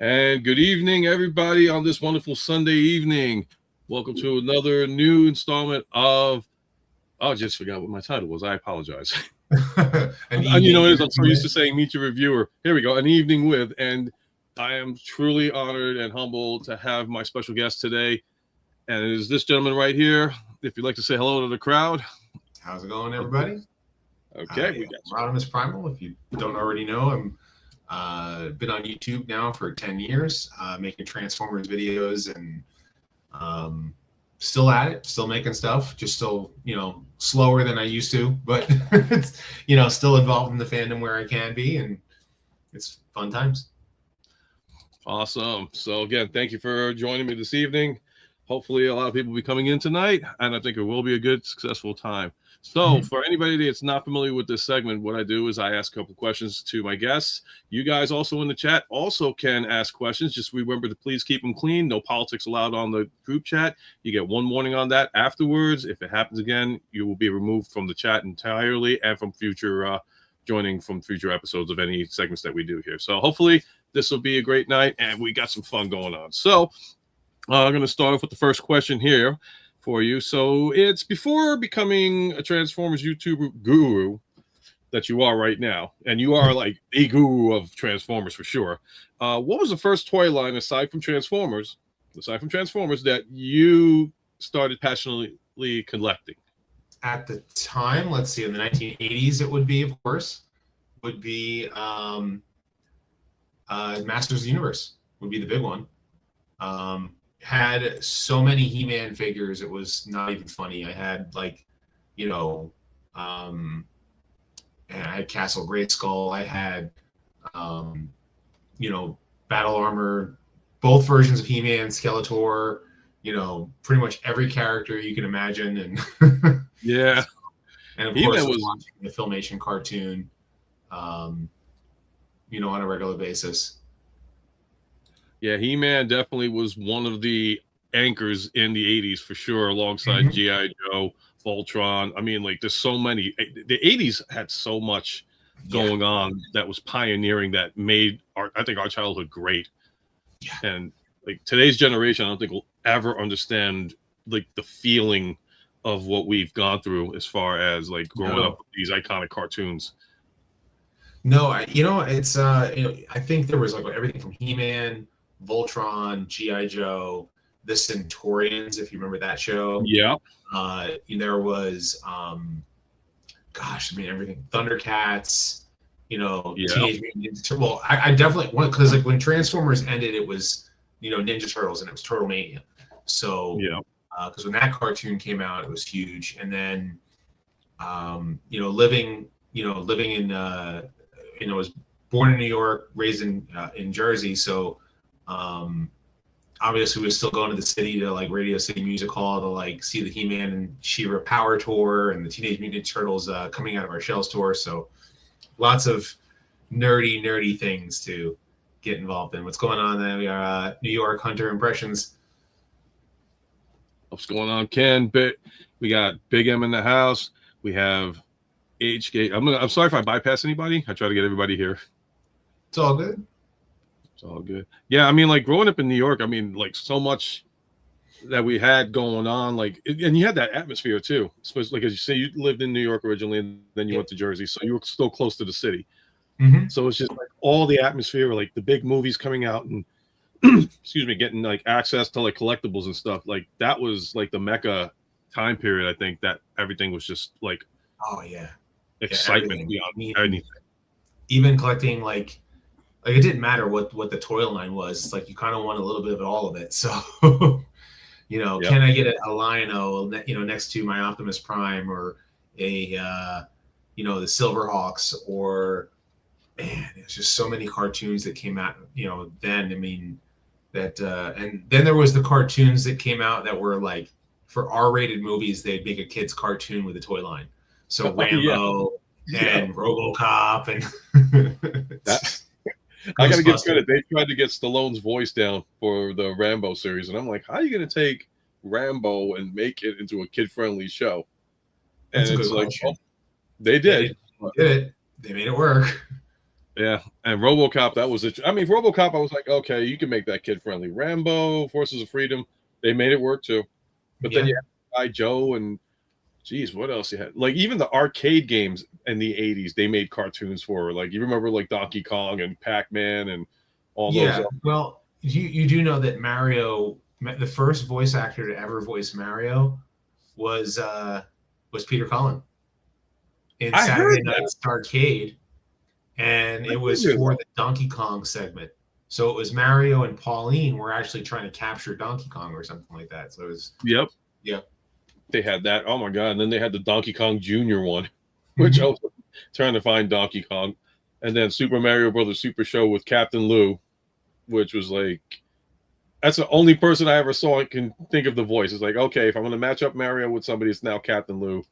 And good evening, everybody, on this wonderful Sunday evening. Welcome to another new installment of. I just forgot what my title was. I apologize. An And you know, evening I'm so used to saying "Meet Your Reviewer." Here we go, an evening with, and I am truly honored and humbled to have my special guest today, and it is this gentleman right here. If you'd like to say hello to the crowd. How's it going, everybody? Okay, we got Rodimus Primal. If you don't already know, I'm been on YouTube now for 10 years, making Transformers videos, and still at it, still making stuff. Just still, slower than I used to, but it's, still involved in the fandom where I can be, and it's fun times. Awesome. So again, thank you for joining me this evening. Hopefully a lot of people will be coming in tonight, and I think it will be a good, successful time. So for anybody that's not familiar with this segment, what I do is I ask a couple questions to my guests. You guys also in the chat also can ask questions. Just remember to please keep them clean. No politics allowed on the group chat. You get one warning on that afterwards. If it happens again, you will be removed from the chat entirely and from future joining from future episodes of any segments that we do here. So hopefully this will be a great night, and we got some fun going on. So I'm going to start off with the first question here for you. So it's before becoming a Transformers YouTube guru that you are right now, and you are like the guru of Transformers for sure. What was the first toy line aside from Transformers that you started passionately collecting? At the time, let's see, in the 1980s, it would be, of course, would be Masters of the Universe would be the big one. Had so many He-Man figures, it was not even funny. I had I had Castle Grayskull. I had, Battle Armor, both versions of He-Man, Skeletor, pretty much every character you can imagine. And yeah. And of course, was watching the Filmation cartoon, on a regular basis. Yeah, He-Man definitely was one of the anchors in the 80s for sure, alongside G.I. Joe, Voltron. I mean, there's so many. The 80s had so much going on that was pioneering, that made I think our childhood great. Yeah. And today's generation, I don't think will ever understand the feeling of what we've gone through as far as growing up with these iconic cartoons. No, it's I think there was everything from He-Man, Voltron, G.I. Joe, the Centaurians, if you remember that show. Yeah. There was, everything. Thundercats, Teenage Mutant Ninja Turtles. Well, I definitely want, because when Transformers ended, it was, Ninja Turtles, and it was Turtle Mania. So, because when that cartoon came out, it was huge. And then, living in, was born in New York, raised in Jersey. So, obviously we were still going to the city to Radio City Music Hall to see the He-Man and She-Ra Power Tour and the Teenage Mutant Ninja Turtles coming out of our shells tour. So lots of nerdy things to get involved in. What's going on then? We are New York Hunter Impressions. What's going on, Ken? We got Big M in the house. We have HK. I'm sorry if I bypass anybody. I try to get everybody here. It's all good. It's all good. Yeah, growing up in New York, so much that we had going on, and you had that atmosphere too. Especially as you say, you lived in New York originally, and then you went to Jersey, so you were still close to the city. So it's just all the atmosphere, the big movies coming out, and excuse me, getting access to collectibles and stuff. That was the Mecca time period. I think that everything was just oh yeah, excitement beyond anything. Even collecting it didn't matter what the toy line was. It's you kind of want a little bit of all of it. So, can I get a Lion-O, next to my Optimus Prime, or a, the Silverhawks, or, man, it's just so many cartoons that came out, then. I mean, that, and then there was the cartoons that came out that were for R-rated movies, they'd make a kid's cartoon with a toy line. So Rambo and RoboCop and. I gotta give credit. They tried to get Stallone's voice down for the Rambo series, and I'm like, how are you gonna take Rambo and make it into a kid-friendly show? And That's it's they did. They did it. They made it work. Yeah, and RoboCop, that was it. I mean, RoboCop, I was like, okay, you can make that kid friendly. Rambo, Forces of Freedom, they made it work too. But then Yeah. you had Guy Joe and geez, what else you had? Like even the arcade games in the '80s, they made cartoons for. Like you remember like Donkey Kong and Pac-Man and all those. Yeah. Well, you do know that Mario, the first voice actor to ever voice Mario, was Peter Cullen in I Saturday heard that. Night's Arcade, and I it did was hear for that. the Donkey Kong segment. So it was Mario and Pauline were actually trying to capture Donkey Kong or something like that. So it was, Yep, yeah. they had that. Oh my god! And then they had the Donkey Kong Jr. one, which I Mhm. was trying to find Donkey Kong, and then Super Mario Brothers Super Show with Captain Lou, which was like that's the only person I ever saw and can think of the voice. It's like, okay, if I'm going to match up Mario with somebody, it's now Captain Lou.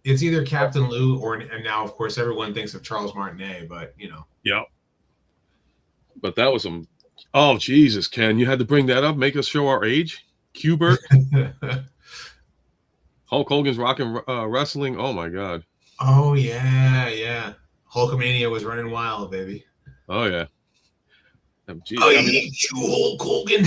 It's either Captain Lou or, and now of course everyone thinks of Charles Martinet, but you know. Yep. But that was some. Oh Jesus, Ken, you had to bring that up. Make us show our age. Qbert, Hulk Hogan's rocking wrestling. Oh my God. Oh yeah, yeah. Hulkamania was running wild, baby. Oh yeah. Geez, I I mean, hate you, Hulk Hogan.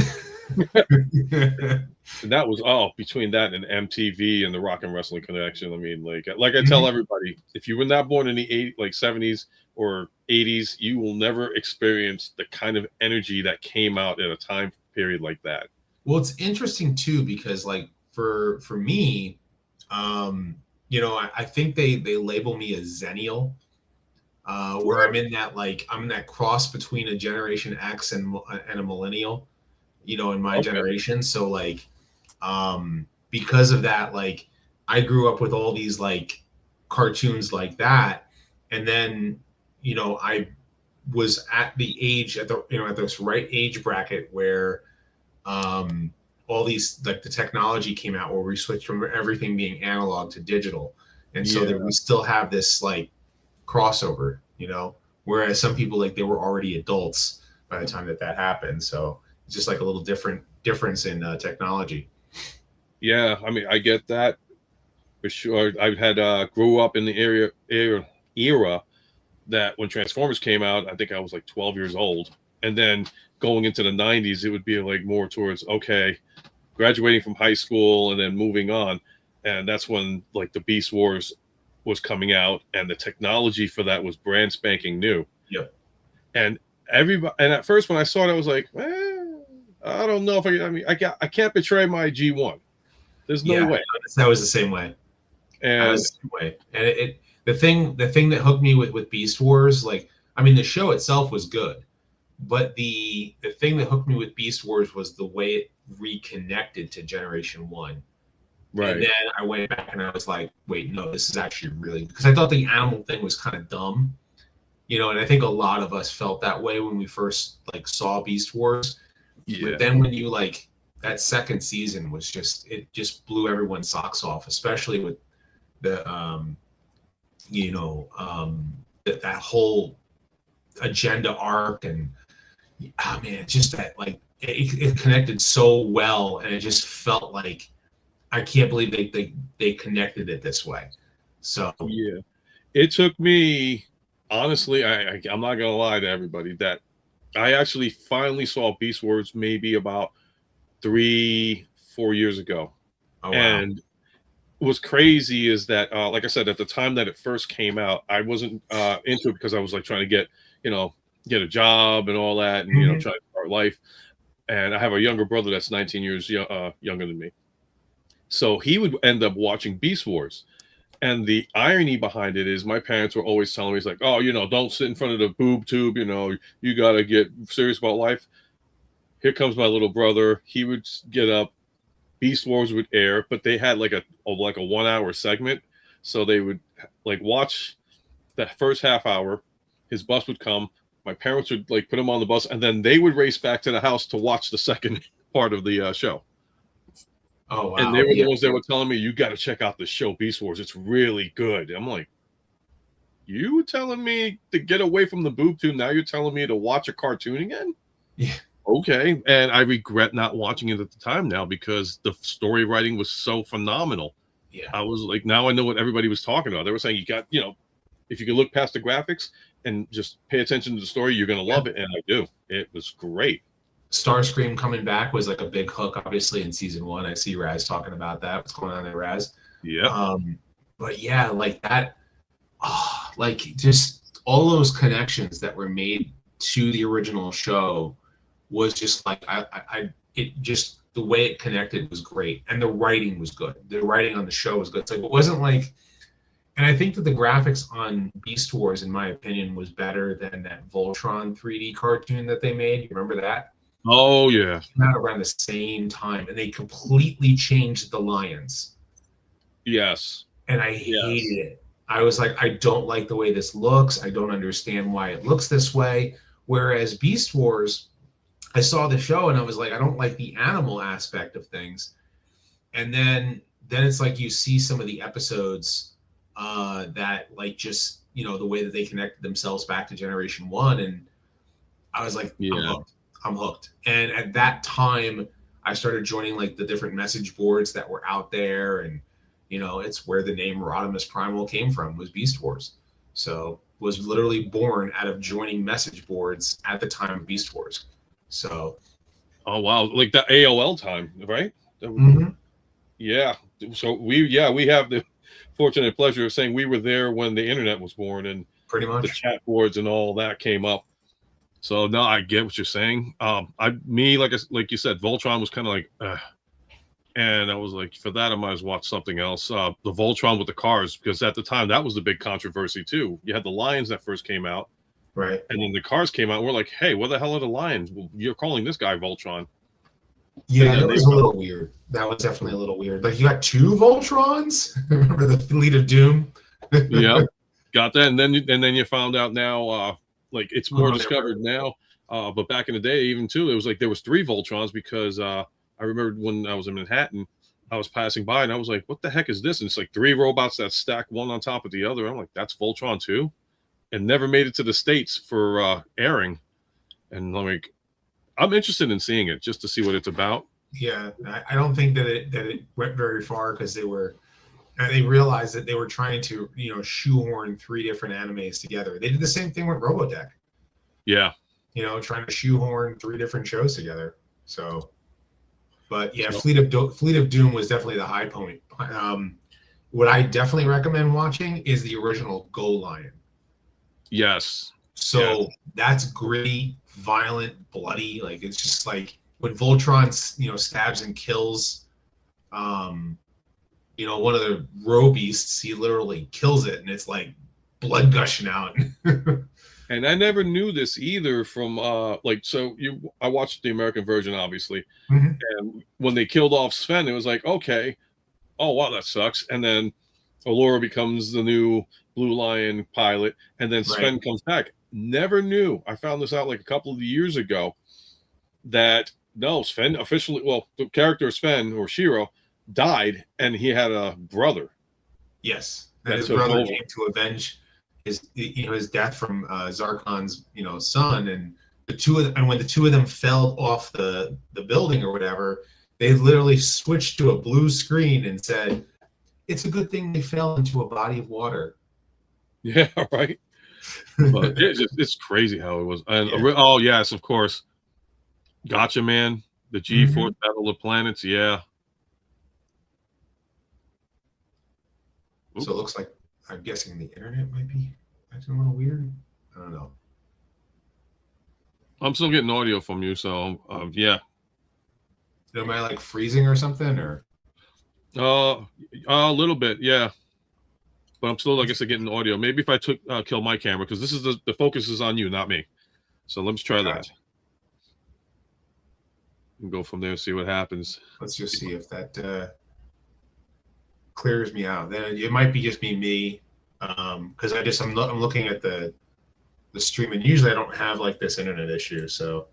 that was between that and MTV and the Rock and Wrestling Connection. I mean, like I tell Mhm. everybody, if you were not born in the '70s or '80s, you will never experience the kind of energy that came out in a time period like that. Well, it's interesting too because like for me, I think they label me a Zennial, where I'm in that cross between a Generation X and a millennial, in my Okay. generation. So like, because of that, like I grew up with all these like cartoons like that, and then I was at the age at this right age bracket where um all these like the technology came out where we switched from everything being analog to digital, and so Yeah. that we still have this like crossover, whereas some people like they were already adults by the time that happened. So it's just like a little difference in technology. Yeah. I mean, I get that for sure. I had grew up in the era that when Transformers came out, I think I was like 12 years old. And then going into the '90s, it would be like more towards, okay, graduating from high school and then moving on. And that's when like the Beast Wars was coming out and the technology for that was brand spanking new. Yep. And and at first when I saw it, I was like, I don't know if I can't betray my G1. There's no Yeah, way. that was the same way. I And was the same way. And the thing that hooked me with Beast Wars, like I mean the show itself was good, but the thing that hooked me with Beast Wars was the way it reconnected to Generation One. And right. then I went back and I was like, wait, no, this is actually really, because I thought the animal thing was kind of dumb, and I think a lot of us felt that way when we first like saw Beast Wars. Yeah. But then when you like that second season was it just blew everyone's socks off, especially with the that whole agenda arc, and oh man, just that like it connected so well, and it just felt like I can't believe they connected it this way. So Yeah. It took me, honestly, I'm not gonna lie to everybody that I actually finally saw Beast Wars maybe about 3-4 years ago. oh wow. And what's crazy is that, like I said, at the time that it first came out, I wasn't into it because I was like trying to you know, get a job and all that, and Mhm. try to start life. And I have a younger brother that's 19 years younger than me, so he would end up watching Beast Wars. And the irony behind it is my parents were always telling me, it's like, oh, don't sit in front of the boob tube. You got to get serious about life. Here comes my little brother. He would get up. Beast Wars would air, but they had like a 1 hour segment. So they would like watch that first half hour. His bus would come. My parents would like put him on the bus, and then they would race back to the house to watch the second part of the show. Oh And they wow. were the Yeah. ones that were telling me, you got to check out the show Beast Wars. It's really good. I'm like, you were telling me to get away from the boob tube. Now you're telling me to watch a cartoon again? Yeah. Okay. And I regret not watching it at the time now because the story writing was so phenomenal. Yeah. I was like, now I know what everybody was talking about. They were saying you got, if you can look past the graphics and just pay attention to the story, you're gonna love it. And I do. It was great. Starscream coming back was like a big hook, obviously, in season 1. I see Raz talking about that. What's going on there, Raz? Yeah. But yeah, like that, like just all those connections that were made to the original show was just like it just the way it connected was great, and the writing was good. The writing on the show was good. It's like it wasn't like, and I think that the graphics on Beast Wars, in my opinion, was better than that Voltron 3D cartoon that they made. You remember that? Oh yeah. It came out around the same time, and they completely changed the lions. Yes. And I hated it. I was like, I don't like the way this looks. I don't understand why it looks this way. Whereas Beast Wars, I saw the show and I was like, I don't like the animal aspect of things. And then it's like you see some of the episodes that like just, the way that they connected themselves back to Generation 1. And I was like, I'm hooked. And at that time, I started joining like the different message boards that were out there. And, it's where the name Rodimus Primal came from, was Beast Wars. So was literally born out of joining message boards at the time of Beast Wars. So. Oh, wow. Like the AOL time, right? Mm-hmm. Yeah. So we have the fortunate pleasure of saying we were there when the internet was born and pretty much the chat boards and all that came up. So no, I get what you're saying. Like you said, Voltron was kind of like, and I was like, for that, I might as well watch something else. The Voltron with the cars, because at the time that was the big controversy too. You had the Lions that first came out, right? And then the cars came out. And we're like, hey, what the hell are the Lions? Well, you're calling this guy Voltron. Yeah, that was a little weird. That was definitely a little weird. Like, you got 2 Voltrons? Remember the Fleet of Doom? Yeah, got that. And then you found out now, like it's more discovered now. But back in the day, even too, it was like there was 3 Voltrons because I remember when I was in Manhattan, I was passing by and I was like, what the heck is this? And it's like 3 robots that stack one on top of the other. I'm like, that's Voltron too? And never made it to the States for airing. And like, I'm interested in seeing it just to see what it's about. Yeah, I don't think that it went very far because they realized that they were trying to shoehorn 3 different animes together. They did the same thing with Robotech. Yeah, trying to shoehorn 3 different shows together. So, but yeah, Fleet of Doom was definitely the high point. What I definitely recommend watching is the original Go Lion. Yes. So that's gritty, violent, bloody. Like, it's just like when Voltron, stabs and kills, one of the row beasts, he literally kills it, and it's like blood gushing out. And I never knew this either from I watched the American version, obviously. Mm-hmm. And when they killed off Sven, it was like, okay, oh wow, that sucks. And then Allura becomes the new Blue Lion pilot, and then Sven comes back. Never knew. I found this out like a couple of years ago that no, Sven officially, the character Sven or Shiro died, and he had a brother. Yes, and his brother came to avenge his death from Zarkon's son, and when the 2 of them fell off the building or whatever, they literally switched to a blue screen and said, "It's a good thing they fell into a body of water." Yeah, right. But it's crazy how it was. And oh yes, of course, Gotcha Man, the G-Force Battle of Planets. Yeah. So it looks like, I'm guessing the internet might be acting a little weird. I don't know. I'm still getting audio from you, so yeah. Am I like freezing or something, or? A little bit, yeah. But I'm still, like I said, getting audio. Maybe if I kill my camera, because this is the focus is on you, not me. So let's try that. And go from there and see what happens. Let's just see if that clears me out. Then it might be just me, because I'm looking at the stream, and usually I don't have like this internet issue. So,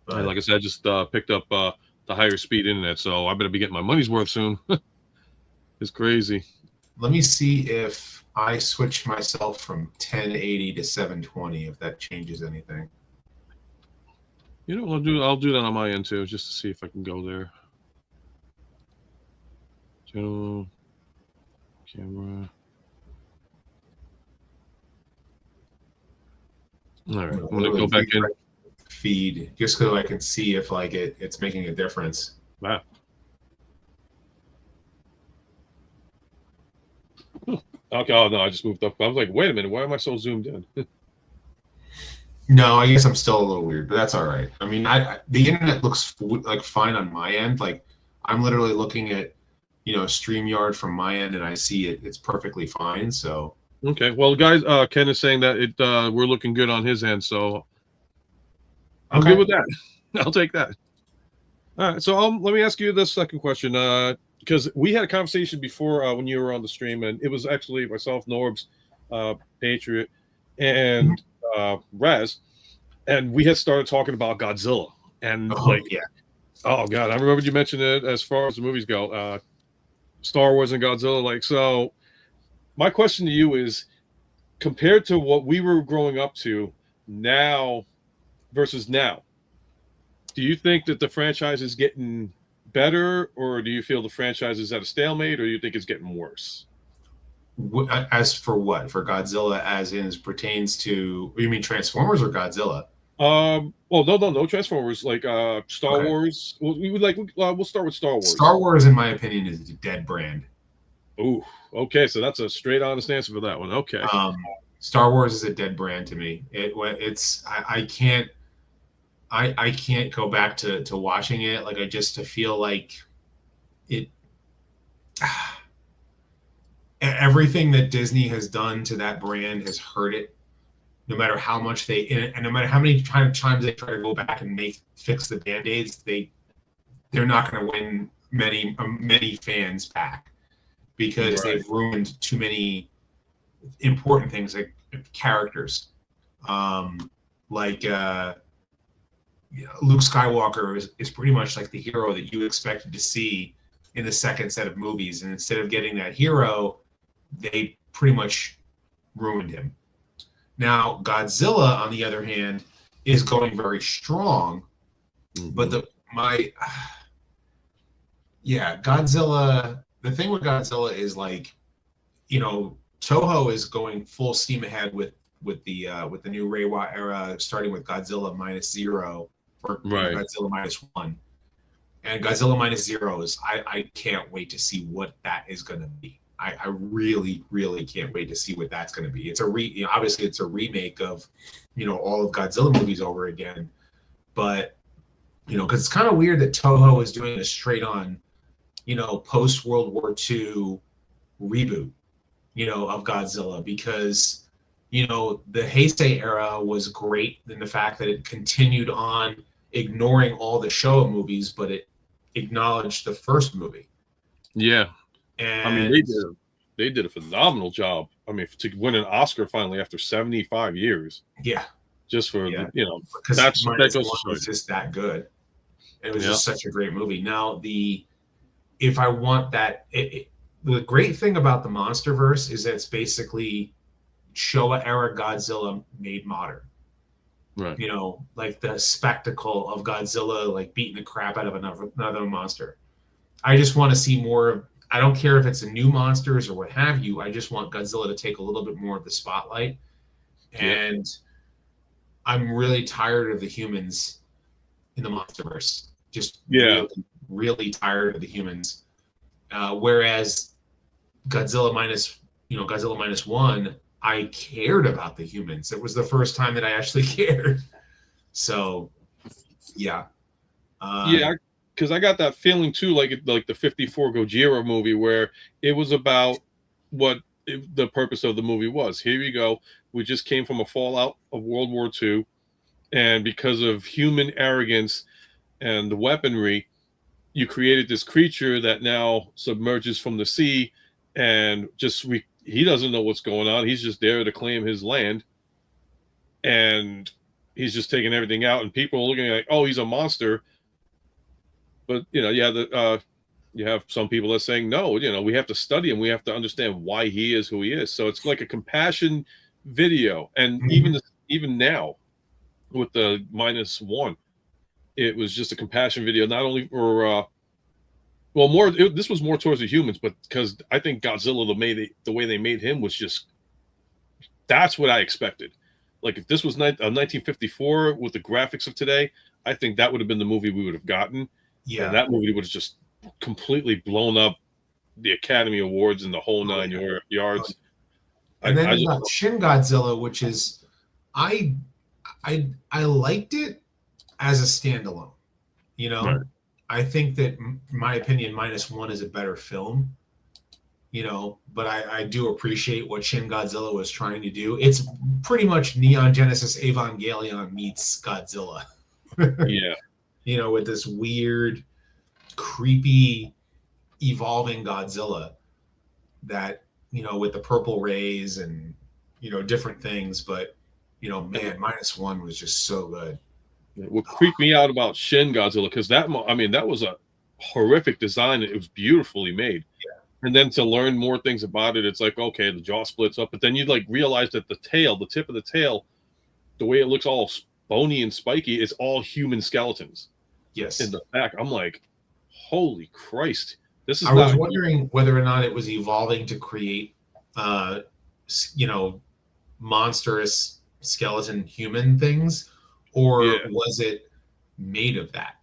and like I said, I just picked up the higher speed internet, so I better be getting my money's worth soon. It's crazy. Let me see if I switch myself from 1080 to 720, if that changes anything. I'll do that on my end too, just to see if I can go there. Channel, camera. All right, I'm gonna go back in feed just so I can see if like it's making a difference. Wow. Okay. Oh no, I just moved up. I was like, wait a minute, why am I so zoomed in? No, I guess I'm still a little weird, but that's all right. I mean, the internet looks like fine on my end. Like I'm literally looking at, StreamYard from my end, and I see it's perfectly fine. So Okay. Well, guys, Ken is saying that we're looking good on his end, so I'm good with that. I'll take that. All right. So let me ask you the second question. Because we had a conversation before when you were on the stream, and it was actually myself, Norbs, Patriot, and Raz, and we had started talking about Godzilla, and oh god, I remember you mentioned it as far as the movies go, Star Wars and Godzilla. Like, so my question to you is, compared to what we were growing up to now versus now, do you think that the franchise is getting better, or do you feel the franchise is at a stalemate, or do you think it's getting worse? As for what? For Godzilla, as in as pertains to, you mean Transformers or Godzilla? Well, no Transformers, like Star Wars. We'll start with Star Wars. Star Wars, in my opinion, is a dead brand. Ooh, okay, so that's a straight honest answer for that one. Okay. Star Wars is a dead brand to me. I can't go back to watching it. Like I feel like it. Everything that Disney has done to that brand has hurt it. No matter how much and no matter how many times they try to go back and fix the Band-Aids, they're not going to win many fans back because they've ruined too many important things like characters. Luke Skywalker is pretty much like the hero that you expected to see in the second set of movies, and instead of getting that hero, they pretty much ruined him. Now, Godzilla, on the other hand, is going very strong, but Godzilla. The thing with Godzilla is Toho is going full steam ahead with the new Reiwa era, starting with Godzilla -0 or Godzilla -1, and Godzilla -0 is I can't wait to see what that is going to be. I really, really can't wait to see what that's going to be. It's obviously it's a remake of, all of Godzilla movies over again, but because it's kind of weird that Toho is doing a straight on, post World War II reboot, of Godzilla, because, the Heisei era was great in the fact that it continued on ignoring all the Showa movies, but it acknowledged the first movie. Yeah. And I mean, they did a phenomenal job. I mean, to win an Oscar finally after 75 years. Yeah. Just for, because that was just that good. It was just such a great movie. Now, if I want that, the great thing about the MonsterVerse is that it's basically Showa era Godzilla made modern. Right. Like the spectacle of Godzilla, like beating the crap out of another monster. I just want to see more of. I don't care if it's a new monsters or what have you. I just want Godzilla to take a little bit more of the spotlight. And I'm really tired of the humans in the MonsterVerse. Just really, really tired of the humans. Whereas Godzilla -1, I cared about the humans. It was the first time that I actually cared. So, yeah. Because I got that feeling too, like the 54 Gojira movie, where it was about what the purpose of the movie was. Here you go. We just came from a fallout of World War II, and because of human arrogance and the weaponry, you created this creature that now submerges from the sea, and he doesn't know what's going on. He's just there to claim his land, and he's just taking everything out, and people are looking like, oh, he's a monster. But, you have some people that are saying, no, we have to study him. We have to understand why he is who he is. So it's like a compassion video. And even now with the -1, it was just a compassion video, not only for, this was more towards the humans, but because I think Godzilla, the way they made him was just, that's what I expected. like if this was 1954 with the graphics of today, I think that would have been the movie we would have gotten. Yeah. And that movie would have just completely blown up the Academy Awards and the whole nine yards. And then you got Shin Godzilla, which is I liked it as a standalone. You know, right. I think that, in my opinion, -1 is a better film. You know, but I do appreciate what Shin Godzilla was trying to do. It's pretty much Neon Genesis Evangelion meets Godzilla. Yeah. You know, with this weird, creepy, evolving Godzilla that, you know, with the purple rays and, you know, different things. But, you know, man, -1 was just so good. What creeped me out about Shin Godzilla, because that was a horrific design. It was beautifully made. Yeah. And then to learn more things about it, it's like, okay, the jaw splits up, but then you like realize that the tip of the tail, the way it looks all bony and spiky, is all human skeletons. Yes. In the back. I'm like, holy Christ. I was wondering whether or not it was evolving to create, you know, monstrous skeleton human things, or was it made of that?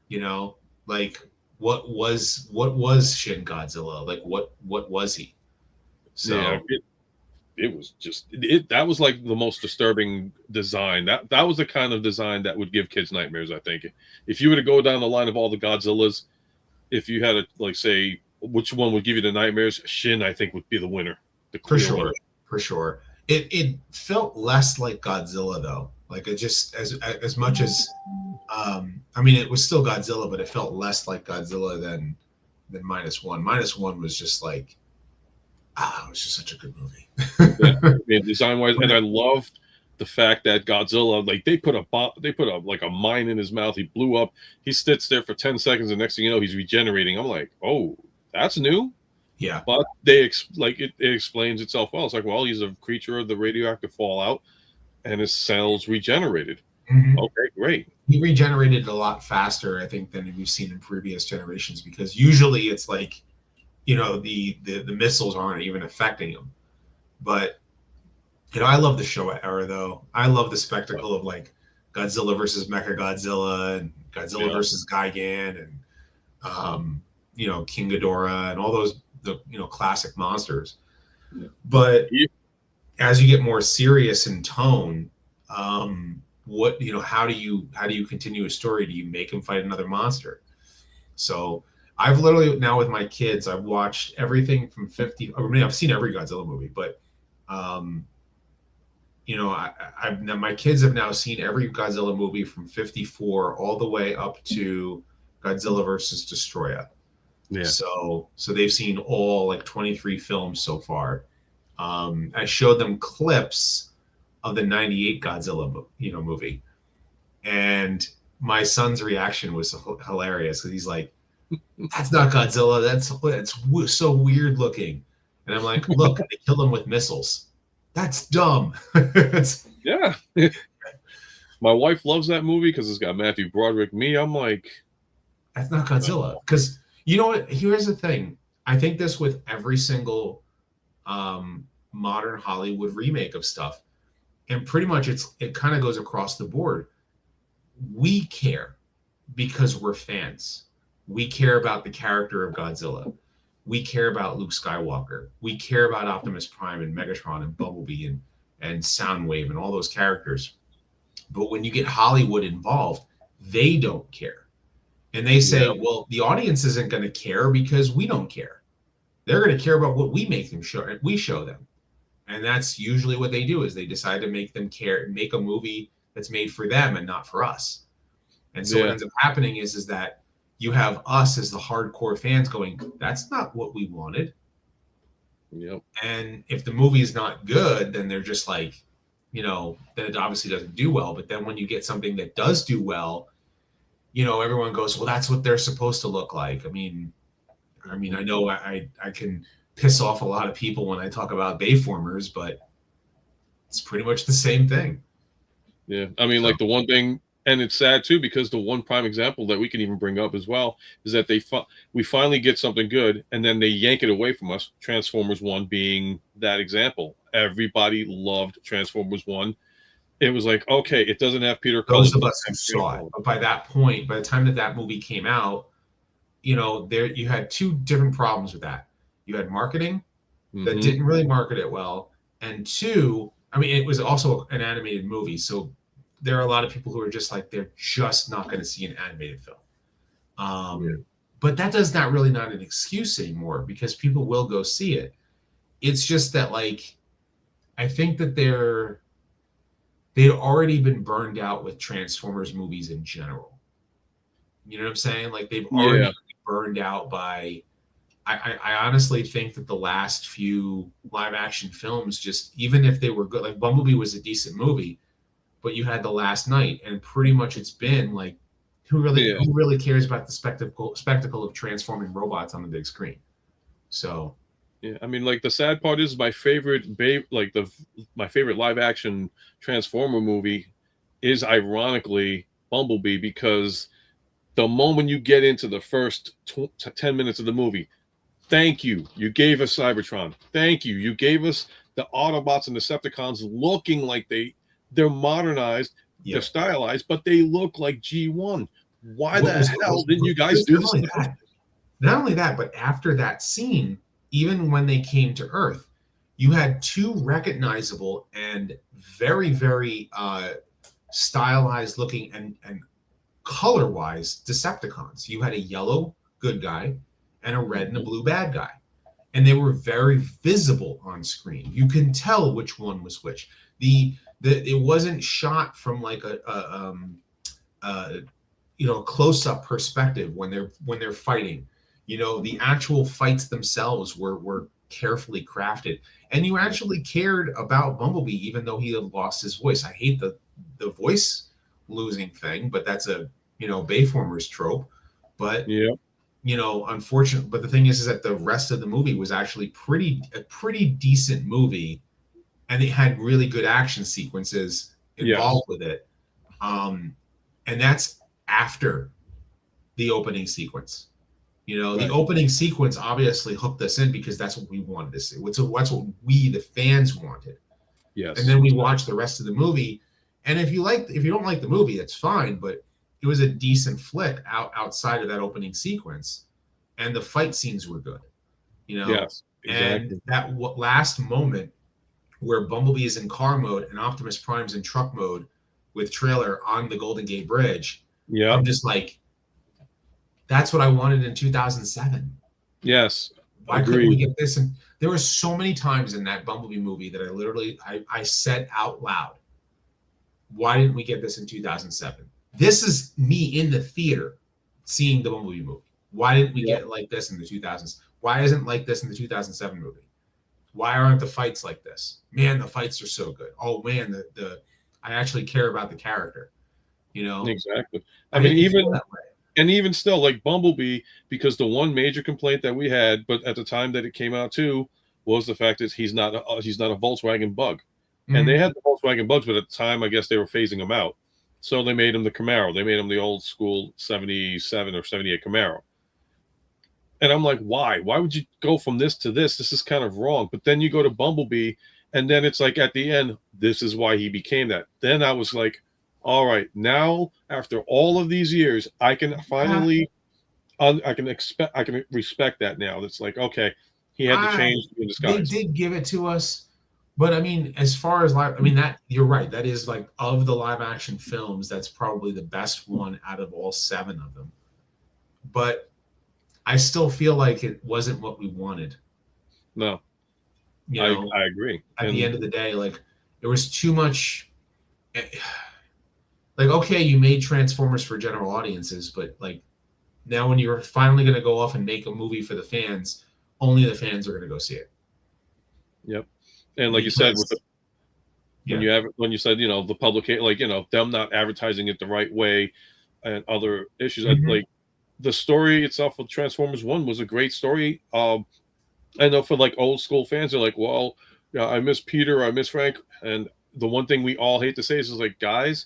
You know, like what was Shin Godzilla? Like what was he? So yeah, it was just that was like the most disturbing design. That was the kind of design that would give kids nightmares, I think. If you were to go down the line of all the Godzillas, if you had to like say which one would give you the nightmares, Shin I think would be the winner. For sure. It felt less like Godzilla though. Like it just as much as I mean it was still Godzilla, but it felt less like Godzilla than -1. -1 was just like it was just such a good movie. Yeah, design wise, and I loved the fact that Godzilla, like they put a mine in his mouth. He blew up. He sits there for 10 seconds, and next thing you know, he's regenerating. I'm like, oh, that's new. Yeah, but it explains itself well. It's like, well, he's a creature of the radioactive fallout, and his cells regenerated. Mm-hmm. Okay, great. He regenerated a lot faster, I think, than we've seen in previous generations, because usually it's like, you know, the missiles aren't even affecting him. But you know, I love the Showa era though. I love the spectacle of like Godzilla versus Mechagodzilla and Godzilla versus Gigan and you know, King Ghidorah and all those classic monsters. Yeah. But as you get more serious in tone, what, you know, how do you continue a story? Do you make him fight another monster? So I've literally now with my kids, I've watched everything from 50. I mean, I've seen every Godzilla movie, but you know, I've now, my kids have now seen every Godzilla movie from 54 all the way up to Godzilla versus Destroya. Yeah. So they've seen all like 23 films so far. I showed them clips of the 98 Godzilla, movie. And my son's reaction was hilarious because he's like, that's not Godzilla. That's so weird looking. And I'm like, look, they killed him with missiles. That's dumb. Yeah. My wife loves that movie because it's got Matthew Broderick. Me, I'm like, that's not Godzilla. Because you know what? Here's the thing. I think this with every single modern Hollywood remake of stuff. And pretty much it kind of goes across the board. We care because we're fans. We care about the character of Godzilla. We care about Luke Skywalker. We care about Optimus Prime and Megatron and Bumblebee and Soundwave and all those characters. But when you get Hollywood involved, they don't care. And they say, well, the audience isn't going to care because we don't care. They're going to care about what we make them show, and we show them. And that's usually what they do, is they decide to make them care and make a movie that's made for them and not for us. And so what ends up happening is that you have us as the hardcore fans going, that's not what we wanted. Yep. And if the movie is not good, then they're just like, you know, then it obviously doesn't do well. But then when you get something that does do well, you know, everyone goes, well, that's what they're supposed to look like. I mean, I know I can piss off a lot of people when I talk about Bayformers, but it's pretty much the same thing. Yeah. I mean, like the one thing And it's sad too, because the one prime example that we can even bring up as well is that we finally get something good, and then they yank it away from us. Transformers One being that example. Everybody loved Transformers One. It was like, okay, it doesn't have Peter Those Cullen. of us who saw it, but by that point, by the time that movie came out, there you had two different problems with that. You had marketing that didn't really market it well, and two, I mean, it was also an animated movie, so there are a lot of people who are just like, they're just not going to see an animated film. But that does not really not an excuse anymore, because people will go see it. It's just that, like, I think that they'd already been burned out with Transformers movies in general. You know what I'm saying? Like, they've already been burned out by. I honestly think that the last few live action films, just even if they were good, like Bumblebee was a decent movie, but you had The Last Night, and pretty much it's been like, who really cares about the spectacle of transforming robots on the big screen? So yeah, I mean, like, the sad part is my favorite my favorite live action Transformer movie is ironically Bumblebee, because the moment you get into the first 10 minutes of the movie, thank you. You gave us Cybertron. Thank you. You gave us the Autobots and Decepticons looking like they're modernized, they're stylized, but they look like G1. Why the hell didn't you guys do this? Not only that, but after that scene, even when they came to Earth, you had two recognizable and very, very stylized looking and color-wise Decepticons. You had a yellow good guy and a red and a blue bad guy. And they were very visible on screen. You can tell which one was which. It wasn't shot from like a close-up perspective when they're fighting. The actual fights themselves were carefully crafted. And you actually cared about Bumblebee, even though he had lost his voice. I hate the voice losing thing, but that's a Bayformers trope. But unfortunately, but the thing is that the rest of the movie was actually a pretty decent movie, and it had really good action sequences involved with it. And that's after the opening sequence. The opening sequence obviously hooked us in, because that's what we wanted to see. That's what we, the fans, wanted. Yes. And then we watched the rest of the movie. And if you don't like the movie, that's fine. But it was a decent flick outside of that opening sequence, and the fight scenes were good. Yes, exactly. And that last moment where Bumblebee is in car mode and Optimus Prime's in truck mode with trailer on the Golden Gate Bridge. Yeah, I'm just like, that's what I wanted in 2007. Yes. Why couldn't we get this? And there were so many times in that Bumblebee movie that I said out loud, why didn't we get this in 2007? This is me in the theater seeing the Bumblebee movie. Why didn't we get it like this in the 2000s? Why isn't it like this in the 2007 movie? Why aren't the fights like this? Man, the fights are so good. Oh man, I actually care about the character. Exactly. I mean, even still, like Bumblebee, because the one major complaint that we had, but at the time that it came out too, was the fact that he's not a Volkswagen Bug. And they had the Volkswagen Bugs, but at the time, I guess they were phasing them out. So they made him the Camaro. They made him the old school 77 or 78 Camaro. And I'm like, why? Why would you go from this to this? This is kind of wrong. But then you go to Bumblebee, and then it's like at the end, this is why he became that. Then I was like, all right, now after all of these years, I can finally, I can respect that now. It's like, okay, he had to change in disguise. They did give it to us, but I mean, as far as that, you're right. That is, like, of the live action films, that's probably the best one out of all 7 of them. But I still feel like it wasn't what we wanted. No, I agree. At the end of the day, like, there was too much. Like, okay, you made Transformers for general audiences, but like, now when you're finally going to go off and make a movie for the fans, only the fans are going to go see it. Yep. And like you said, when you said, the public, like, them not advertising it the right way and other issues, like the story itself of Transformers 1 was a great story. I know for like old school fans, they're like, well, I miss Peter, I miss Frank. And the one thing we all hate to say is like, guys,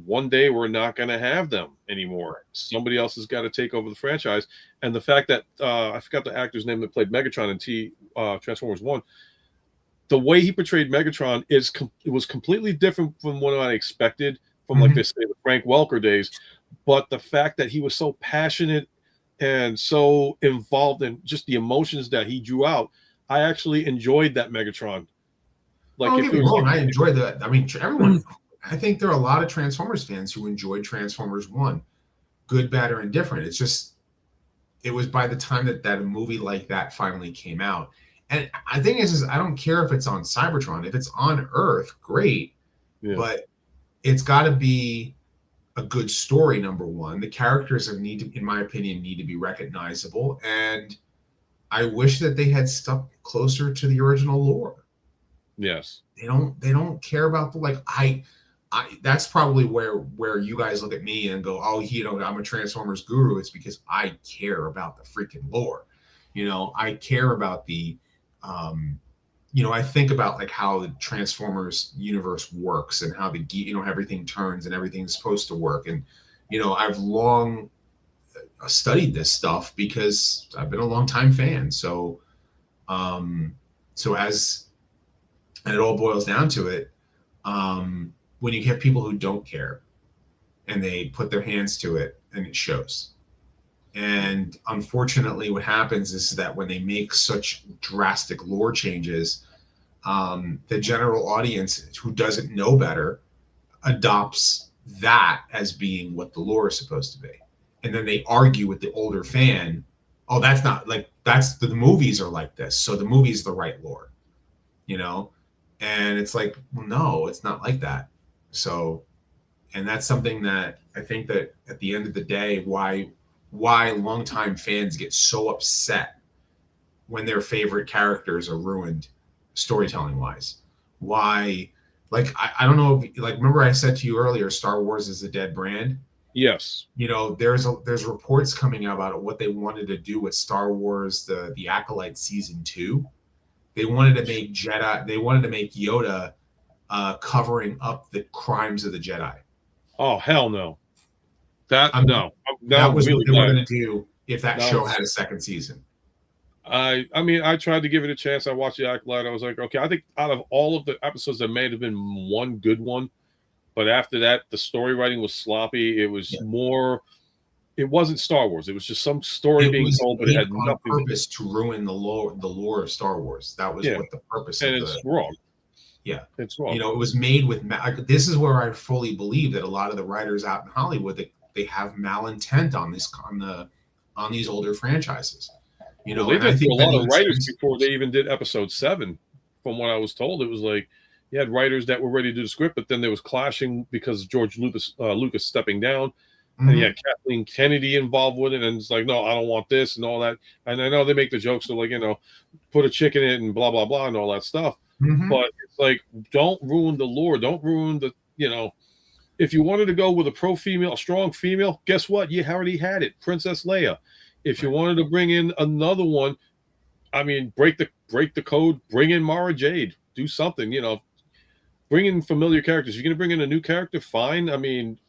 one day we're not going to have them anymore. Somebody else has got to take over the franchise. And the fact that I forgot the actor's name that played Megatron in Transformers 1, the way he portrayed Megatron it was completely different from what I expected from, like they say, the Frank Welker days. But the fact that he was so passionate and so involved in just the emotions that he drew out, I actually enjoyed that Megatron. Like, don't get me wrong, I enjoyed that. I mean, everyone. I think there are a lot of Transformers fans who enjoyed Transformers 1, good, bad, or indifferent. It's just, it was by the time that a movie like that finally came out. And the thing is I don't care if it's on Cybertron. If it's on Earth, great. Yeah. But it's got to be a good story, number one. The characters in my opinion, need to be recognizable. And I wish that they had stuck closer to the original lore. Yes. They don't care about the that's probably where you guys look at me and go, oh, I'm a Transformers guru. It's because I care about the freaking lore. I care about the I think about like how the Transformers universe works and how everything turns and everything's supposed to work. And I've long studied this stuff because I've been a long time fan. So and it all boils down to it. When you have people who don't care and they put their hands to it, and it shows. And unfortunately, what happens is that when they make such drastic lore changes, the general audience who doesn't know better adopts that as being what the lore is supposed to be. And then they argue with the older fan, oh, that's not like, the movies are like this. So the movie's the right lore, And it's like, well, no, it's not like that. So, and that's something that I think that at the end of the day, why longtime fans get so upset when their favorite characters are ruined storytelling wise. Why, I don't know if, remember I said to you earlier, Star Wars is a dead brand. Yes. There's reports coming out about what they wanted to do with Star Wars, the Acolyte season 2. They wanted to make Yoda covering up the crimes of the Jedi. Oh, hell no. That was really what they were going to do if that show had a second season. I mean, I tried to give it a chance. I watched the Acolyte. I was like, okay, I think out of all of the episodes, there may have been one good one. But after that, the story writing was sloppy. It was more, it wasn't Star Wars. It was just some story being told, but it had nothing purpose to ruin the lore of Star Wars. That was what the purpose and it's wrong. Yeah, it's wrong. It was made with. This is where I fully believe that a lot of the writers out in Hollywood they have malintent on these older franchises. They did a lot of writers before they even did Episode 7. From what I was told, it was like you had writers that were ready to do the script, but then there was clashing because of George Lucas stepping down, and you had Kathleen Kennedy involved with it, and it's like, no, I don't want this and all that. And I know they make the jokes of put a chick in it and blah blah blah and all that stuff. But it's like, don't ruin the lore. Don't ruin the, if you wanted to go with a strong female, guess what? You already had it. Princess Leia. If you wanted to bring in another one, I mean, break the code, bring in Mara Jade, do something, bring in familiar characters. You're going to bring in a new character, fine. I mean,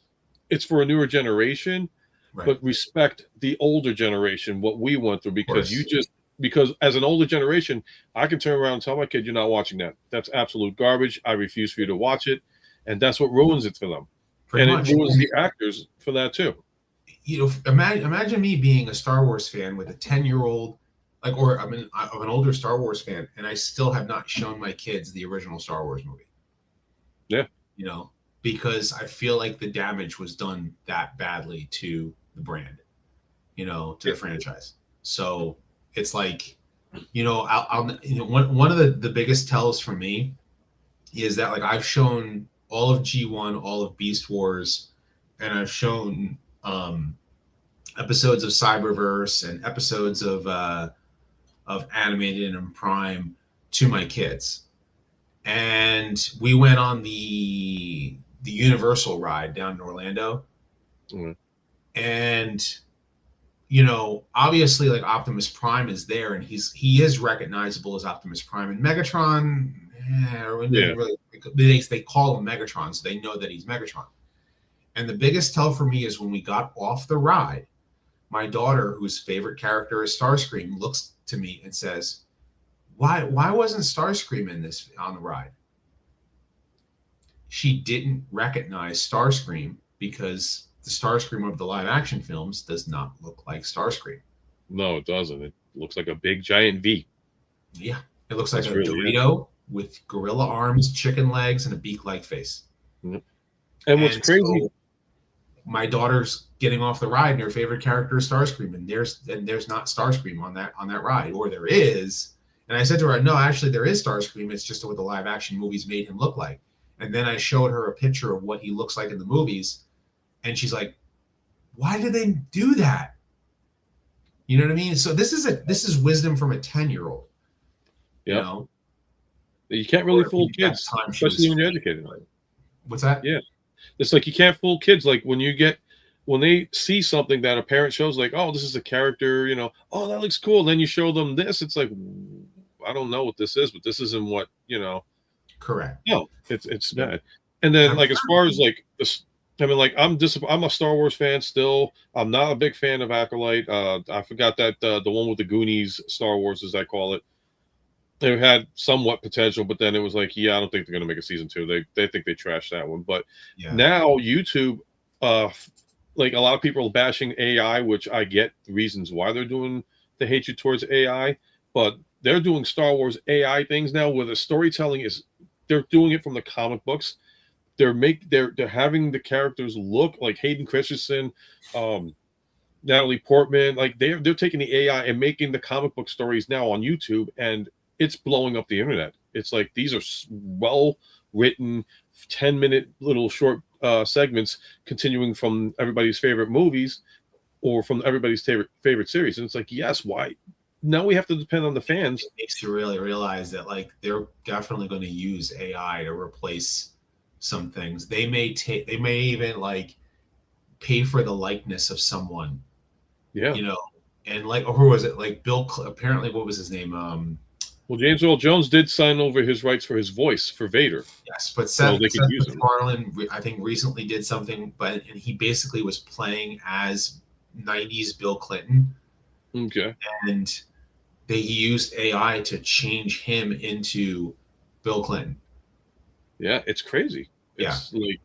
it's for a newer generation, but respect the older generation, what we went through, because as an older generation, I can turn around and tell my kid, you're not watching that. That's absolute garbage. I refuse for you to watch it. And that's what ruins it for them. It ruins the actors for that too. Imagine me being a Star Wars fan with a 10-year-old, or I'm an older Star Wars fan, and I still have not shown my kids the original Star Wars movie. Yeah. Because I feel like the damage was done that badly to the brand, to the franchise. So it's like, one of the biggest tells for me is that I've shown all of G1, all of Beast Wars, and I've shown episodes of Cyberverse and episodes of Animated and Prime to my kids. And we went on the Universal ride down in Orlando. And obviously Optimus Prime is there, and he is recognizable as Optimus Prime. And Megatron, really, they call him Megatron, so they know that he's Megatron. And the biggest tell for me is when we got off the ride, my daughter, whose favorite character is Starscream, looks to me and says, why wasn't Starscream in this on the ride? She didn't recognize Starscream because the Starscream of the live action films does not look like Starscream. No, it doesn't. It looks like a big giant V. Yeah. It looks like That's a really Dorito with gorilla arms, chicken legs, and a beak-like face. And what's crazy, so my daughter's getting off the ride, and her favorite character is Starscream, and there's not Starscream on that ride, or there is. And I said to her, no, actually there is Starscream. It's just what the live action movies made him look like. And then I showed her a picture of what he looks like in the movies, and she's like, why did they do that? You know what I mean? So this is wisdom from a 10-year-old. Yeah. You know? You can't really fool kids, especially when you're educated. What's that? Yeah. It's like you can't fool kids. Like when they see something that a parent shows, like, oh, this is a character, oh, that looks cool. Then you show them this. It's like, I don't know what this is, but this isn't what, Correct. No, it's bad. And then like, as far as like this, I mean, like I'm a Star Wars fan still. I'm not a big fan of Acolyte. I forgot that the one with the Goonies Star Wars, as I call it. They had somewhat potential, but then it was like, yeah, I don't think they're going to make a season 2. They think they trashed that one. But now YouTube, like a lot of people are bashing AI, which I get the reasons why they're doing the hatred towards AI, but they're doing Star Wars AI things now where the storytelling is, they're doing it from the comic books. They're having the characters look like Hayden Christensen, Natalie Portman, like they're taking the AI and making the comic book stories now on YouTube, and it's blowing up the internet. It's like these are well written 10-minute little short segments continuing from everybody's favorite movies or from everybody's favorite series. And it's like, yes, why? Now we have to depend on the fans. It makes you really realize that like they're definitely going to use AI to replace some things. They may even like pay for the likeness of someone. Yeah. And like, who was it? Like apparently, what was his name? Well, James Earl Jones did sign over his rights for his voice for Vader. Yes, but Seth MacFarlane, I think, recently did something, and he basically was playing as 90s Bill Clinton. Okay. And he used AI to change him into Bill Clinton. Yeah, it's crazy. It's like,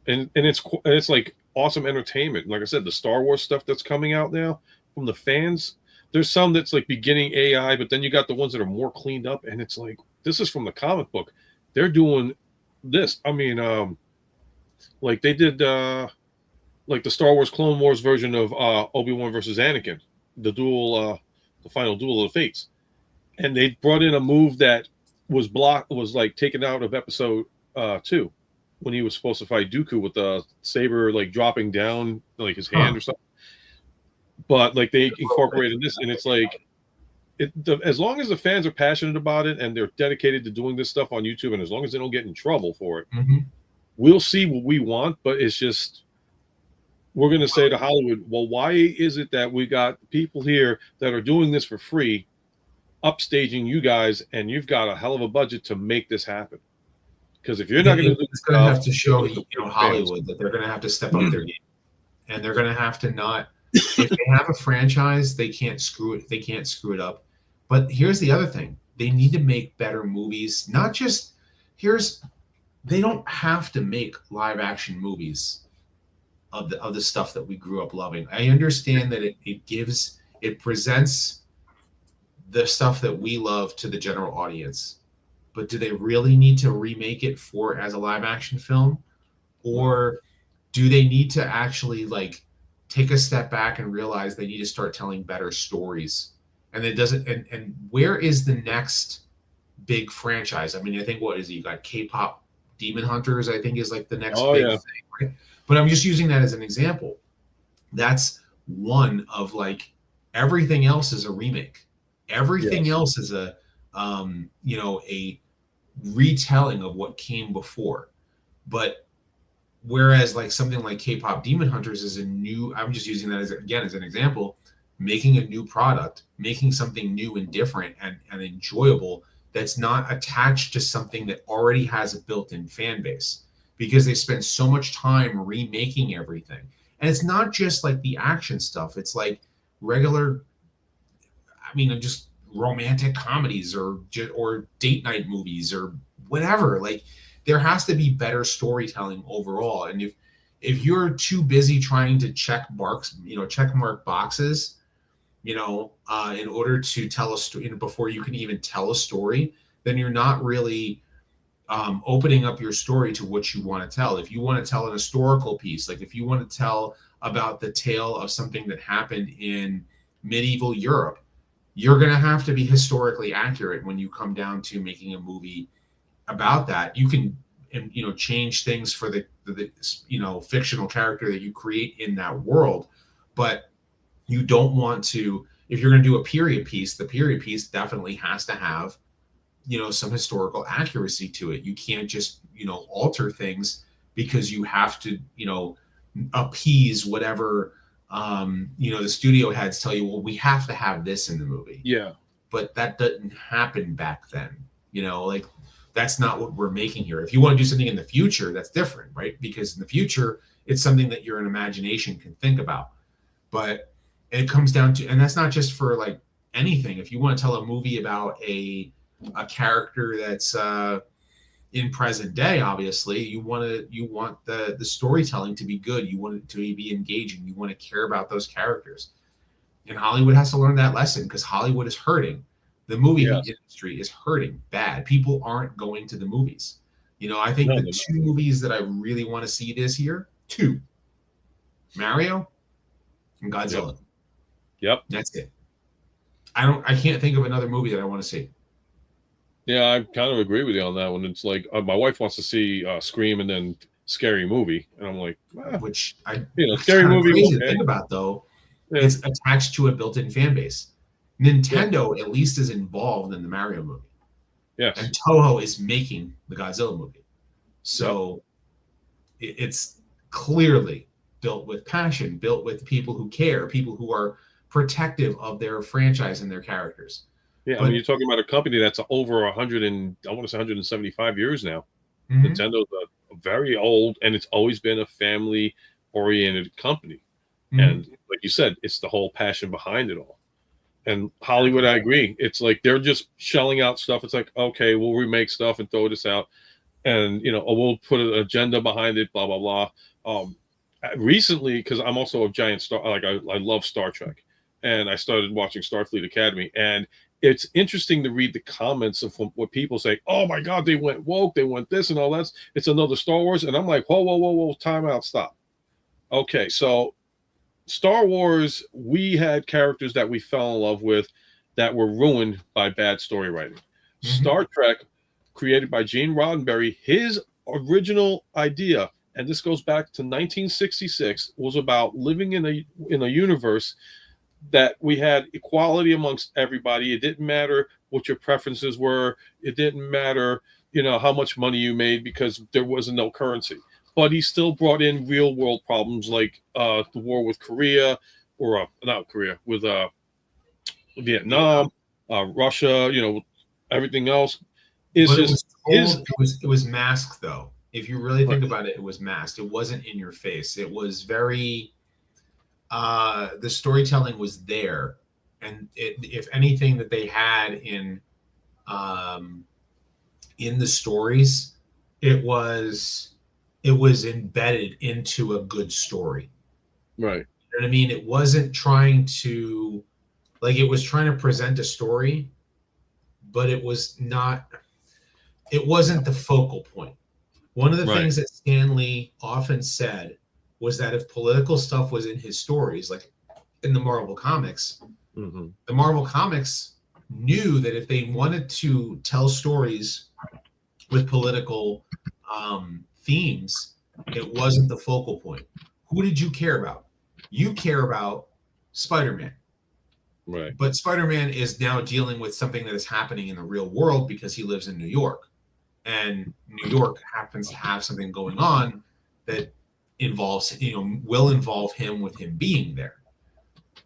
and it's like awesome entertainment. Like I said, the Star Wars stuff that's coming out now from the fans. There's some that's like beginning AI, but then you got the ones that are more cleaned up, and it's like, this is from the comic book. They're doing this. I mean, like they did like the Star Wars Clone Wars version of Obi-Wan versus Anakin, the final duel of the fates. And they brought in a move that was like taken out of episode 2 when he was supposed to fight Dooku with the saber like dropping down like his hand or something. But like they incorporated this, and it's like, as long as the fans are passionate about it and they're dedicated to doing this stuff on YouTube, and as long as they don't get in trouble for it, we'll see what we want. But it's just, we're going to say to Hollywood, well, why is it that we got people here that are doing this for free, upstaging you guys, and you've got a hell of a budget to make this happen? Because if you're not going to do it's going to have to show Hollywood that they're going to have to step up their game, and they're going to have to not. If they have a franchise, they can't screw it. They can't screw it up. But here's the other thing: they need to make better movies. Not just they don't have to make live action movies of the stuff that we grew up loving. I understand that it presents the stuff that we love to the general audience, but do they really need to remake it as a live action film, or do they need to actually like take a step back and realize they need to start telling better stories? And it doesn't. And where is the next big franchise? I mean, I think you got K-pop Demon Hunters, I think is like the next big thing, right? But I'm just using that as an example. That's one of like, everything else is a remake. Everything else is a retelling of what came before. But whereas like something like K-pop Demon Hunters is I'm just using that as an example, making a new product, making something new and different and enjoyable that's not attached to something that already has a built-in fan base. because they spend so much time remaking everything. And it's not just like the action stuff. It's like regular, I mean, just romantic comedies or date night movies or whatever. Like there has to be better storytelling overall. And if you're too busy trying to check mark boxes, in order to tell a story, before you can even tell a story, then you're not really opening up your story to what you want to tell. If you want to tell an historical piece, like if you want to tell about the tale of something that happened in medieval Europe, you're going to have to be historically accurate when you come down to making a movie about that. You can, change things for the fictional character that you create in that world, but you don't want to, if you're going to do a period piece, the period piece definitely has to have some historical accuracy to it. You can't just alter things because you have to appease whatever the studio heads tell you. Well, we have to have this in the movie. Yeah, but that didn't happen back then. Like that's not what we're making here. If you want to do something in the future, that's different, right? Because in the future, it's something that your imagination can think about. But it comes down to, and that's not just for like anything. If you want to tell a movie about a character that's in present day, obviously you want the storytelling to be good. You want it to be engaging. You want to care about those characters. And Hollywood has to learn that lesson because Hollywood is hurting. The movie industry is hurting bad. People aren't going to the movies. I think the two movies that I really want to see this year, Mario and Godzilla. Yep. That's it. I can't think of another movie that I want to see. Yeah, I kind of agree with you on that one. It's like my wife wants to see Scream and then Scary Movie, and I'm like, which Scary Movie. Crazy to think about though, it's attached to a built-in fan base. Nintendo at least is involved in the Mario movie. Yes, and Toho is making the Godzilla movie, so it's clearly built with passion, built with people who care, people who are protective of their franchise and their characters. Yeah, I mean, you're talking about a company that's over 100 and I want to say 175 years now. Mm-hmm. Nintendo's a very old, and it's always been a family-oriented company. Mm-hmm. And like you said, it's the whole passion behind it all. And Hollywood, I agree. It's like they're just shelling out stuff. It's like, okay, we'll remake stuff and throw this out, and we'll put an agenda behind it. Blah blah blah. Recently, because I'm also a giant star, like I love Star Trek, and I started watching Starfleet Academy, and it's interesting to read the comments of what people say. Oh my God, they went woke, they went this and all that. It's another Star Wars, and I'm like, whoa, time out, stop. Okay, so Star Wars, we had characters that we fell in love with that were ruined by bad story writing. Mm-hmm. Star Trek, created by Gene Roddenberry, his original idea, and this goes back to 1966, was about living in a universe that we had equality amongst everybody. It didn't matter what your preferences were. It didn't matter, how much money you made because there wasn't no currency. But he still brought in real world problems like the war with Korea, or not Korea, with Vietnam, Russia, everything else. It was masked though. If you really think about it, it was masked. It wasn't in your face. It was very, the storytelling was there. And if anything that they had in the stories, it was embedded into a good story. Right. You know what I mean? It wasn't trying to, it was trying to present a story, but it wasn't the focal point. One of the things that Stan Lee often said was that if political stuff was in his stories, like in the Marvel Comics, mm-hmm. the Marvel Comics knew that if they wanted to tell stories with political themes, it wasn't the focal point. Who did you care about? You care about Spider-Man. Right. But Spider-Man is now dealing with something that is happening in the real world because he lives in New York. And New York happens to have something going on that involves, will involve him with him being there.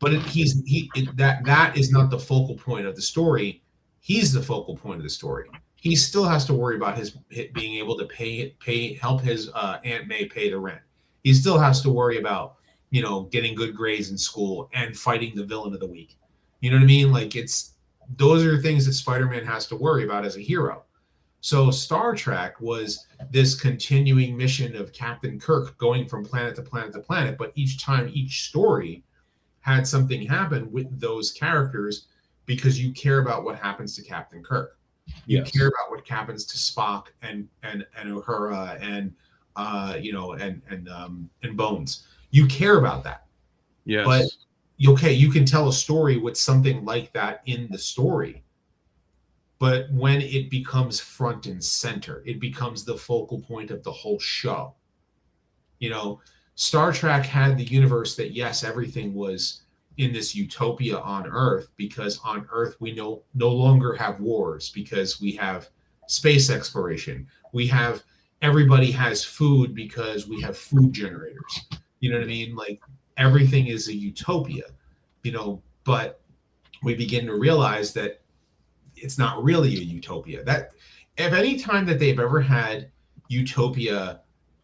But that is not the focal point of the story. He's the focal point of the story. he still has to worry about his being able to help his Aunt May pay the rent. He still has to worry about, you know, getting good grades in school and fighting the villain of the week. You know what I mean? Like, those are things that Spider-Man has to worry about as a hero. So Star Trek was this continuing mission of Captain Kirk going from planet to planet to planet, but each time, each story had something happen with those characters because you care about what happens to Captain Kirk. You care about what happens to Spock and Uhura and and Bones. You care about that. Yes. But you can tell a story with something like that in the story. But when it becomes front and center, it becomes the focal point of the whole show. You know, Star Trek had the universe that, yes, everything was in this utopia on Earth, because on Earth we no longer have wars, because we have space exploration. Everybody has food because we have food generators. You know what I mean? Like, everything is a utopia, you know, but we begin to realize that it's not really a utopia. That if any time that they've ever had utopia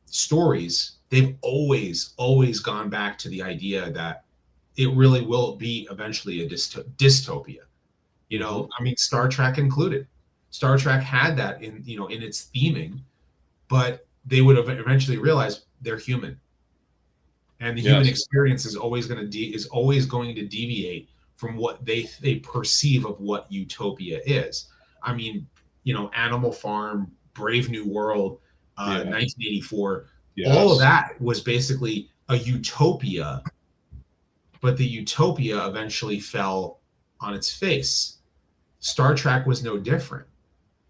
stories, they've always gone back to the idea that it really will be eventually a dystopia. You know, I mean, Star Trek included. Star Trek had that in its theming, but they would have eventually realized they're human. And the human experience is always going to deviate from what they perceive of what utopia is. I mean, you know, Animal Farm, Brave New World, 1984, all of that was basically a utopia, but the utopia eventually fell on its face. Star Trek was no different,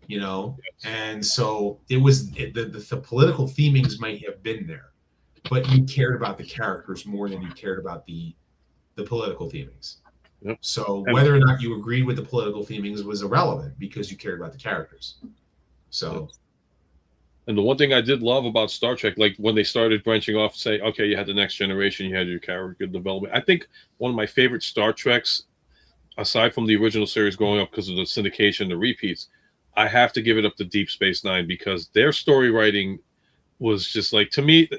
you know, and so the political themings might have been there, but you cared about the characters more than you cared about the political themings. Yep. So whether or not you agreed with the political themings was irrelevant because you cared about the characters. So, and the one thing I did love about Star Trek, like when they started branching off, say, okay, you had the Next Generation, you had your character development. I think one of my favorite Star Treks, aside from the original series growing up because of the syndication, the repeats, I have to give it up to Deep Space Nine, because their story writing was just like, to me,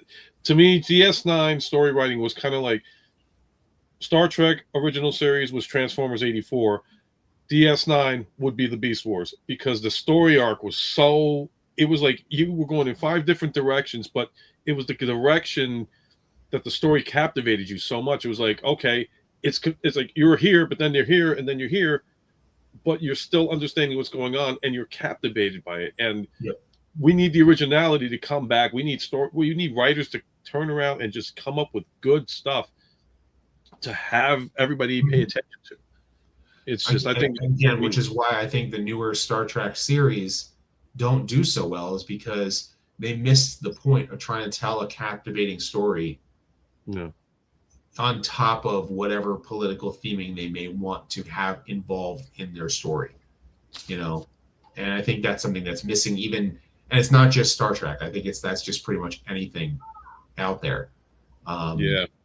DS9 story writing was kind of like Star Trek original series was Transformers 84. DS9 would be the Beast Wars, because the story arc was it was like you were going in 5 different directions, but it was the direction that the story captivated you so much. It was like, okay, it's like you're here, but then they're here, and then you're here, but you're still understanding what's going on, and you're captivated by it. And we need the originality to come back. We need writers to turn around and just come up with good stuff to have everybody pay attention to. It's just, I think, again, which is why I think the newer Star Trek series don't do so well, is because they missed the point of trying to tell a captivating story on top of whatever political theming they may want to have involved in their story, you know. And I think that's something that's missing, even, and it's not just Star Trek. I think that's just pretty much anything out there.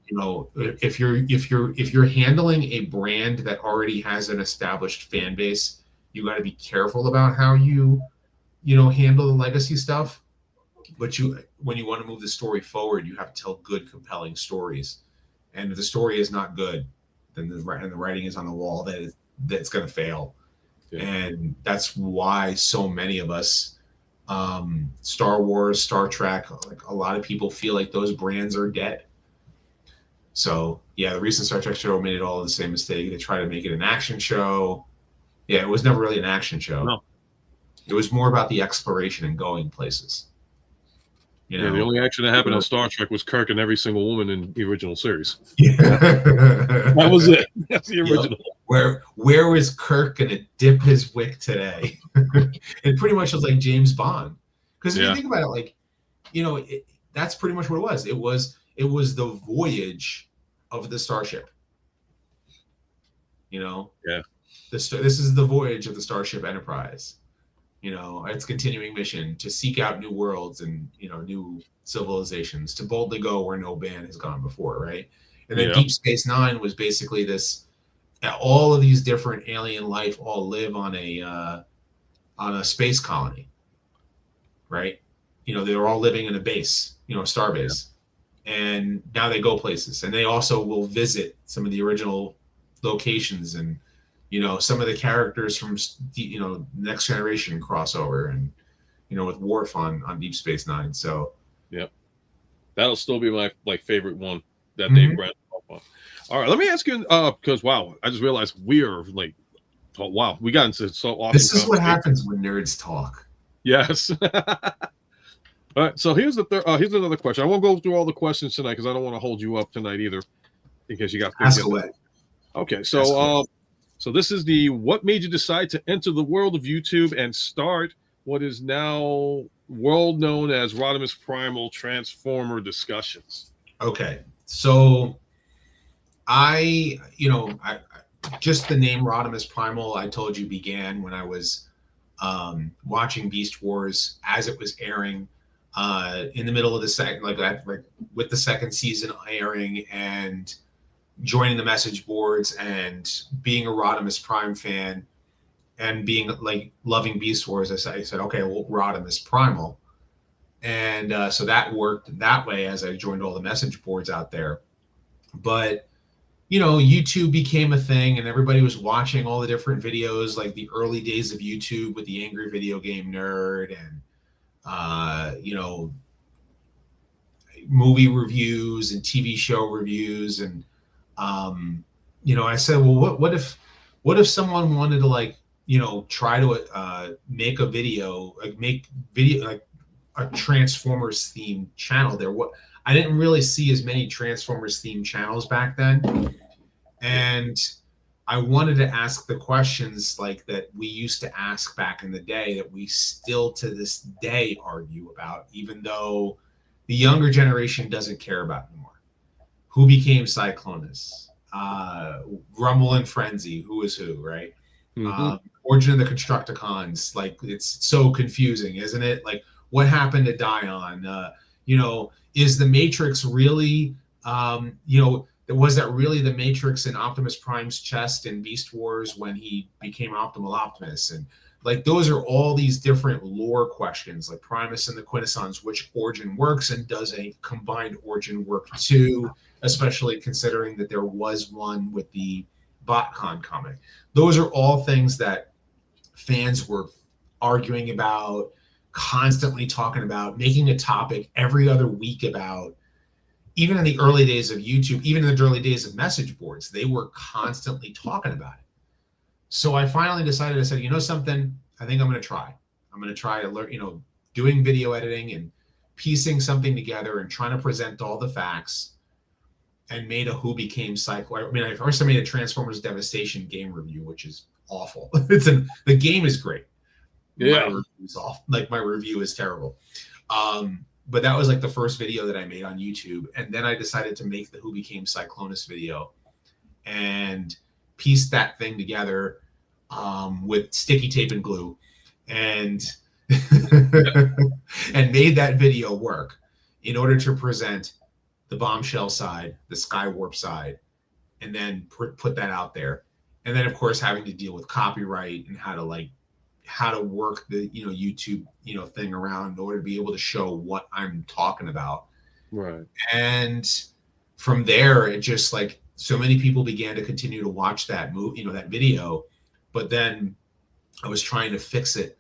You know, if you're handling a brand that already has an established fan base, you got to be careful about how you handle the legacy stuff. But when you want to move the story forward, you have to tell good, compelling stories. And if the story is not good, then the writing is on the wall, that's going to fail. And that's why so many of us, Star Wars, Star Trek, like a lot of people feel like those brands are dead. So yeah, the recent Star Trek show made it all the same mistake. They tried to make it an action show. Yeah, it was never really an action show. No. It was more about the exploration and going places. You know? The only action that happened on Star Trek was Kirk and every single woman in the original series. That was it. That's the original. Where was Kirk gonna dip his wick today? It pretty much was like James Bond. Because if you think about it, like, you know, that's pretty much what it was. It was the voyage of the starship. You know? Yeah. This is the voyage of the Starship Enterprise. You know, its continuing mission to seek out new worlds and, you know, new civilizations, to boldly go where no band has gone before, right? And then Deep Space Nine was basically this, all of these different alien life all live on a on a space colony, right? They were all living in a base, a star base. And now they go places, and they also will visit some of the original locations, and some of the characters from Next Generation crossover, and with Worf on Deep Space Nine. So yep, that'll still be my favorite one that they ran off on. All right, let me ask you, because wow, I just realized we're like, oh wow, we got into so awesome. This is what happens when nerds talk. Yes. All right, so here's another question. I won't go through all the questions tonight because I don't want to hold you up tonight either, because you got ask away. Okay, so so this is what made you decide to enter the world of YouTube and start what is now world known as Rodimus Primal Transformer discussions? Okay, so I just the name Rodimus Primal, I told you, began when I was watching Beast Wars as it was airing. In the middle of the second, like with the second season airing, and joining the message boards and being a Rodimus Prime fan and being like loving Beast Wars, I said, okay, well, Rodimus Primal. And so that worked that way as I joined all the message boards out there. But, YouTube became a thing, and everybody was watching all the different videos, like the early days of YouTube with the Angry Video Game Nerd, and movie reviews and TV show reviews. And, I said, well, what if someone wanted to try to make a video, like a Transformers themed channel there. I didn't really see as many Transformers themed channels back then. And I wanted to ask the questions like that we used to ask back in the day, that we still to this day argue about, even though the younger generation doesn't care about anymore. Who became Cyclonus? Rumble and Frenzy, who is who, right? Origin of the Constructicons, like, it's so confusing, isn't it? Like, what happened to Dion? Is the Matrix really, was that really the Matrix in Optimus Prime's chest in Beast Wars when he became Optimal Optimus? And like, those are all these different lore questions, like Primus and the Quintessons, which origin works, and does a combined origin work too, especially considering that there was one with the BotCon comic. Those are all things that fans were arguing about, constantly talking about, making a topic every other week about. Even in the early days of YouTube, even in the early days of message boards, they were constantly talking about it. So I finally decided, I said, something, I think I'm going to try. I'm going to try to learn, doing video editing and piecing something together and trying to present all the facts, and made a Who Became Cyclo. I mean, I made a Transformers Devastation game review, which is awful. The game is great. Yeah. My review is terrible. But that was like the first video that I made on YouTube. And then I decided to make the Who Became Cyclonus video and piece that thing together with sticky tape and glue, and and made that video work in order to present the Bombshell side, the Skywarp side, and then put that out there. And then, of course, having to deal with copyright and how to work the YouTube thing around in order to be able to show what I'm talking about. Right. And from there, it just like so many people began to continue to watch that that video. But then I was trying to fix it,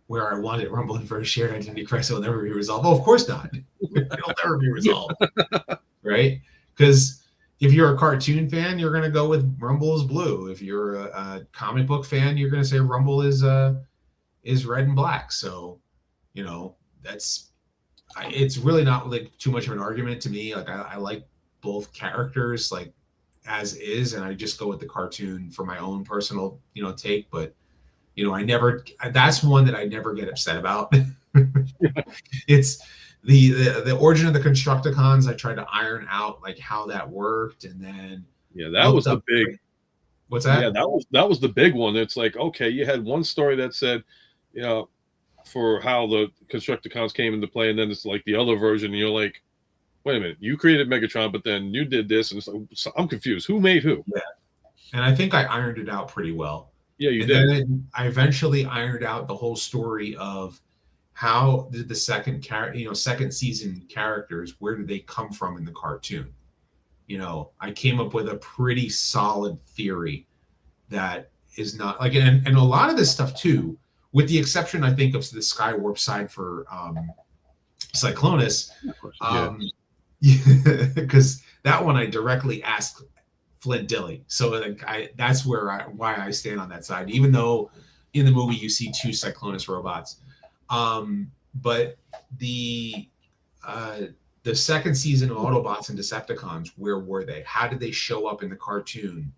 where I wanted Rumble and Verse shared identity crisis will never be resolved. Oh, of course not. It'll never be resolved. Right? Because if you're a cartoon fan, you're going to go with Rumble is blue. If you're a comic book fan, you're going to say Rumble is red and black. So, it's really not like too much of an argument to me. Like, I like both characters like as is, and I just go with the cartoon for my own personal, take. But, that's one that I never get upset about. It's the origin of the Constructicons. I tried to iron out like how that worked, and then that was the big. What's that? Yeah, that was the big one. It's like, okay, you had one story that said, for how the Constructicons came into play, and then it's like the other version, and you're like, wait a minute, you created Megatron, but then you did this, and so I'm confused. Who made who? Yeah, and I think I ironed it out pretty well. Yeah, you and did. then I eventually ironed out the whole story of how did the second season characters, where did they come from in the cartoon? I came up with a pretty solid theory that is not like, and a lot of this stuff too, with the exception, I think, of the Skywarp side for Cyclonus, Yeah. because that one I directly asked Flint Dille. So like that's why I stand on that side, even though in the movie you see two Cyclonus robots. But the second season of Autobots and Decepticons, where were they? How did they show up in the cartoon?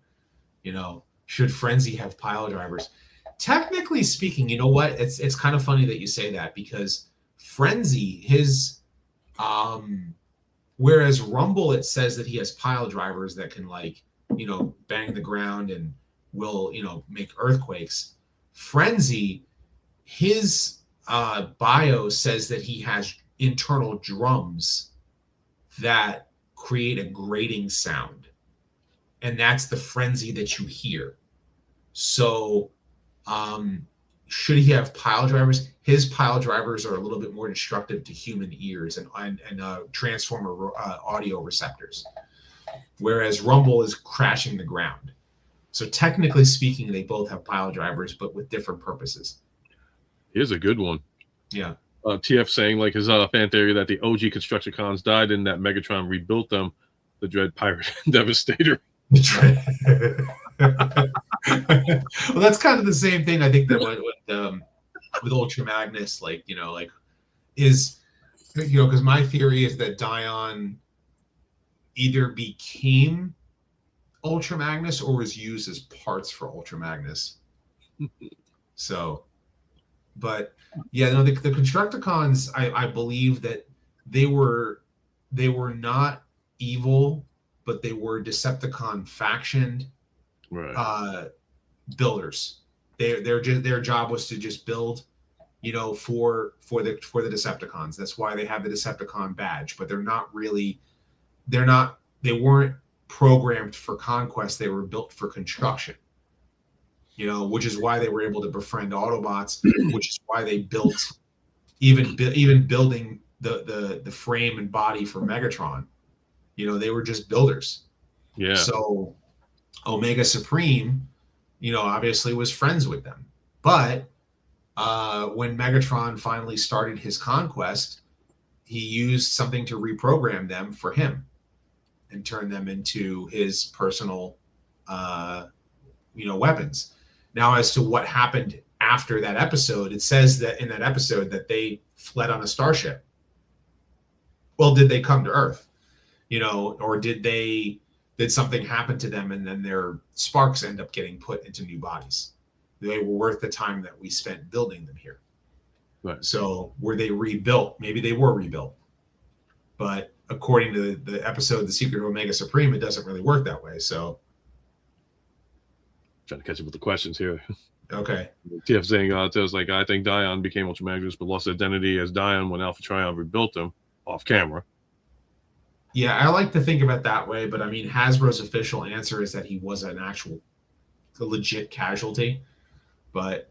Should Frenzy have pile drivers? Technically speaking, you know what? It's kind of funny that you say that, because Frenzy, his whereas Rumble, it says that he has pile drivers that can, like, bang the ground and will, make earthquakes. Frenzy, his bio says that he has internal drums that create a grating sound. And that's the frenzy that you hear. So should he have pile drivers? His pile drivers are a little bit more destructive to human ears and transformer audio receptors, whereas Rumble is crashing the ground. So technically speaking, they both have pile drivers, but with different purposes. Here's a good one. Yeah. TF saying, like, his fan theory that the OG Constructicons died and that Megatron rebuilt them, the Dread Pirate Devastator. Well, that's kind of the same thing I think that with Ultra Magnus, is, because my theory is that Dion either became Ultra Magnus or was used as parts for Ultra Magnus. So, but yeah, no, the Constructicons, I believe that they were not evil, but they were Decepticon faction builders. Their job was to just build, for the Decepticons. That's why they have the Decepticon badge, but they weren't programmed for conquest. They were built for construction. Which is why they were able to befriend Autobots, which is why they built even building the frame and body for Megatron. They were just builders. Yeah. So Omega Supreme, obviously was friends with them. But when Megatron finally started his conquest, he used something to reprogram them for him and turn them into his personal, weapons. Now, as to what happened after that episode, it says that in that episode that they fled on a starship. Well, did they come to Earth? Or did something happen to them and then their sparks end up getting put into new bodies? They were worth the time that we spent building them here. Right. So were they rebuilt? Maybe they were rebuilt. But according to the episode, The Secret of Omega Supreme, it doesn't really work that way. So trying to catch up with the questions here. Okay. TF saying, it was like, I think Dion became Ultra Magnus, but lost identity as Dion when Alpha Trion rebuilt him off camera. Yeah, I like to think of it that way, but I mean, Hasbro's official answer is that he was a legit casualty. But,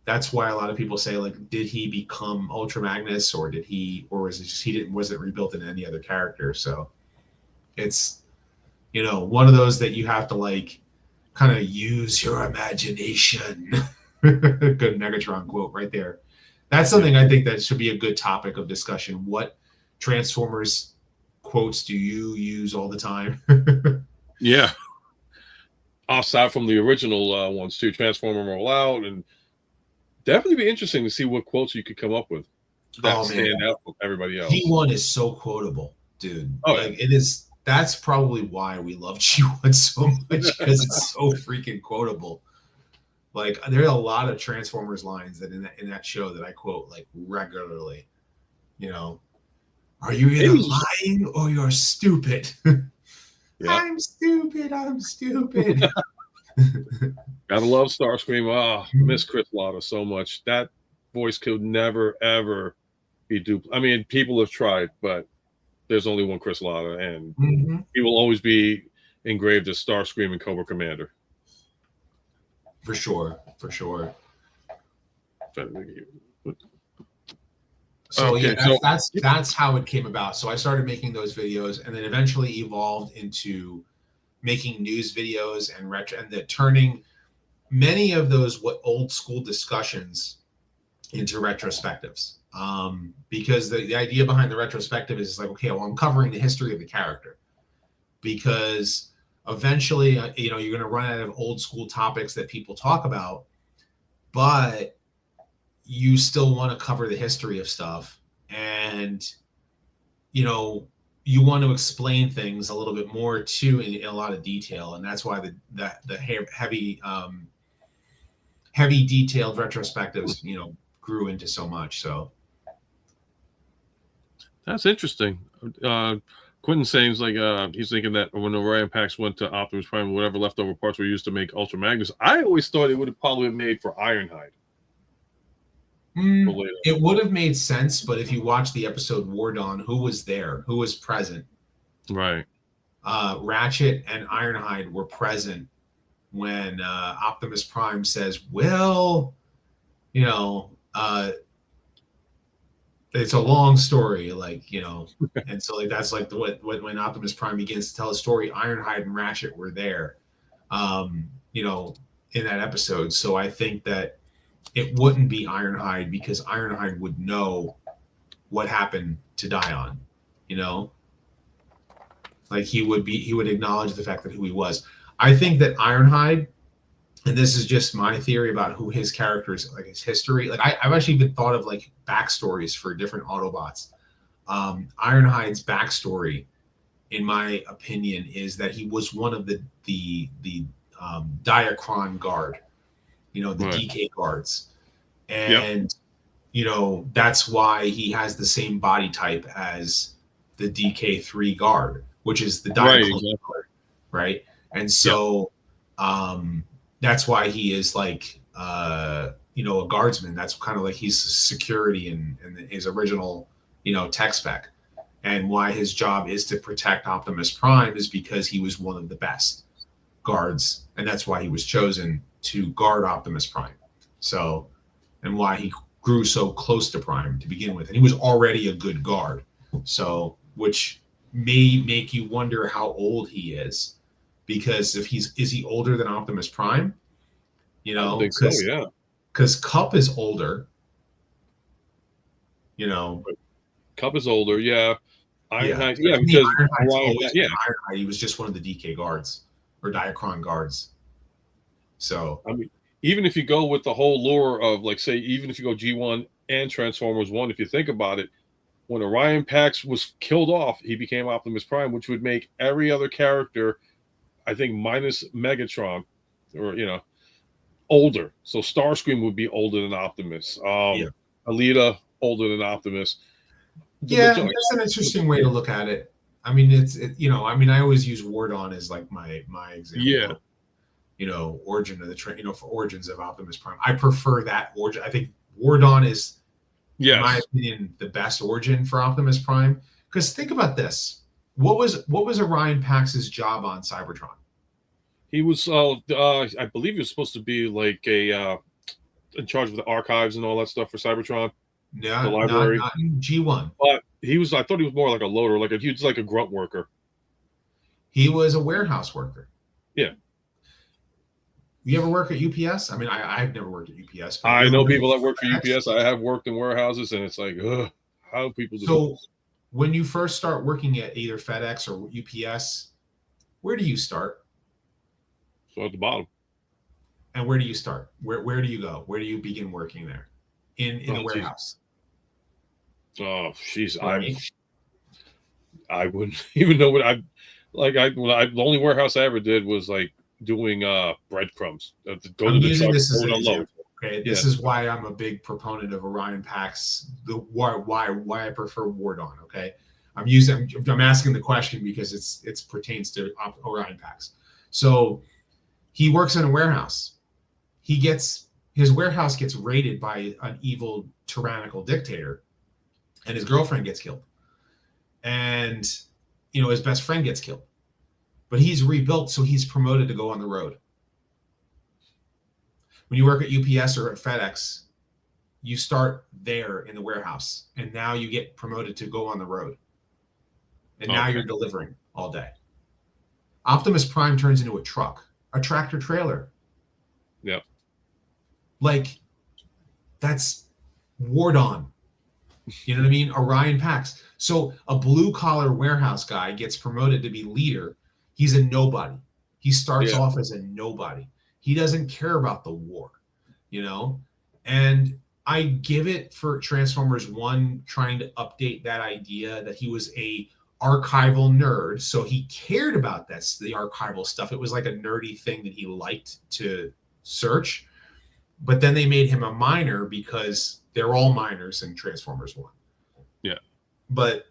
that's why a lot of people say, like, did he become Ultra Magnus, or was it just wasn't rebuilt in any other character? So it's, one of those that you have to, like, kind of use your imagination. Good Megatron quote right there. That's something I think that should be a good topic of discussion. What Transformers quotes do you use all the time? Yeah. Aside from the original ones too, Transformer Roll Out, and definitely be interesting to see what quotes you could come up with that stand out from everybody else. G1 is so quotable, dude. Oh, yeah. It is. That's probably why we love G1 so much, because it's so freaking quotable. Like, there are a lot of Transformers lines that in that show that I quote, like, regularly. Are you either lying or you're stupid? Yeah. I'm stupid. Gotta love Starscream. Miss Chris Latta so much. That voice could never, ever be duplicated. I mean, people have tried, but there's only one Chris Latta, and he will always be engraved as Starscream and Cobra Commander. For sure. So Okay, yeah, that's how it came about. So I started making those videos, and then eventually evolved into making news videos and turning many of those old school discussions into retrospectives. Because the idea behind the retrospective is like, okay, well, I'm covering the history of the character, because eventually, you're going to run out of old school topics that people talk about, but you still want to cover the history of stuff, and you want to explain things a little bit more too in a lot of detail, and that's why the heavy detailed retrospectives grew into so much. So that's interesting. Quentin's saying he's thinking that when Orion Pax went to Optimus Prime, whatever leftover parts were used to make Ultra Magnus, I always thought it would have probably been made for Ironhide. It would have made sense, but if you watch the episode War Dawn, who was there? Who was present? Right. Ratchet and Ironhide were present when Optimus Prime says, well, it's a long story, and so that's when Optimus Prime begins to tell a story. Ironhide and Ratchet were there, in that episode. So I think that it wouldn't be Ironhide, because Ironhide would know what happened to Dion, he would acknowledge the fact that who he was. I think that Ironhide, and this is just my theory about who his character is, his history. I've actually even thought of backstories for different Autobots. Ironhide's backstory, in my opinion, is that he was one of the Diachron Guard, the right. DK guards, and that's why he has the same body type as the DK3 Guard, which is the Diachron Guard, right? And so, that's why he is a guardsman. That's kind of he's security in his original, tech spec, and why his job is to protect Optimus Prime is because he was one of the best guards, and that's why he was chosen to guard Optimus Prime. So, and why he grew so close to Prime to begin with, and he was already a good guard. So, which may make you wonder how old he is. Because if is he older than Optimus Prime? I think so, yeah. Because Cup is older. Cup is older, yeah. Ironhide, because Ironhide, he was just one of the DK guards or Diachron guards. So I mean, even if you go with the whole lore of even if you go G1 and Transformers 1, if you think about it, when Orion Pax was killed off, he became Optimus Prime, which would make every other character, I think, minus Megatron, or older. So Starscream would be older than Optimus. Alita older than Optimus. That's an interesting way to look at it. I mean, I always use War Dawn as my example. Yeah. Origin of the for origins of Optimus Prime. I prefer that origin. I think War Dawn is, in my opinion, the best origin for Optimus Prime. Because think about this. What was Orion Pax's job on Cybertron? He was, I believe, he was supposed to be in charge of the archives and all that stuff for Cybertron. No, the library. Not in G1. But I thought he was more like a loader, he was like a grunt worker. He was a warehouse worker. Yeah. You ever work at UPS? I mean, I've never worked at UPS. But I know people that work for UPS. I have worked in warehouses, and it's how people do this. When you first start working at either FedEx or UPS, where do you start? So at the bottom. And where do you start? Where do you go? Where do you begin working there? In the warehouse. Oh, jeez. I wouldn't even know what the only warehouse I ever did was doing breadcrumbs. I'm using this as an example. Okay, this is why I'm a big proponent of Orion Pax. Why I prefer War Dawn. Okay, I'm asking the question because it pertains to Orion Pax. So he works in a warehouse. His warehouse gets raided by an evil tyrannical dictator, and his girlfriend gets killed, and his best friend gets killed. But he's rebuilt, so he's promoted to go on the road. when you work at UPS or at FedEx, you start there in the warehouse, and now you get promoted to go on the road, and now you're delivering all day. Optimus Prime turns into a truck, a tractor trailer. Yeah. Like, that's War Dawn. You know what I mean? Orion Pax. So a blue collar warehouse guy gets promoted to be leader. He's a nobody. He starts off as a nobody. He doesn't care about the war, you know? And I give it for Transformers 1 trying to update that idea that he was a archival nerd. So he cared about the archival stuff. It was like a nerdy thing that he liked to search. But then they made him a miner because they're all miners in Transformers 1. Yeah. But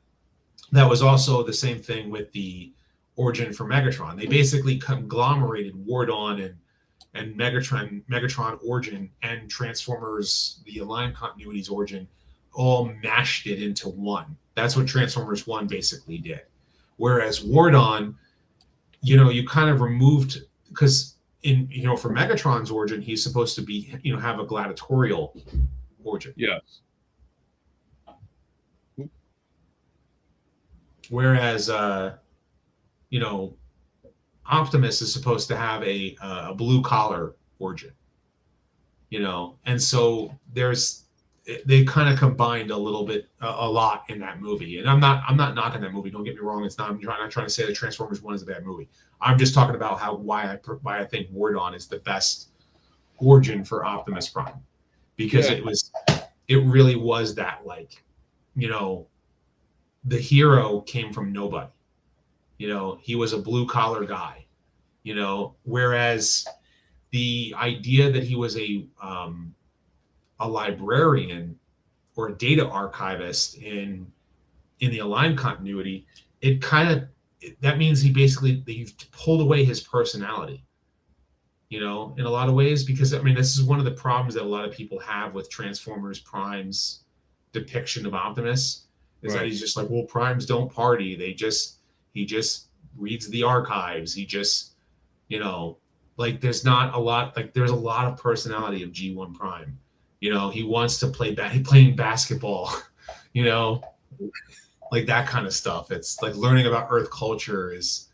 that was also the same thing with the origin for Megatron. They basically conglomerated War Dawn and Megatron origin and Transformers, the Aligned Continuity's origin, all mashed it into one. That's what Transformers 1 basically did. Whereas War Dawn, you know, you kind of removed, because for Megatron's origin, he's supposed to be, have a gladiatorial origin. Yes. Whereas, Optimus is supposed to have a blue collar origin, and so they kind of combined a little bit, a lot in that movie. And I'm not knocking that movie. Don't get me wrong. I'm not trying to say that Transformers 1 is a bad movie. I'm just talking about why I think War Dawn is the best origin for Optimus Prime, because it really was that, like, the hero came from nobody. He was a blue collar guy, whereas the idea that he was a librarian or a data archivist in the Aligned Continuity, that means you've pulled away his personality, in a lot of ways, because this is one of the problems that a lot of people have with Transformers Prime's depiction of Optimus, is that he's just like, well, Primes don't party. He just reads the archives. He just, there's not a lot, there's a lot of personality of G1 Prime. He wants to playing basketball, like that kind of stuff. It's like learning about Earth culture is,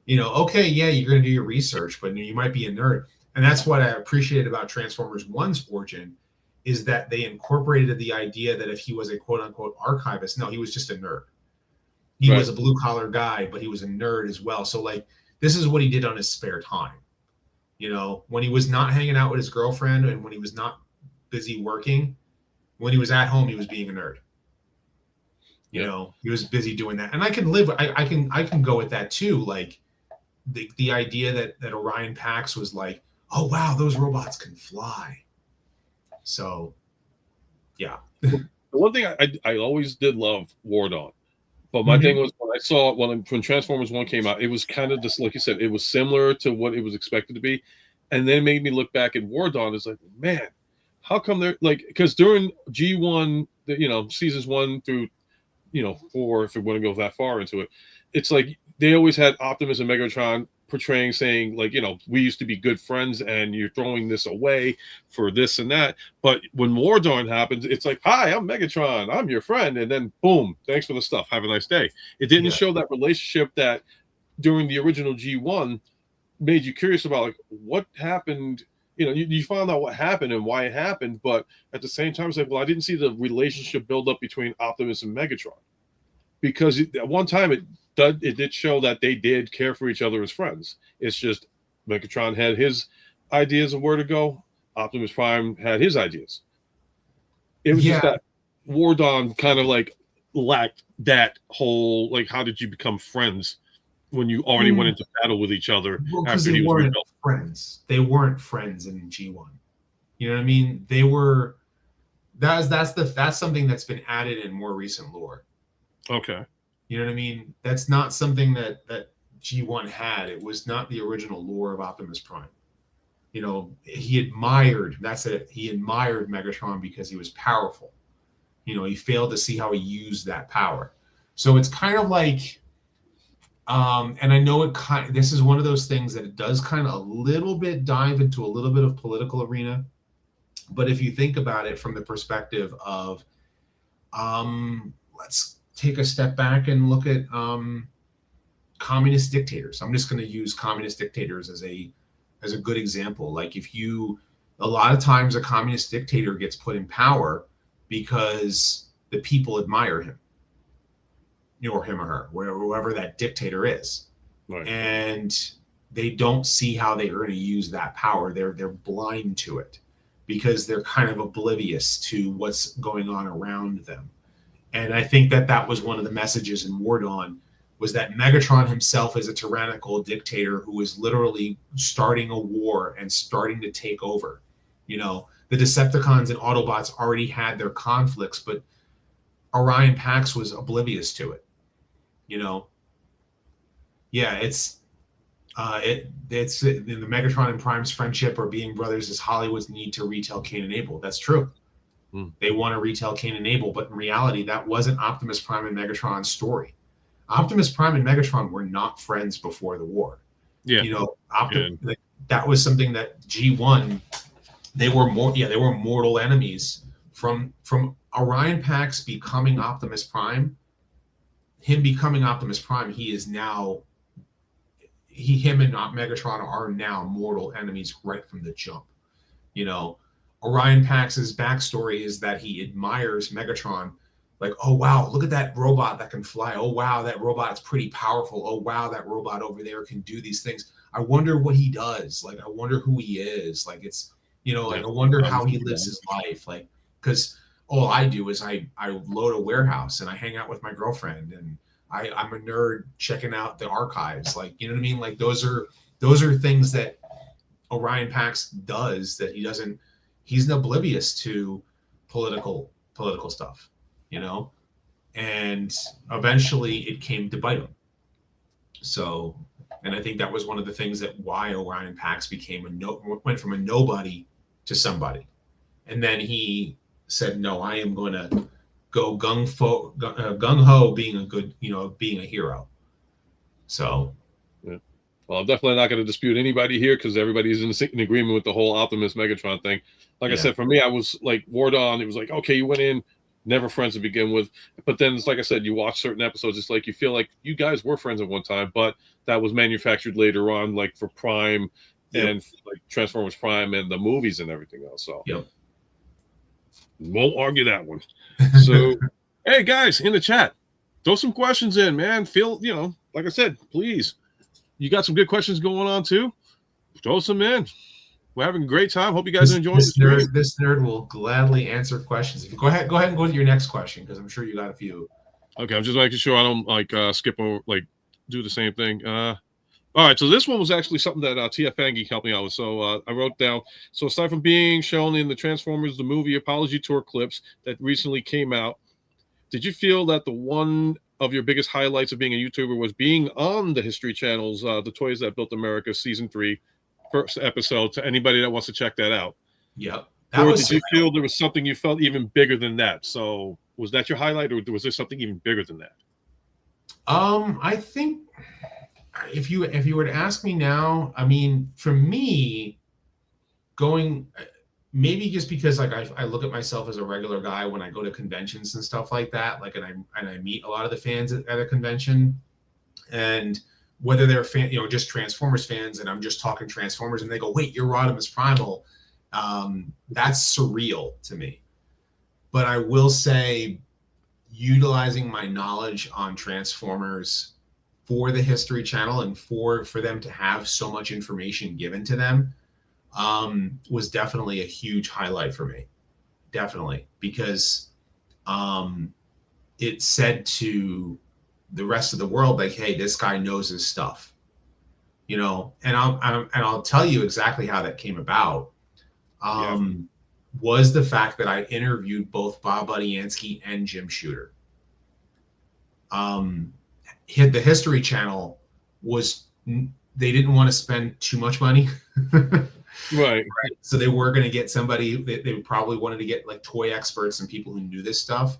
okay, yeah, you're going to do your research, but you might be a nerd. And that's what I appreciated about Transformers 1's origin, is that they incorporated the idea that if he was a quote unquote archivist, no, he was just a nerd. He was a blue collar guy, but he was a nerd as well. So this is what he did on his spare time. When he was not hanging out with his girlfriend and when he was not busy working, when he was at home, he was being a nerd. He was busy doing that. And I can go with that too. Like the idea that Orion Pax was like, oh wow, those robots can fly. So yeah. The one thing I always did love War Dawn. But my thing was, when Transformers 1 came out, it was kind of just, like you said, it was similar to what it was expected to be. And then it made me look back at War Dawn. It's like, man, how come they're because during G1, seasons 1 through, 4, if we want to go that far into it, it's like they always had Optimus and Megatron saying, we used to be good friends and you're throwing this away for this and that. But when War Dawn happens, it's like, hi, I'm Megatron, I'm your friend. And then boom, thanks for the stuff. Have a nice day. It didn't show that relationship that during the original G1 made you curious about what happened. You found out what happened and why it happened. But at the same time, it's like, well, I didn't see the relationship build up between Optimus and Megatron, because at one time it did show that they did care for each other as friends. It's just Megatron had his ideas of where to go. Optimus Prime had his ideas. It was just that War Dawn kind of lacked that whole, how did you become friends when you already went into battle with each other? Well, because they weren't friends. They weren't friends in G1. You know what I mean? They were. That's something that's been added in more recent lore. Okay. You know what I mean? That's not something that G1 had. It was not the original lore of Optimus Prime. He admired Megatron because he was powerful. He failed to see how he used that power. So it's kind of like, and I know this is one of those things that it does kind of a little bit dive into a little bit of political arena, But if you think about it from the perspective of, let's take a step back and look at communist dictators. I'm just going to use communist dictators as a good example. Like a lot of times a communist dictator gets put in power because the people admire him, or him or her, whoever that dictator is. Right. And they don't see how they are going to use that power. They're blind to it because they're kind of oblivious to what's going on around them. And I think that was one of the messages in War Dawn, was that Megatron himself is a tyrannical dictator who is literally starting a war and starting to take over. The Decepticons and Autobots already had their conflicts, but Orion Pax was oblivious to it. Yeah, it's the Megatron and Prime's friendship or being brothers is Hollywood's need to retell Cain and Abel. That's true. They want to retell Cain and Abel, but in reality, that wasn't Optimus Prime and Megatron's story. Optimus Prime and Megatron were not friends before the war. Yeah. That was something that G1, they were mortal enemies from Orion Pax becoming Optimus Prime. Him becoming Optimus Prime, him and Megatron are now mortal enemies right from the jump. Orion Pax's backstory is that he admires Megatron. Like, oh, wow, look at that robot that can fly. Oh, wow, that robot's pretty powerful. Oh, wow, that robot over there can do these things. I wonder what he does. Like, I wonder who he is. Like, it's, like, I wonder how he lives his life. Like, because all I do is I load a warehouse and I hang out with my girlfriend and I'm a nerd checking out the archives. Like, you know what I mean? Like, those are things that Orion Pax does that he's oblivious to political stuff. And eventually it came to bite him. So, and I think that was one of the things that why Orion Pax went from a nobody to somebody. And then he said, no, I am going to go gung ho being a good, being a hero. So, yeah. Well, I'm definitely not going to dispute anybody here because everybody's in agreement with the whole Optimus Megatron thing. Like I said, for me, I was like War Dawn. It was like, okay, you went in, never friends to begin with, but then it's like I said, you watch certain episodes, it's like you feel like you guys were friends at one time, but that was manufactured later on, like for Prime and like Transformers Prime and the movies and everything else. So won't argue that one. So hey guys in the chat, throw some questions in, man. Feel, like I said, please, you got some good questions going on too, throw some in. We're having a great time. Hope you guys are enjoying this nerd will gladly answer questions. If you go ahead and go to your next question, because I'm sure you got a few. Okay, I'm just making sure I don't skip or do the same thing. All right, so this one was actually something that TF Angie helped me out with. So I wrote down, so aside from being shown in the Transformers the movie Apology Tour clips that recently came out, did you feel that the one of your biggest highlights of being a YouTuber was being on the History Channel's The Toys That Built America Season 3 first episode, to anybody that wants to check that out? Yep. Or did you feel there was something you felt even bigger than that? So was that your highlight, or was there something even bigger than that? I think if you were to ask me now, I mean, for me, maybe just because like I look at myself as a regular guy when I go to conventions and stuff like that, like and I meet a lot of the fans at a convention, and whether they're just Transformers fans, and I'm just talking Transformers, and they go, "Wait, you're Rodimus Primal." That's surreal to me. But I will say, utilizing my knowledge on Transformers for the History Channel and for them to have so much information given to them was definitely a huge highlight for me. Definitely, because it said to the rest of the world, like, hey, this guy knows his stuff, and I'll tell you exactly how that came about. Was the fact that I interviewed both Bob Budiansky and Jim Shooter. The History Channel they didn't want to spend too much money. Right. So they were going to get somebody, they probably wanted to get like toy experts and people who knew this stuff.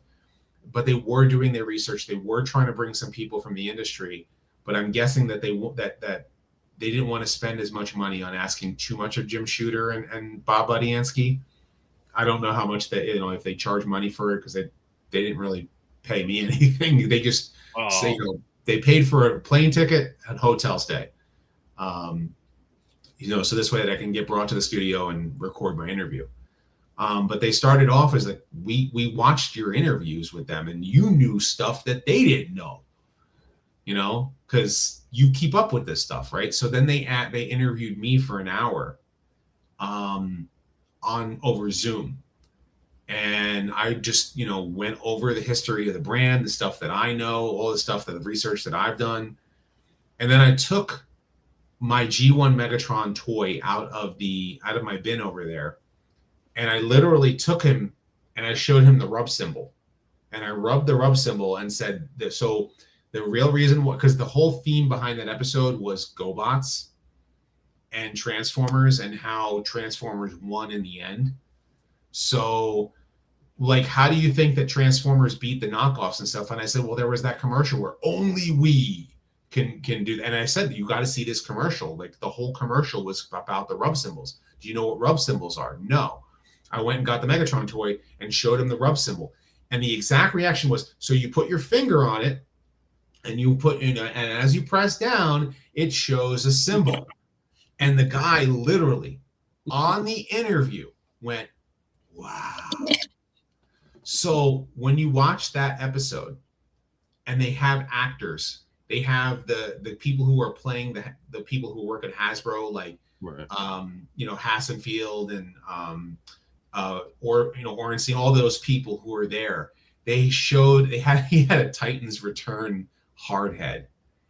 But they were doing their research. They were trying to bring some people from the industry, but I'm guessing that they didn't want to spend as much money on asking too much of Jim Shooter and Bob Budiansky. I don't know how much they, if they charge money for it, because they didn't really pay me anything. They just say, they paid for a plane ticket and hotel stay. So this way that I can get brought to the studio and record my interview. But they started off as like, we watched your interviews with them and you knew stuff that they didn't know, because you keep up with this stuff, right? So then they interviewed me for an hour over Zoom. And I just, went over the history of the brand, the stuff that I know, all the stuff that the research that I've done. And then I took my G1 Megatron toy out of my bin over there. And I literally took him and I showed him the rub symbol. And I rubbed the rub symbol and said that, so the real reason, because the whole theme behind that episode was GoBots and Transformers and how Transformers won in the end. So, like, how do you think that Transformers beat the knockoffs and stuff? And I said, well, there was that commercial where only we can do that. And I said, you got to see this commercial. Like, the whole commercial was about the rub symbols. Do you know what rub symbols are? No. I went and got the Megatron toy and showed him the rub symbol. And the exact reaction was, so you put your finger on it and you put, and as you press down, it shows a symbol. And the guy literally on the interview went, wow. So when you watch that episode and they have actors, they have the people who are playing the people who work at Hasbro, like, right. Hassenfield and, Orenstein, all those people who are there, he had a Titans Return hard head.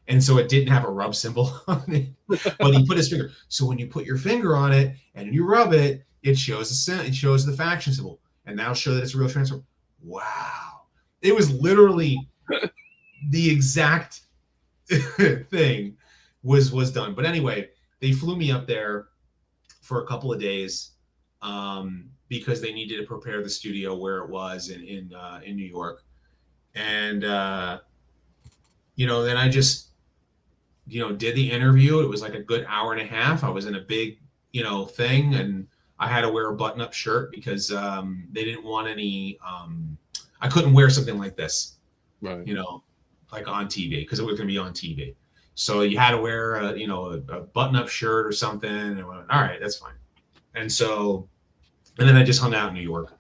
And so it didn't have a rub symbol on it, but he put his finger. So when you put your finger on it and you rub it, it shows the faction symbol, and that'll show that it's a real transformer. Wow. It was literally the exact thing was done. But anyway, they flew me up there for a couple of days because they needed to prepare the studio where it was in New York. And, then I just, did the interview. It was like a good hour and a half. I was in a big, thing, and I had to wear a button-up shirt because they didn't want any. I couldn't wear something like this, right? Like on TV, because it was going to be on TV. So you had to wear a button-up shirt or something. And I went, all right, that's fine. And then I just hung out in New York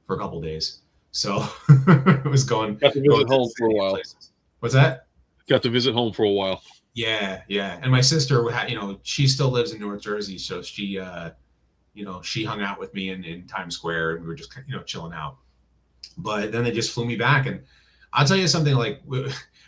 for a couple of days. So it was going. Got to visit home for a while. Places. What's that? Got to visit home for a while. Yeah. And my sister, she still lives in North Jersey, so she, she hung out with me in Times Square, and we were just, chilling out. But then they just flew me back, and I'll tell you something. Like,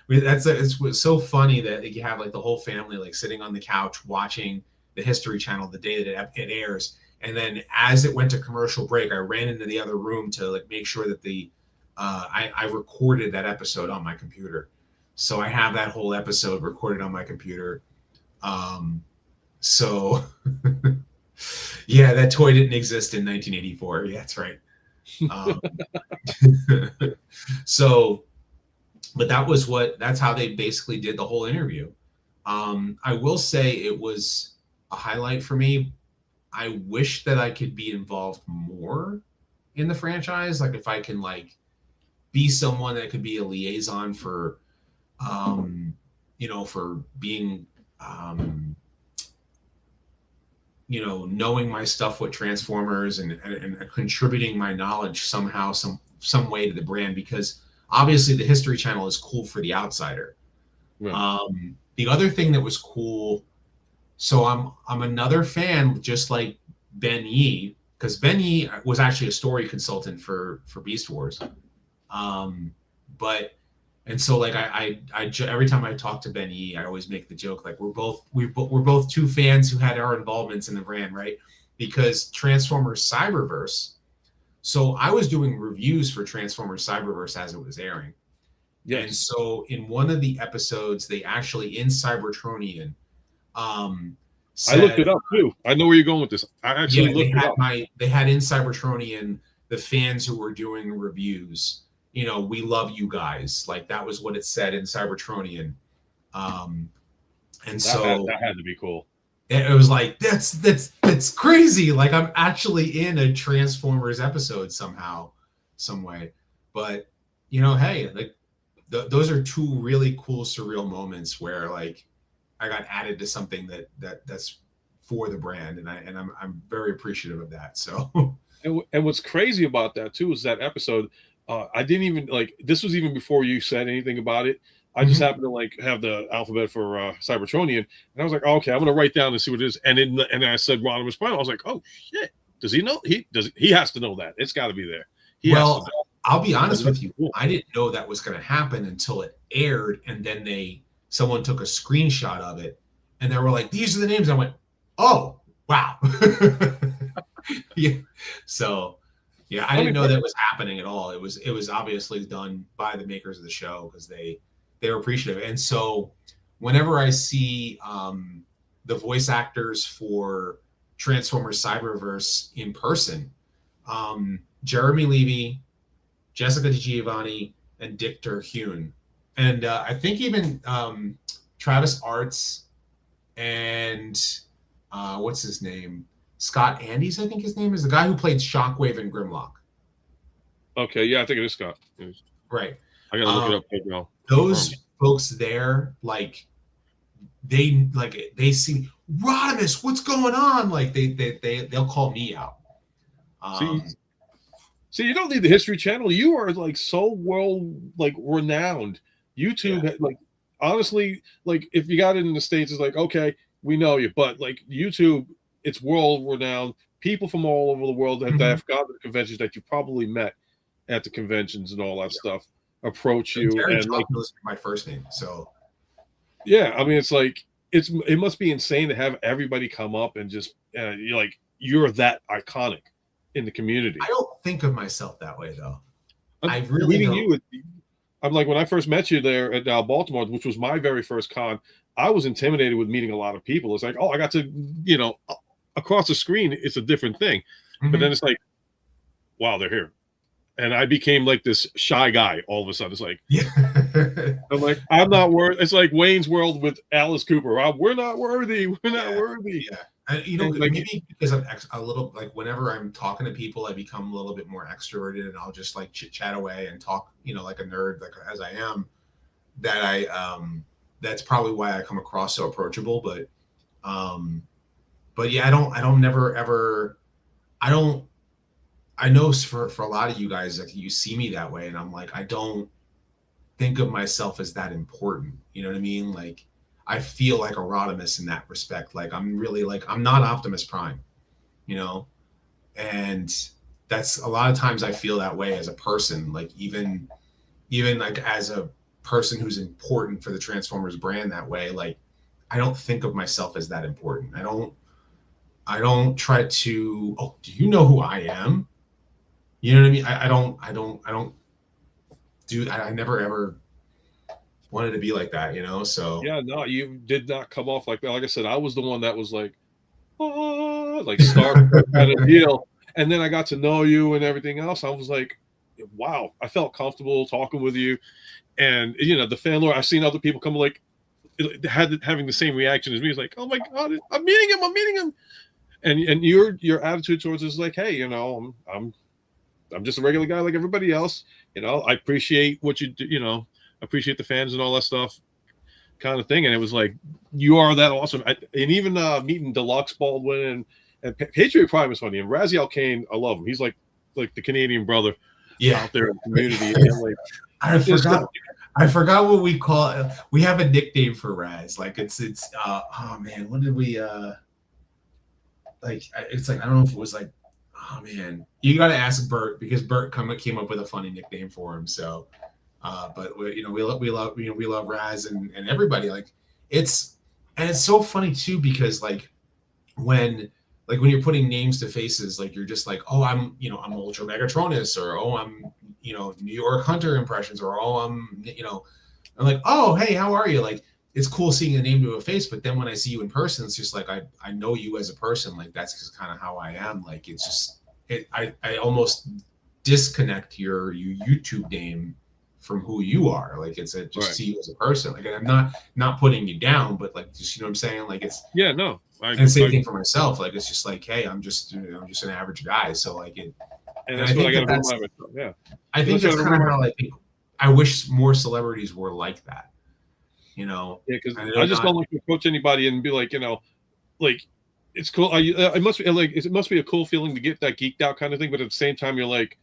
it's so funny that you have like the whole family like sitting on the couch watching the History Channel the day that it airs, and then as it went to commercial break, I ran into the other room to like make sure that I recorded that episode on my computer. So I have that whole episode recorded on my computer. So yeah, that toy didn't exist in 1984. Yeah, that's right. But that's how they basically did the whole interview. I will say it was a highlight for me. I wish that I could be involved more in the franchise. Like, if I can like be someone that could be a liaison for, for being, knowing my stuff with Transformers and contributing my knowledge somehow, some way to the brand, because obviously the History Channel is cool for the outsider. Right. The other thing that was cool, so I'm another fan, just like Ben Yee, because Ben Yee was actually a story consultant for Beast Wars. And so like I every time I talk to Ben Yee, I always make the joke like we're both two fans who had our involvements in the brand, right? Because Transformers Cyberverse. So I was doing reviews for Transformers Cyberverse as it was airing. Yes. And so in one of the episodes, they actually in Cybertronian, I looked it up too. I know where you're going with this. I actually looked it up. They had in Cybertronian the fans who were doing reviews. We love you guys. Like, that was what it said in Cybertronian. And so that had to be cool. it was like that's crazy. Like I'm actually in a Transformers episode somehow, some way. But you know, hey, like those are two really cool surreal moments where like I got added to something that's for the brand, and I'm very appreciative of that. So And what's crazy about that too is that episode. I didn't even like this was even before you said anything about it. I just Mhm. happened to like have the alphabet for Cybertronian, and I was like, oh, okay, I'm gonna write down and see what it is. And then I said Rodimus Prime. I was like, oh shit, does he know? He has to know that. It's got to be there. He has to Well, know. I'll be And honest that's with you. cool. I didn't know that was going to happen until it aired, and then someone took a screenshot of it, and they were like, "These are the names." I went, "Oh, wow." Yeah. So, yeah, I I didn't mean, know that was happening at all. It was obviously done by the makers of the show because they were appreciative. And so, whenever I see the voice actors for Transformers Cyberverse in person, Jeremy Levy, Jessica DiGiovanni, and Dick Terhune. And I think even Travis Arts and what's his name? Scott Andes, I think his name is the guy who played Shockwave in Grimlock. okay, yeah, I think it is Scott. Right. I gotta look it Um, up right now. Confirm. those folks there, they see Rodimus, what's going on? Like they'll call me out. See, Um, See, you don't need the History Channel. You are like so well like renowned. yeah. YouTube, like honestly, like if you got it in the States, it's like okay, we know you, but like YouTube, it's world renowned. People from all over the world that Mhm. have gone to the conventions that you probably met at the conventions and all that stuff approach And you Terry and like taught me my first name, so yeah, I mean it's like it must be insane to have everybody come up and just you're like you're that iconic in the I community. don't think of myself that way though. I really Meeting don't. you, I'm like when I first met you there at Baltimore, which was my very first con. I was intimidated with meeting a lot of people. It's like, oh, I got to, across the screen, it's a different thing. But then Mhm. it's like, wow, they're here, and I became like this shy guy all of a sudden. It's like Yeah. I'm like I'm not worth. It's like Wayne's World with Alice Cooper. We're not worthy. We're not Yeah. worthy. Yeah. And like, Maybe because I'm a little like whenever I'm talking to people, I become a little bit more extroverted, and I'll just like chit chat away and talk, like a nerd, like as I am. That I that's probably why I come across so approachable. Um, but yeah, I don't never ever, I don't. I know for a lot of you guys, like you see me that way, and I'm like, I don't think of myself as that important. You know what I mean? Like I feel like a Rodimus in that respect. Like I'm really like I'm not Optimus Prime, you know? And that's a lot of times I feel that way as a person, like even like as a person who's important for the Transformers brand that way, like I don't think of myself as that important. I don't try to, oh, do you know who I am? You know what I mean? I don't do I never ever wanted to be like that, so yeah, no, you did not come off like that. Like I said, I was the one that was like, like starstruck kind of deal. And then I got to know you and everything else. I was like, wow, I felt comfortable talking with you. And the fan lore, I've seen other people come like having the same reaction as me. It's like, oh my god, I'm meeting him, I'm meeting him. And your attitude towards it is like, hey, I'm just a regular guy like everybody else. I appreciate what you do, appreciate the fans and all that stuff kind of thing. And it was like, you are that awesome. And even meeting Deluxe Baldwin and Patriot Prime is funny. And Raziel Kane, I love him. He's like the Canadian brother yeah. out there in the community. And like, I forgot. I forgot what we call it. We have a nickname for Raz. Like it's oh man, what did we like? It's like I don't know if it was like, oh man, you got to ask Bert because Bert came up with a funny nickname for him. So, but we love Raz and everybody. Like it's so funny too because when when you're putting names to faces, like you're just like, oh, I'm Ultra Megatronus, or oh, I'm New York Hunter impressions, or oh, I'm like, oh, hey, how are you? Like it's cool seeing a name to a face, but then when I see you in person, it's just like I know you as a person. Like that's just kind of how I am. Like it's just I almost disconnect your YouTube name from who you are. Like just right. see you as a person. Like I'm not putting you down, but like just what I'm saying. Like it's yeah, no. And same thing for myself. Like, it's just like, hey, I'm just an average guy. So like it, and that's what I got to remind myself. Yeah, I think that's kind of how I wish more celebrities were like that. You know, yeah, because I just don't like to approach anybody and be like, like it's cool. It must be like it must be a cool feeling to get that geeked out kind of thing, but at the same time, you're like,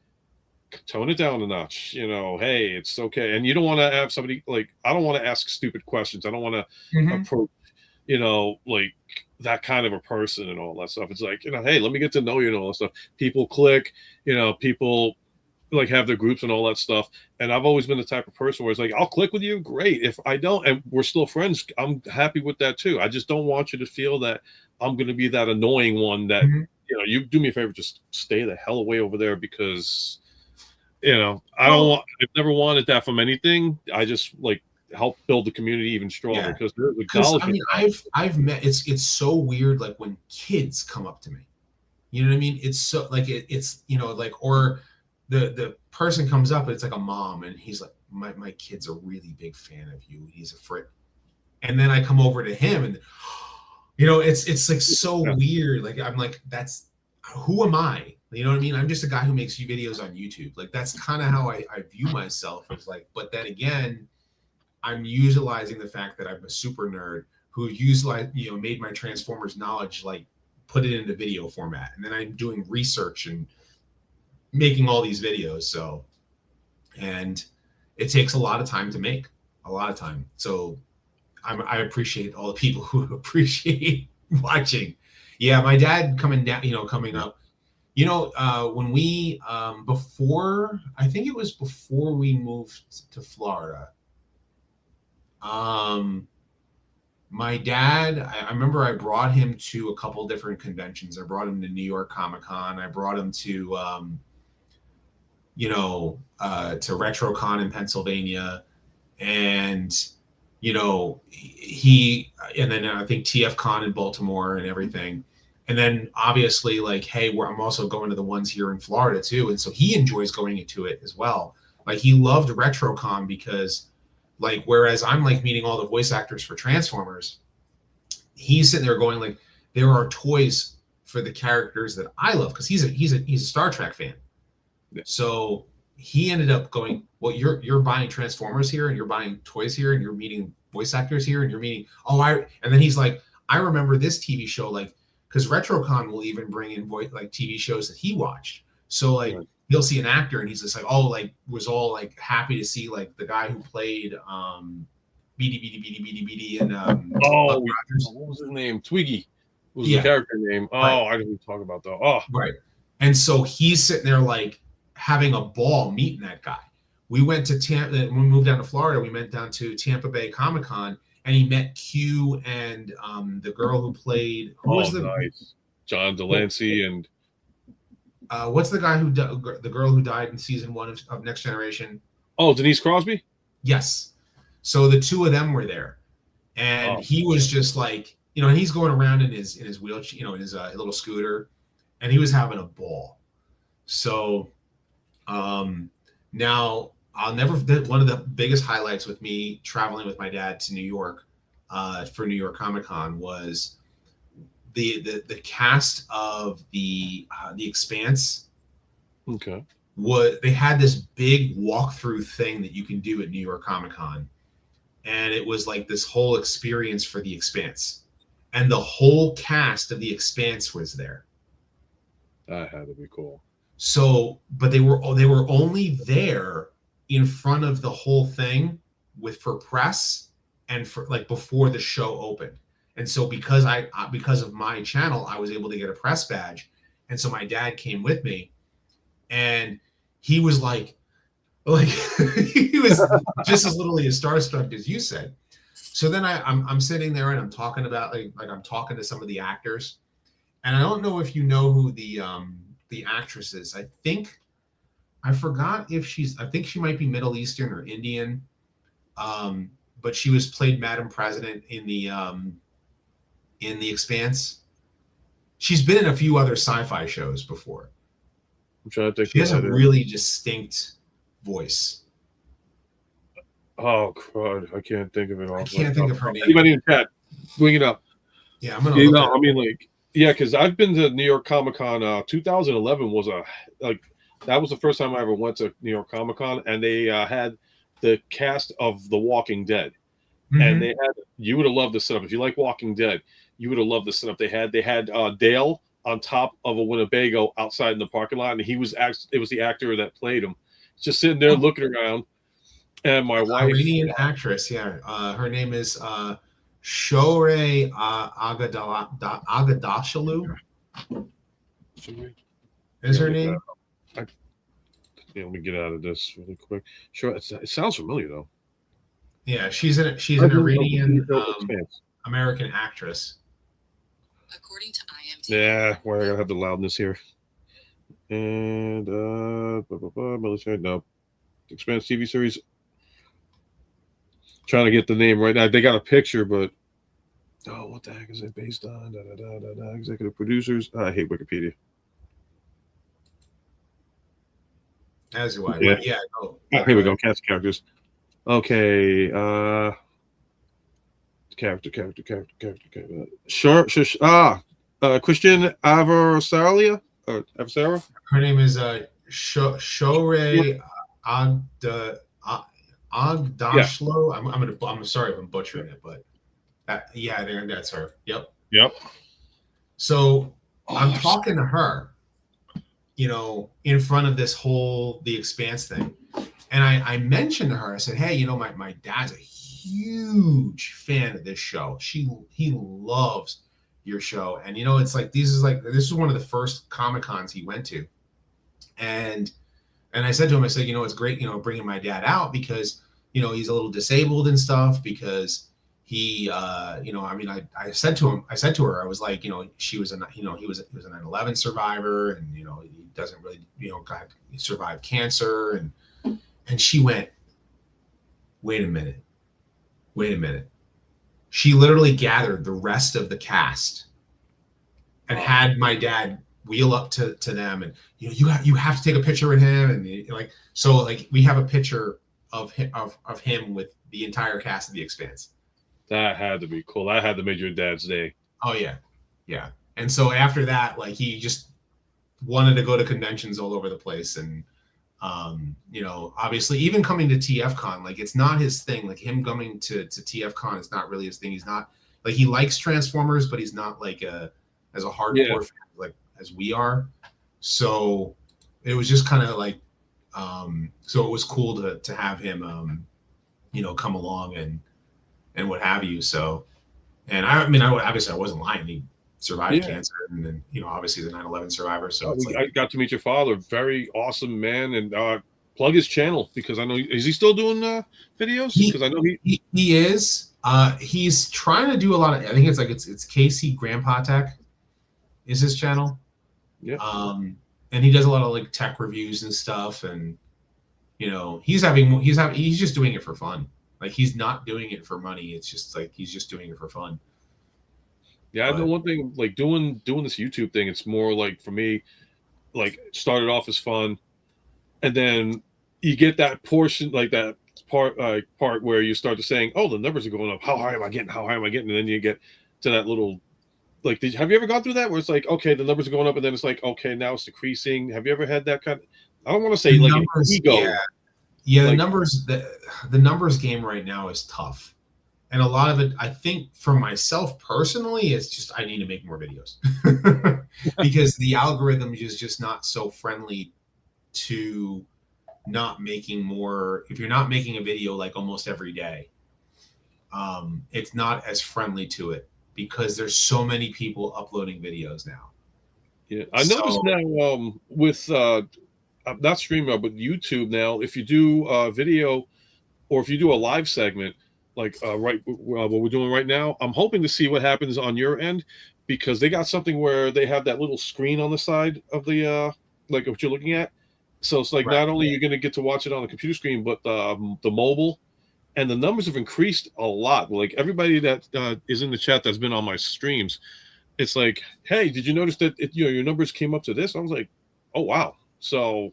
tone it down a notch. Hey, it's okay, and you don't want to have somebody like I don't want to ask stupid questions. I don't want to approach, like that kind of a person and all that stuff. It's like, hey, let me get to know you and all that stuff. People click, people like have their groups and all that stuff. And I've always been the type of person where it's like, I'll click with you. Great. If I don't, and we're still friends, I'm happy with that too. I just don't want you to feel that I'm going to be that annoying one that, you do me a favor, just stay the hell away over there because, I've never wanted that from anything. I just like help build the community even stronger because there's I've met, it's so weird. Like when kids come up to me, you know what I mean? It's so like, it's, like, or the person comes up and it's like a mom and he's like, my kid's a really big fan of you. He's a friend. And then I come over to him and, it's like so weird. Like, I'm like, who am I? You know what I mean? I'm just a guy who makes videos on YouTube. Like, that's kind of how I view myself. It's like, but then again, I'm utilizing the fact that I'm a super nerd who made my Transformers knowledge, like put it into video format. And then I'm doing research and making all these videos. So, and it takes a lot of time to make, a lot of time. So I appreciate all the people who appreciate watching. Yeah. My dad coming up, when we, I think it was before we moved to Florida, my dad, I remember I brought him to a couple different conventions. I brought him to New York Comic-Con. I brought him to, to RetroCon in Pennsylvania. And, and then I think TFCon in Baltimore and everything. And then obviously like, hey, I'm also going to the ones here in Florida too. And so he enjoys going into it as well. Like he loved RetroCon because like, whereas I'm like meeting all the voice actors for Transformers, he's sitting there going like, there are toys for the characters that I love. Cause he's a Star Trek fan. Yeah. So he ended up going, well, you're buying Transformers here and you're buying toys here and you're meeting voice actors here and you're meeting, and then he's like, I remember this TV show, like, because RetroCon will even bring in TV shows that he watched. So like he'll see an actor and he's just like, was all like happy to see like the guy who played BD and what was his name? Twiggy was the character name. Oh, I didn't talk about that. Oh, right. And so he's sitting there like having a ball meeting that guy. We went to Tampa, when we moved down to Florida, we went down to Tampa Bay Comic-Con and he met Q and the girl who played nice. John Delancey and what's the guy the girl who died in season 1 of Next Generation? Oh, Denise Crosby? Yes. So the two of them were there. And he was just like, and he's going around in his wheelchair, in his little scooter, and he was having a ball. So now I'll never forget one of the biggest highlights with me traveling with my dad to New York for New York Comic-Con was the cast of the Expanse. Okay. They had this big walkthrough thing that you can do at New York Comic-Con, and it was like this whole experience for the Expanse, and the whole cast of the Expanse was there. That had to be cool. So, but they were only there in front of the whole thing for press and for like before the show opened. And so because of my channel, I was able to get a press badge. And so my dad came with me and he was like he was just as literally as starstruck as you said. So then I'm sitting there and I'm talking about like I'm talking to some of the actors, and I don't know if you know who the actress is. I forgot if I think she might be Middle Eastern or Indian. But she played Madam President in the Expanse. She's been in a few other sci-fi shows before. I'm trying to think. She has a really distinct voice. Oh crud! I can't think of it. I can't think of her name. Anybody in chat, bring it up. Yeah, I'm gonna look at I mean, like, yeah, because I've been to New York Comic Con. 2011 was that was the first time I ever went to New York Comic Con, and they had the cast of The Walking Dead, and they had, you would have loved the setup if you like Walking Dead. You would have loved the setup they had Dale on top of a Winnebago outside in the parking lot, and it was the actor that played him, just sitting there looking around. And my wife, Iranian actress, yeah, her name is Shore Agadashalu. Is her name? Let me get out of this really quick. Sure, it sounds familiar though. Yeah, she's an Iranian American actress. According to IMDb. Yeah, where I gotta have the loudness here. And military, no. Expanse TV series. Trying to get the name right now. They got a picture, but what the heck is it based on? Executive producers. I hate Wikipedia. As do I. Yeah. Yeah. Here we go. Cast characters. Okay. Character. Sure. Christian Avasalia. Avasara. Her name is Shore Agdashlo. I'm sorry if I'm butchering it, but yeah, I think that's her. Yep. So I'm talking to her, in front of the Expanse thing, and I mentioned to her, I said, hey, my dad's a huge fan of this show. He loves your show, and it's like this is one of the first Comic Cons he went to, and I said to him, I said, it's great, bringing my dad out because, he's a little disabled and stuff because he, I said to her, I was like, she was he was a 9/11 survivor and, he doesn't really, he survived cancer. And she went, wait a minute. She literally gathered the rest of the cast and had my dad wheel up to them, and you have to take a picture with him, and we have a picture of him with the entire cast of The Expanse. That had to be cool. That had to make your dad's day. Oh yeah. And so after that, he just wanted to go to conventions all over the place, and obviously even coming to TFCon, it's not his thing. Him coming to TFCon is not really his thing. He's not he likes Transformers, but he's not as a hardcore fan as we are. So it was just kind of so it was cool to have him come along and what have you. So, and I obviously I wasn't lying. He survived cancer, and then obviously he's a 9/11 survivor. So I got to meet your father. Very awesome man. And plug his channel, because I know, is he still doing videos? Because I know he is. He's trying to do a lot of, I think it's Casey Grandpa Tech is his channel. Yeah. And he does a lot of tech reviews and stuff, and he's just doing it for fun. He's not doing it for money. It's just he's just doing it for fun. Yeah, I know one thing, doing this YouTube thing, it's more for me, started off as fun, and then you get that portion, that part where you start to saying, oh, the numbers are going up. How high am I getting? And then you get to that little, have you ever gone through that where it's okay, the numbers are going up, and then it's okay, now it's decreasing? Have you ever had that kind of, I don't want to say numbers, an ego. Yeah, the numbers game right now is tough. And a lot of it, I think, for myself personally, it's just I need to make more videos because the algorithm is just not so friendly to not making more. If you're not making a video almost every day, it's not as friendly to it because there's so many people uploading videos now. Yeah, I noticed now with not streaming, but YouTube now, if you do a video or if you do a live segment, what we're doing right now, I'm hoping to see what happens on your end, because they got something where they have that little screen on the side of the what you're looking at. So it's not only you're going to get to watch it on the computer screen, but the mobile, and the numbers have increased a lot. Everybody that is in the chat that's been on my streams, it's hey, did you notice that your numbers came up to this? I was like, oh wow. So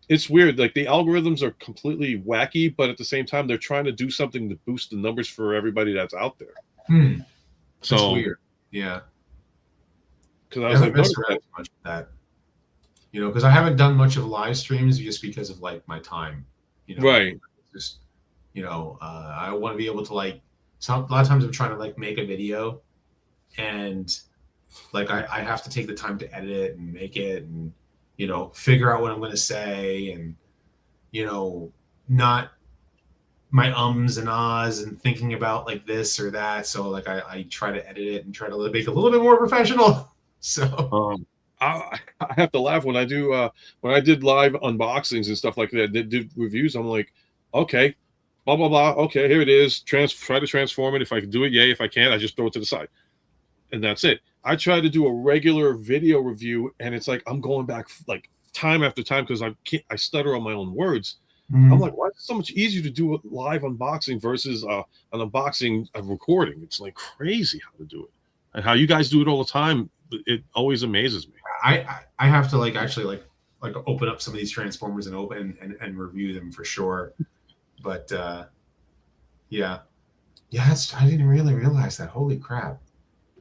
it's weird. The algorithms are completely wacky, but at the same time, they're trying to do something to boost the numbers for everybody that's out there. So that's weird. Yeah. Because I I was haven't like, messed around too much with that. You know, because I haven't done much of live streams just because of like my time. You know, right. just I want to be able to like. A lot of times I'm trying to like make a video, and like I have to take the time to edit it and make it, and figure out what I'm going to say, and not my ums and ahs and thinking about like this or that. So like I try to edit it and try to make it a little bit more professional. So I have to laugh when I do when I did live unboxings and stuff like that. Did reviews. I'm like, okay, blah blah blah. Okay, here it is. Try to transform it. If I can do it, yay. If I can't, I just throw it to the side, and that's it. I try to do a regular video review, and it's like I'm going back like time after time because I stutter on my own words. I'm like, why is it so much easier to do a live unboxing versus an unboxing of recording? It's like crazy how to do it, and how you guys do it all the time. It always amazes me. I have to like actually like open up some of these transformers and open and review them for sure. But yeah, I didn't really realize that. Holy crap!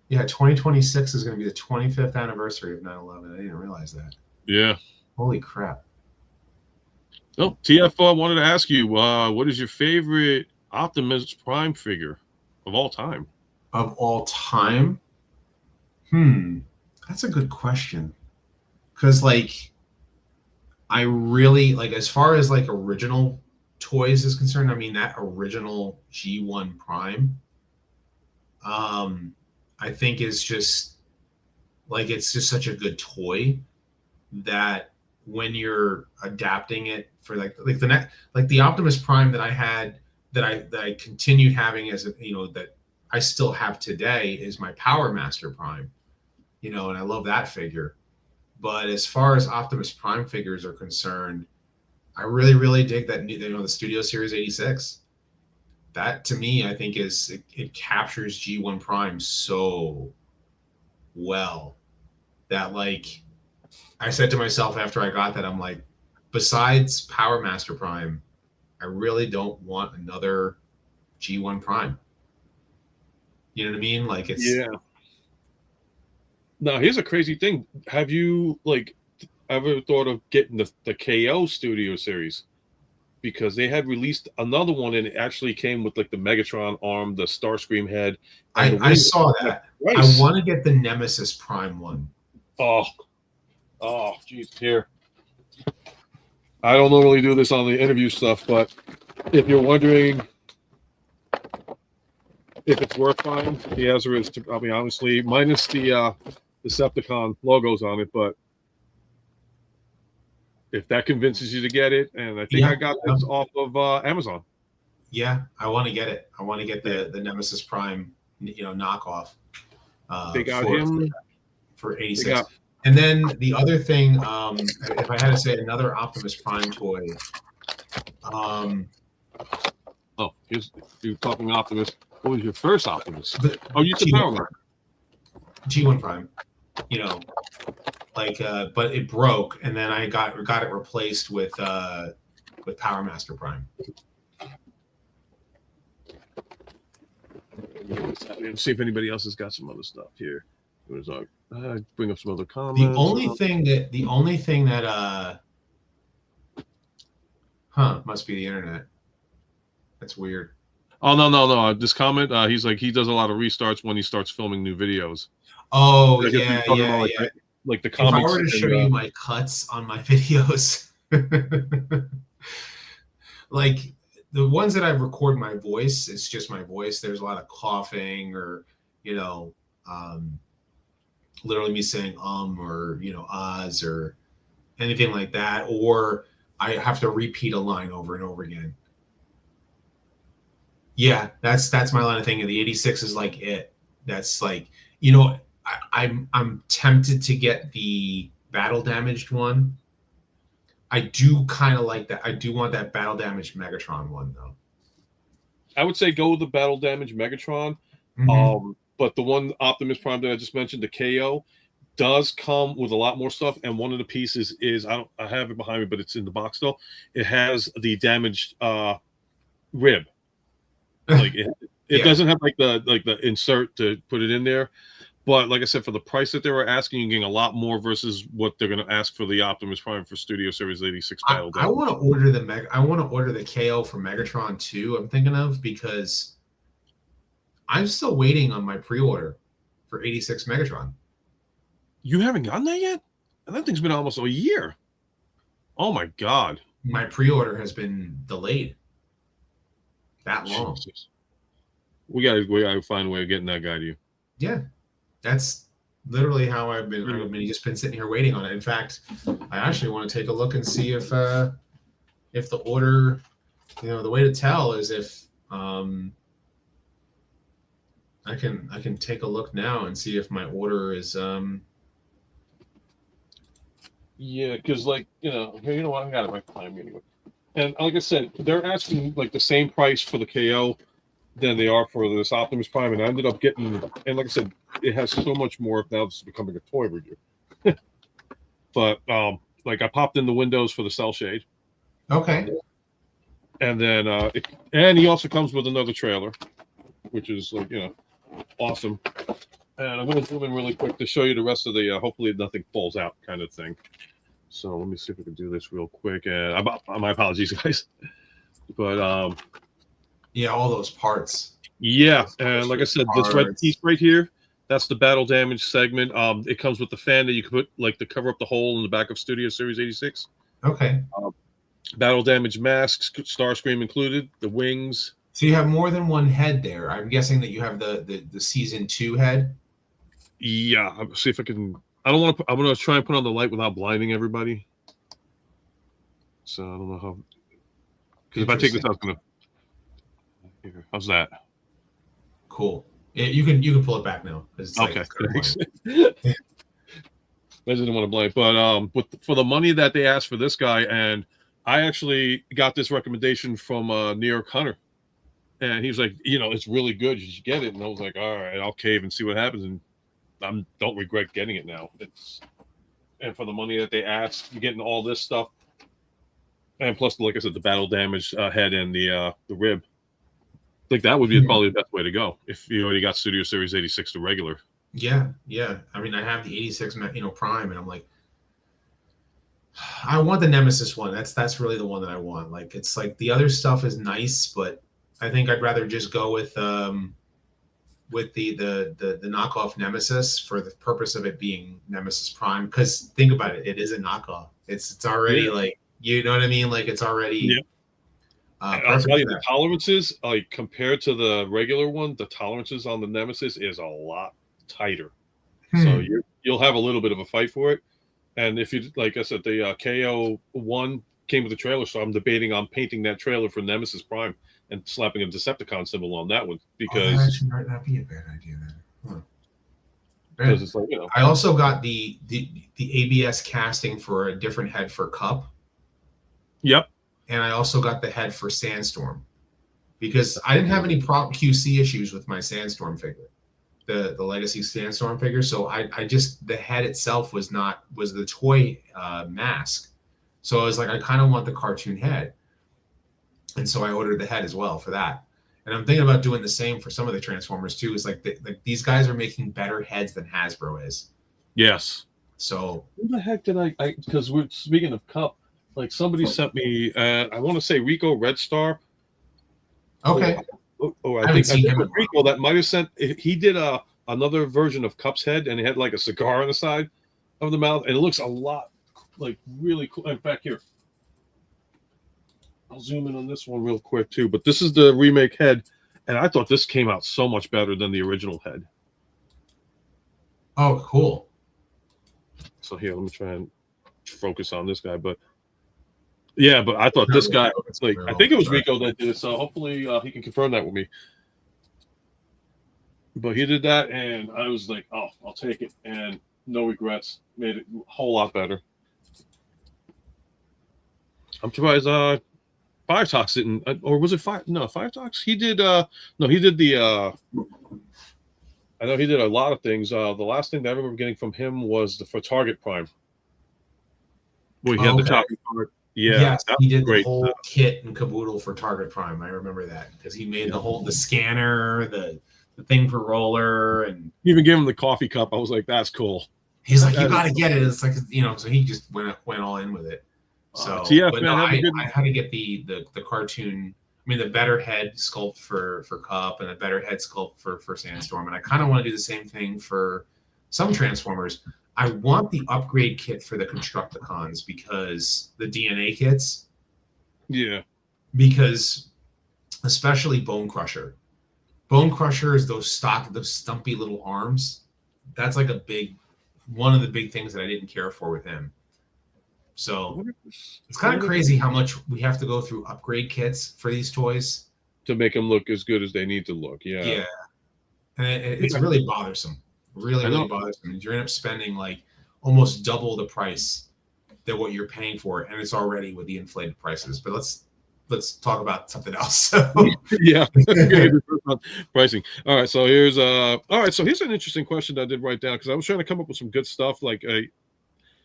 Yeah, 2026 is going to be the 25th anniversary of 9/11. I didn't realize that. Yeah. Holy crap! Oh, TF, I wanted to ask you, what is your favorite Optimus Prime figure of all time? Of all time? That's a good question. Because like, I really like, as far as like original toys is concerned, I mean that original G1 Prime, I think is just like, it's just such a good toy that when you're adapting it for like the Optimus Prime that I had, that I continued having as that I still have today, is my Power Master Prime, and I love that figure. But as far as Optimus Prime figures are concerned, I really dig that the Studio Series 86. That to me, I think it captures G1 Prime so well that like, I said to myself after I got that, I'm like, besides Power Master Prime, I really don't want another G1 Prime. You know what I mean? Like, it's Now, here's a crazy thing. Have you like ever thought of getting the KO Studio Series? Because they had released another one, and it actually came with like the Megatron arm, the Starscream head. I saw that. Nice. I want to get the Nemesis Prime one. Oh, geez, here. I don't normally do this on the interview stuff, but if you're wondering if it's worth buying, the answer is, I'll be honestly, minus the Decepticon logos on it, but if that convinces you to get it, and I think I got this off of Amazon. Yeah, I want to get it. I want to get the Nemesis Prime, knockoff. They got him for 86. And then the other thing, if I had to say another Optimus Prime toy, you're talking Optimus. What was your first Optimus? You said Power Man. G1 Prime. But it broke, and then I got it replaced with Power Master Prime. Let's see if anybody else has got some other stuff here. It was bring up some other comments. The only thing that must be the internet. That's weird. Oh no! This comment, he's like, he does a lot of restarts when he starts filming new videos. Oh like, yeah. Like the comments. If I were to show you my cuts on my videos, like the ones that I record my voice, it's just my voice. There's a lot of coughing, or literally me saying or ahs or anything like that, or I have to repeat a line over and over again. Yeah, that's my line of thinking. The 86 is like it. That's like, I'm tempted to get the battle damaged one. I do kind of like that. I do want that battle damaged Megatron one though. I would say go with the battle damaged Megatron. But the one Optimus Prime that I just mentioned, the KO, does come with a lot more stuff. And one of the pieces is, I have it behind me, but it's in the box still. It has the damaged rib. Like it doesn't have like the insert to put it in there, But like I said, for the price that they were asking, you're getting a lot more versus what they're going to ask for the Optimus Prime for Studio Series 86 Battle I want to order the KO for Megatron 2. I'm thinking of, because I'm still waiting on my pre-order for 86 Megatron. You haven't gotten that yet? That thing's been almost a year. Oh my God. My pre-order has been delayed that long. Jesus. We gotta find a way of getting that guy to you. Yeah, that's literally how I've just been sitting here waiting on it. In fact, I actually want to take a look and see if the order, the way to tell is if I can take a look now and see if my order is Yeah, because what, I got it my time anyway. And like I said, they're asking like the same price for the KO than they are for this Optimus Prime, and I ended up getting, and like I said, it has so much more. Now this is becoming a toy review. But like I popped in the windows for the cell shade. Okay. And then and he also comes with another trailer, which is like awesome. And I'm going to zoom in really quick to show you the rest of the hopefully nothing falls out kind of thing. So let me see if we can do this real quick. And my apologies, guys. But yeah, all those parts. Yeah, and like I said, this red piece right here, that's the battle damage segment. It comes with the fan that you can put like to cover up the hole in the back of Studio Series 86. Okay. Battle damage masks, Starscream included, the wings. So you have more than one head there. I'm guessing that you have the season 2 head. Yeah, I'll see if I can. I don't want to. I'm going to try and put on the light without blinding everybody. So I don't know how. Because if I take this out, it's going to. How's that? Cool. Yeah, you can pull it back now. It's okay. Thanks. I didn't want to blind, but for the money that they asked for this guy, and I actually got this recommendation from New York Hunter, and he's like, it's really good. You should get it. And I was like, all right, I'll cave and see what happens. And I don't regret getting it now. And for the money that they asked, you're getting all this stuff, and plus, like I said, the battle damage head and the rib. I think that would be probably the best way to go if you already got Studio Series 86 to regular. Yeah. I mean, I have the 86, Prime, and I'm like, I want the Nemesis one. That's really the one that I want. Like, it's like the other stuff is nice, but I think I'd rather just go with the knockoff Nemesis for the purpose of it being Nemesis Prime. Because think about it, it is a knockoff. It's already like, you know what I mean? Like, it's already. Yeah. I'll tell you, the tolerances, like compared to the regular one, the tolerances on the Nemesis is a lot tighter. So you'll have a little bit of a fight for it. And if you, like I said, the KO 1 came with a trailer, so I'm debating on painting that trailer for Nemesis Prime and slapping a Decepticon symbol on that one because that actually might not be a bad idea then. Because it's like, I also got the ABS casting for a different head for Cup. Yep. And I also got the head for Sandstorm because I didn't have any prop QC issues with my Sandstorm figure, the Legacy Sandstorm figure. So I just, the head itself was the toy mask. So I was like, I kind of want the cartoon head. And so I ordered the head as well for that. And I'm thinking about doing the same for some of the Transformers too. Is like these guys are making better heads than Hasbro is. Yes. So who the heck did I because we're speaking of Cup. Like somebody sent me, I want to say Rico Red Star. Okay. I think it was Rico that might have sent. He did another version of Cup's head, and he had like a cigar on the side of the mouth, and it looks a lot like really cool. In fact, here, I'll zoom in on this one real quick too. But this is the remake head, and I thought this came out so much better than the original head. Oh, cool. So here, let me try and focus on this guy, but. Yeah, but I thought this guy, like, I think it was Rico that did it, so hopefully he can confirm that with me. But he did that, and I was like, oh, I'll take it, and no regrets. Made it a whole lot better. I'm surprised Five Talks didn't, or was it Five? No, Five Talks? He did, no, he did the, I know he did a lot of things. The last thing that I remember getting from him was for Target Prime. Where he had the chopping part. Yeah, yes, he did the whole kit and caboodle for Target Prime. I remember that because he made the scanner, the the thing for roller, and Even give him the coffee cup. I was like, that's cool. he's like, you got to get it. It's like, so he just went all in with it. So, yeah, but man, no, I had to get the cartoon. I mean, the better head sculpt for Cup and the better head sculpt for Sandstorm. And I kind of want to do the same thing for some Transformers. I want the upgrade kit for the Constructicons because the DNA kits. Yeah. Because especially Bone Crusher. Bone Crusher is those stumpy little arms. That's like one of the big things that I didn't care for with him. So it's kind of crazy how much we have to go through upgrade kits for these toys to make them look as good as they need to look. Yeah. Yeah. And it's really bothersome. Really bothersome. You end up spending like almost double the price than what you're paying for it, and it's already with the inflated prices. But let's talk about something else. Yeah. Pricing. All right. So here's an interesting question that I did write down because I was trying to come up with some good stuff.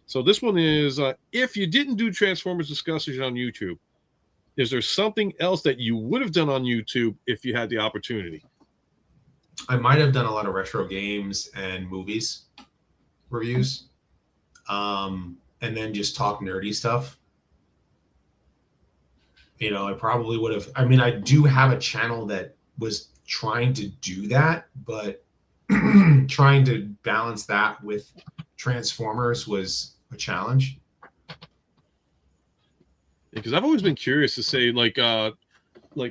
So this one is, if you didn't do Transformers discussions on YouTube, is there something else that you would have done on YouTube if you had the opportunity? I might have done a lot of retro games and movies reviews, and then just talk nerdy stuff. I probably would have. I mean, I do have a channel that was trying to do that, but trying to balance that with Transformers was a challenge. Because I've always been curious to say, like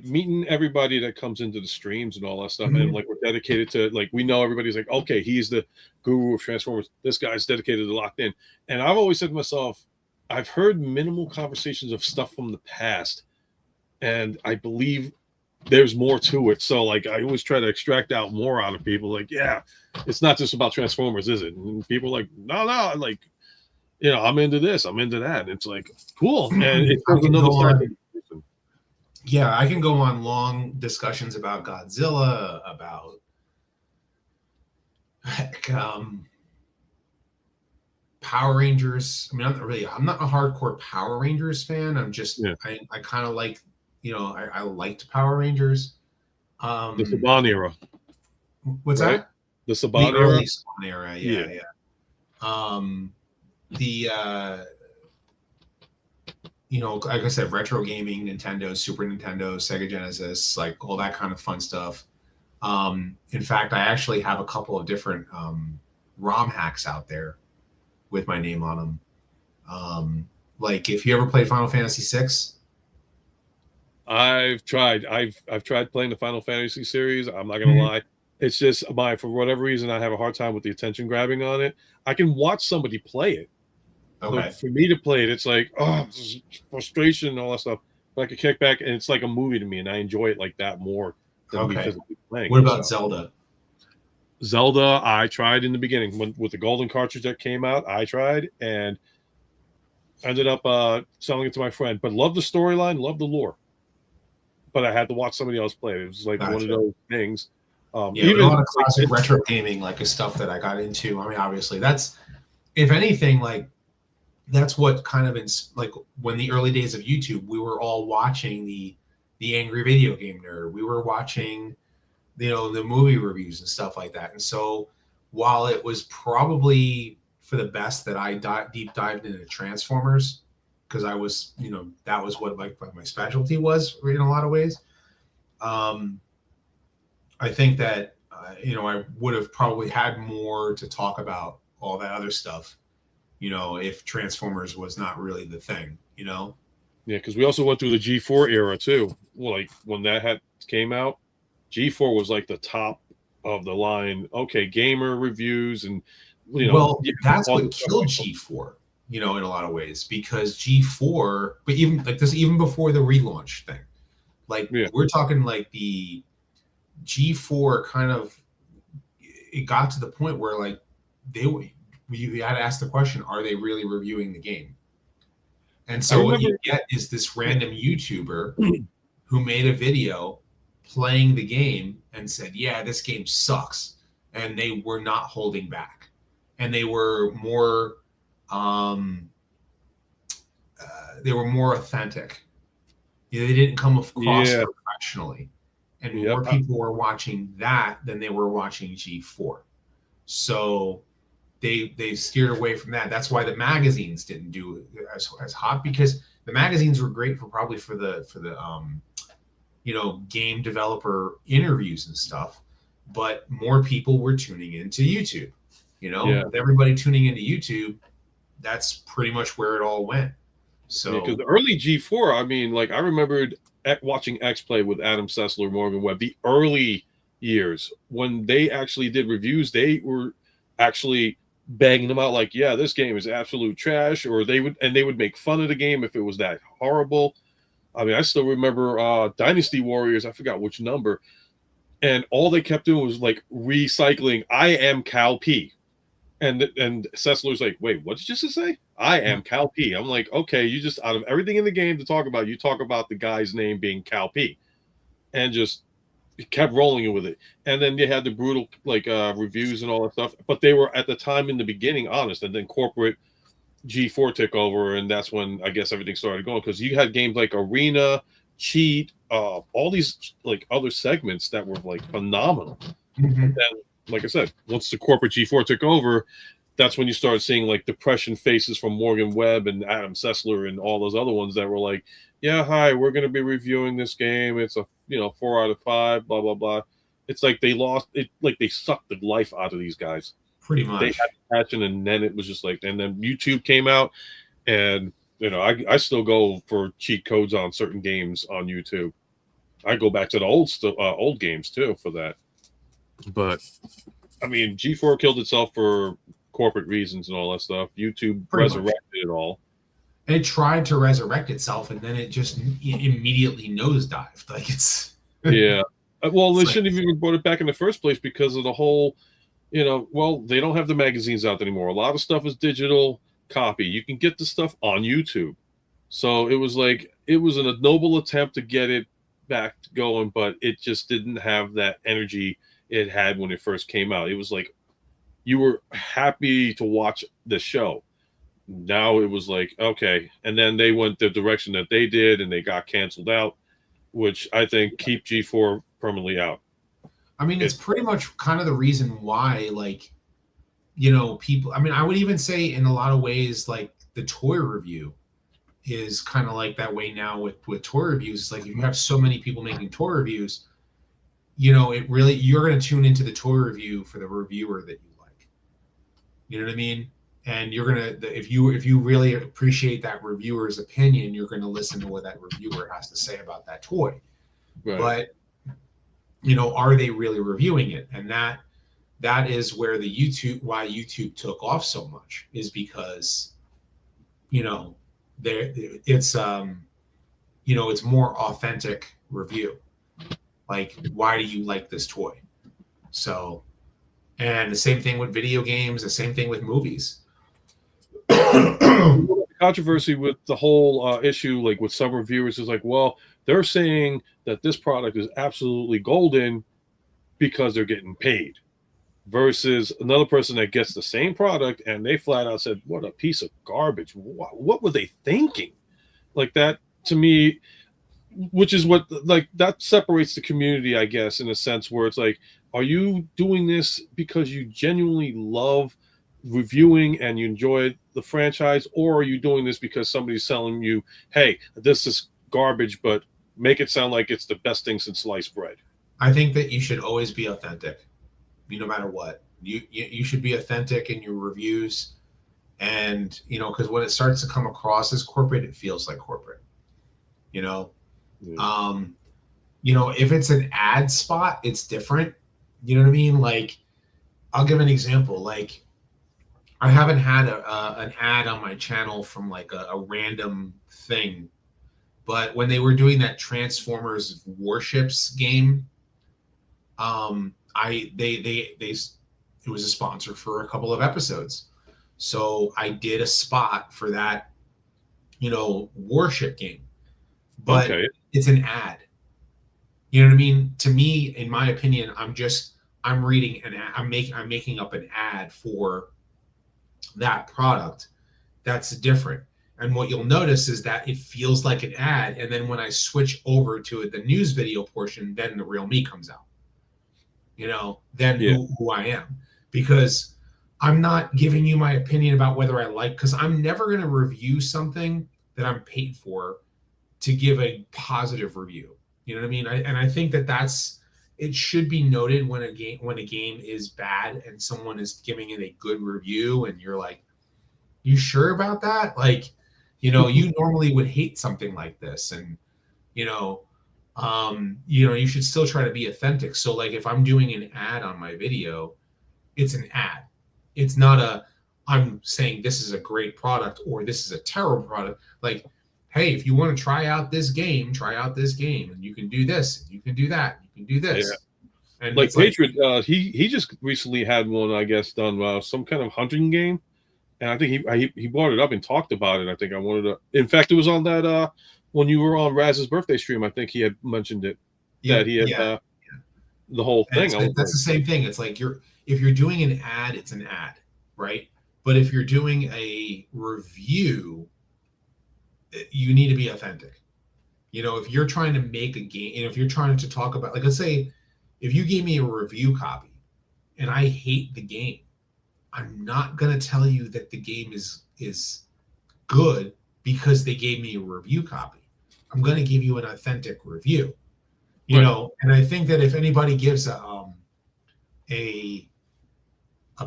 meeting everybody that comes into the streams and all that stuff, and like we're dedicated to, like, we know everybody's like, okay, he's the guru of Transformers. This guy's dedicated to Locked In. And I've always said to myself, I've heard minimal conversations of stuff from the past, and I believe there's more to it. So like I always try to extract out more out of people. Like, yeah, it's not just about Transformers, is it? And people are like, no, like, I'm into this, I'm into that. And it's like, cool. And it's another side. Yeah, I can go on long discussions about Godzilla, about Power Rangers. I mean, I'm not a hardcore Power Rangers fan. I'm just, I kind of like, I liked Power Rangers. The Saban era. What's right? That? The Saban era? Early Saban era, yeah. Like I said, retro gaming, Nintendo, Super Nintendo, Sega Genesis, like all that kind of fun stuff. In fact, I actually have a couple of different ROM hacks out there with my name on them. Like if you ever played Final Fantasy VI? I've tried playing the Final Fantasy series. I'm not gonna lie. It's just for whatever reason, I have a hard time with the attention grabbing on it. I can watch somebody play it. Okay. But for me to play it, it's like, this is frustration and all that stuff. But I can kick back, and it's like a movie to me, and I enjoy it like that more than me physically playing. What about Zelda? Zelda, I tried in the beginning with the golden cartridge that came out. I tried and ended up selling it to my friend. But love the storyline, love the lore. But I had to watch somebody else play it. It was like one of those things. Even a lot of classic retro gaming, like, is stuff that I got into. I mean, obviously, that's, if anything, like, that's what kind of like when the early days of YouTube, we were all watching the Angry Video Game Nerd. We were watching, the movie reviews and stuff like that. And so, while it was probably for the best that I deep dived into Transformers, because I was, that was what my specialty was in a lot of ways. I think that, I would have probably had more to talk about all that other stuff, if Transformers was not really the thing, Yeah, because we also went through the G4 era too. Like when that came out, G4 was like the top of the line. Okay, gamer reviews and, that's what killed G4. In a lot of ways, because G4, but even like this, even before the relaunch thing, we're talking like the G4 kind of, it got to the point where like you had to ask the question, are they really reviewing the game? And so what you get is this random YouTuber who made a video playing the game and said, yeah, this game sucks. And they were not holding back. And they were more authentic. They didn't come across professionally. and more people were watching that than they were watching G4. So they steered away from that. That's why the magazines didn't do as hot, because the magazines were great for the game developer interviews and stuff, but more people were tuning into YouTube. With everybody tuning into YouTube, that's pretty much where it all went. So because the early G4, I mean, like I remembered watching X Play with Adam Sessler, Morgan Webb, the early years when they actually did reviews, they were actually banging them out like, yeah, this game is absolute trash, or they would make fun of the game if it was that horrible. I mean, I still remember Dynasty Warriors, I forgot which number, and all they kept doing was like recycling I am Cal P. And Sessler's like, wait, what did you just say? I am Cal P. I'm like, okay, you just, out of everything in the game to talk about, you talk about the guy's name being Cal P. And just kept rolling with it. And then they had the brutal reviews and all that stuff. But they were at the time in the beginning honest, and then corporate G4 took over, and that's when I guess everything started going, because you had games like Arena, Cheat, all these like other segments that were like phenomenal. Mm-hmm. And then, like I said, once the corporate G4 took over, that's when you started seeing like depression faces from Morgan Webb and Adam Sessler and all those other ones that were like, yeah, hi, we're going to be reviewing this game. It's a 4 out of 5, blah, blah, blah. It's like they lost it, like they sucked the life out of these guys. Pretty much. They had passion, and then it was just like, and then YouTube came out, and I still go for cheat codes on certain games on YouTube. I go back to the old games too for that. But I mean, G4 killed itself for corporate reasons and all that stuff. YouTube resurrected it all. It tried to resurrect itself, and then it just immediately nosedived. Like it's yeah. Well, they shouldn't have even brought it back in the first place because of the whole, well, they don't have the magazines out anymore. A lot of stuff is digital copy. You can get the stuff on YouTube. So it was a noble attempt to get it back going, but it just didn't have that energy it had when it first came out. It was like you were happy to watch the show. Now it was like, okay. And then they went the direction that they did, and they got canceled out, which I think keep G4 permanently out. I mean, it's pretty much kind of the reason why, people, I mean, I would even say in a lot of ways, like the toy review is kind of like that way now with toy reviews. It's like, if you have so many people making toy reviews, it really, you're going to tune into the toy review for the reviewer that you like. You know what I mean? And you're going to, if you really appreciate that reviewer's opinion, you're going to listen to what that reviewer has to say about that toy. Right. But, are they really reviewing it? And that is where why YouTube took off so much, is because, it's more authentic review. Like, why do you like this toy? So, and the same thing with video games, the same thing with movies. Controversy with the whole issue, like with some reviewers, is like, well, they're saying that this product is absolutely golden because they're getting paid, versus another person that gets the same product and they flat out said, what a piece of garbage. What were they thinking? Like that, to me, which is what, like, that separates the community, I guess, in a sense, where it's like, are you doing this because you genuinely love reviewing and you enjoy the franchise, or are you doing this because somebody's telling you, hey, this is garbage, but make it sound like it's the best thing since sliced bread? I think that you should always be authentic, no matter what. You should be authentic in your reviews, and because when it starts to come across as corporate, it feels like corporate. Yeah. If it's an ad spot, it's different. You know what I mean? Like, I'll give an example. Like, I haven't had an ad on my channel from like a random thing, but when they were doing that Transformers Warships game, it was a sponsor for a couple of episodes, so I did a spot for that, Warship game, but It's an ad. You know what I mean? To me, in my opinion, I'm reading an ad. I'm making up an ad for that product. That's different. And what you'll notice is that it feels like an ad. And then when I switch over to the news video portion, then the real me comes out. Then who I am. Because I'm not giving you my opinion about whether I like, because I'm never going to review something that I'm paid for to give a positive review. You know what I mean? I think it should be noted when a game is bad and someone is giving it a good review and you're like, you sure about that? Like, you normally would hate something like this. And, you should still try to be authentic. So like if I'm doing an ad on my video, it's an ad. It's not I'm saying this is a great product or this is a terrible product. Like, hey, if you want to try out this game, and you can do this, and you can do that, you can do this. Yeah. And like Patriot, he just recently had one, I guess, done some kind of hunting game, and I think he brought it up and talked about it. I think I wanted to. In fact, it was on that when you were on Raz's birthday stream. I think he had mentioned it that he had the whole thing. That's the same thing. It's like if you're doing an ad, it's an ad, right? But if you're doing a review, you need to be authentic. If you're trying to make a game, if you're trying to talk about, like, let's say, if you gave me a review copy and I hate the game, I'm not going to tell you that the game is good because they gave me a review copy. I'm going to give you an authentic review, and I think that if anybody gives a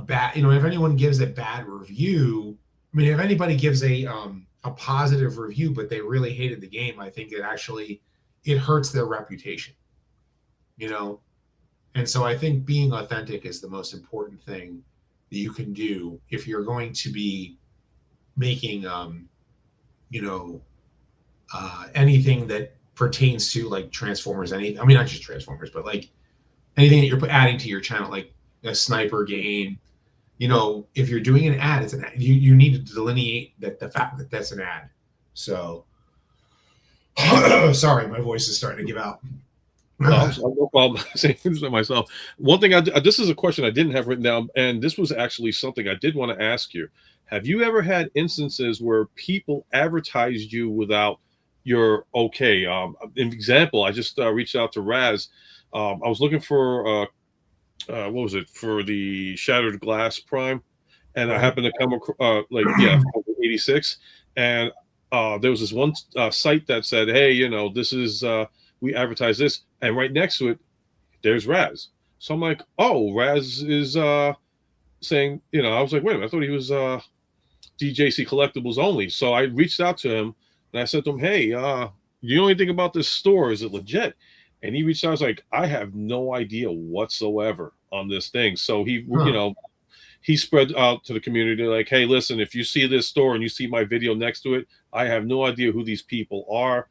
bad, if anyone gives a bad review, I mean, if anybody gives a positive review, but they really hated the game, I think it hurts their reputation, And so I think being authentic is the most important thing that you can do if you're going to be making, anything that pertains to like Transformers, not just Transformers, but like anything that you're adding to your channel, like a sniper game. If you're doing an ad, it's an ad. You need to delineate the fact that that's an ad. So, sorry, my voice is starting to give out. No problem. Saying this to myself. One thing this is a question I didn't have written down, and this was actually something I did want to ask you. Have you ever had instances where people advertised you without your okay? An example, I just reached out to Raz. I was looking for what was it for the Shattered Glass Prime, and I happened to come across 86, and there was this one site that said, hey, this is we advertise this, and right next to it there's Raz. So I'm like, oh, Raz is saying, I was like, wait a minute, I thought he was DJC Collectibles only. So I reached out to him and I said to him, hey, you know anything about this store? Is it legit? And he reached out, I was like, I have no idea whatsoever on this thing. So he, he spread out to the community like, hey, listen, if you see this store and you see my video next to it, I have no idea who these people are,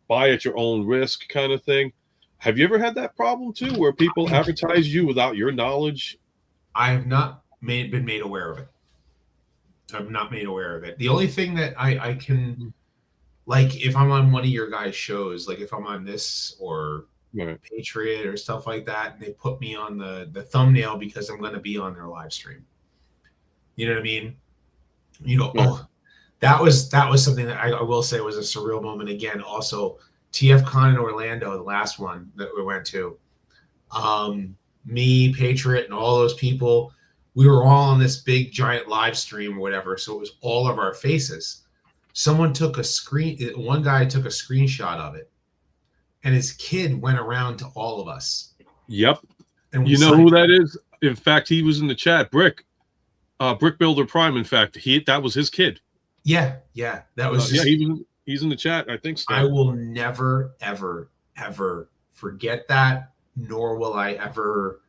buy at your own risk kind of thing. Have you ever had that problem too, where people advertise you without your knowledge? I have not been made aware of it. I'm not made aware of it. The only thing that I can, like, if I'm on one of your guys' shows, like if I'm on this or Patriot or stuff like that, and they put me on the thumbnail because I'm going to be on their live stream. You know what I mean? That was something that I will say was a surreal moment. Again, also TFCon in Orlando, the last one that we went to, me, Patriot, and all those people, we were all on this big giant live stream or whatever. So it was all of our faces. One guy took a screenshot of it, and his kid went around to all of us. Yep. And you know who that is? In fact, he was in the chat. Brick Builder Prime. In fact, that was his kid. Yeah. That was he's in the chat, I think so. I will never, ever, ever forget that, nor will I ever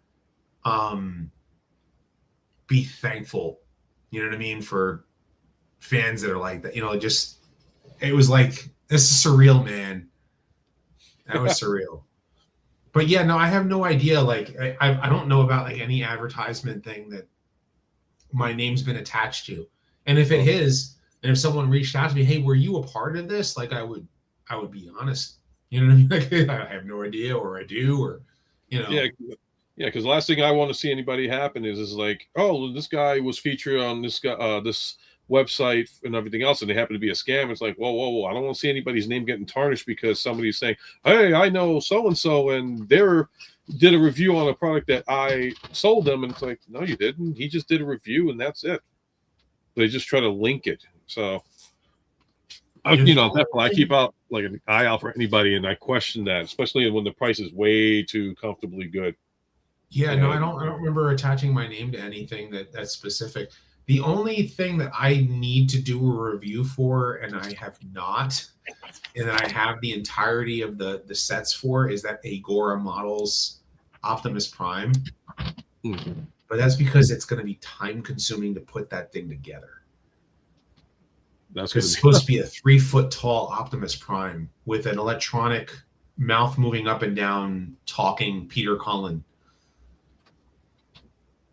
be thankful, you know what I mean, for fans that are like that. It was like, this is surreal, man. That was surreal. But yeah, no, I have no idea. Like, I don't know about like any advertisement thing that my name's been attached to. And if it is, and if someone reached out to me, hey, were you a part of this? Like, I would be honest. You know what I mean? Like, I have no idea, or I do, or, Yeah, because the last thing I want to see anybody happen is like, oh, this guy was featured on this website and everything else, and they happen to be a scam. It's like, whoa! I don't want to see anybody's name getting tarnished because somebody's saying, "Hey, I know so and so, and they're did a review on a product that I sold them," and it's like, no, you didn't. He just did a review, and that's it. They just try to link it. So, definitely, I keep out like an eye out for anybody, and I question that, especially when the price is way too comfortably good. Yeah, no, I don't remember attaching my name to anything that's specific. The only thing that I need to do a review for, and I have not, and that I have the entirety of the sets for, is that Agora Models Optimus Prime. Mm-hmm. But that's because it's going to be time consuming to put that thing together. That's because it's supposed to be a 3-foot tall Optimus Prime with an electronic mouth moving up and down, talking Peter Cullen.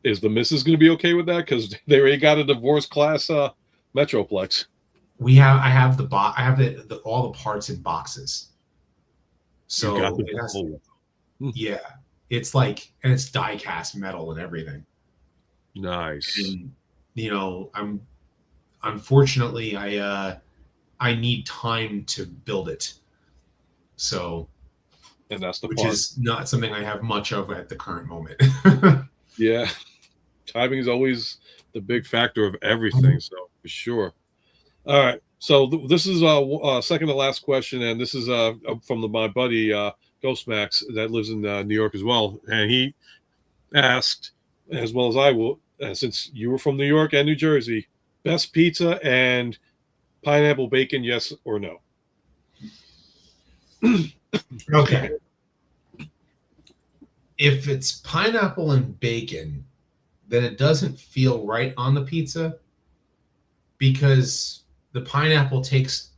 Is the missus going to be okay with that? Because they already got a divorce class Metroplex. I have I have all the parts in boxes. So it has yeah, it's like, and it's die cast metal and everything. Nice. And unfortunately I need time to build it. So, and that's the which part. is not something I have much of at the current moment. Yeah, timing is always the big factor of everything. So for sure. All right. So this is second to last question, and this is from my buddy Ghost Max that lives in New York as well, and he asked, as well as I will, since you were from New York and New Jersey, best pizza and pineapple bacon, yes or no? Okay. If it's pineapple and bacon, then it doesn't feel right on the pizza because the pineapple takes,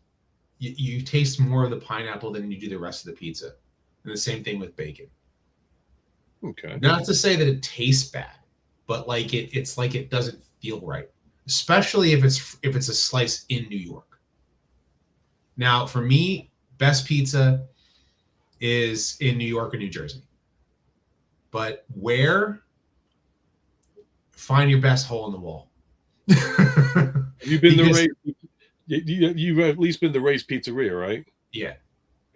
you taste more of the pineapple than you do the rest of the pizza. And the same thing with bacon. Okay. Not to say that it tastes bad, but like it's like it doesn't feel right, especially if it's a slice in New York. Now, for me, best pizza is in New York or New Jersey. But where? Find your best hole in the wall. You've been you've at least been to Ray's Pizzeria, right? Yeah.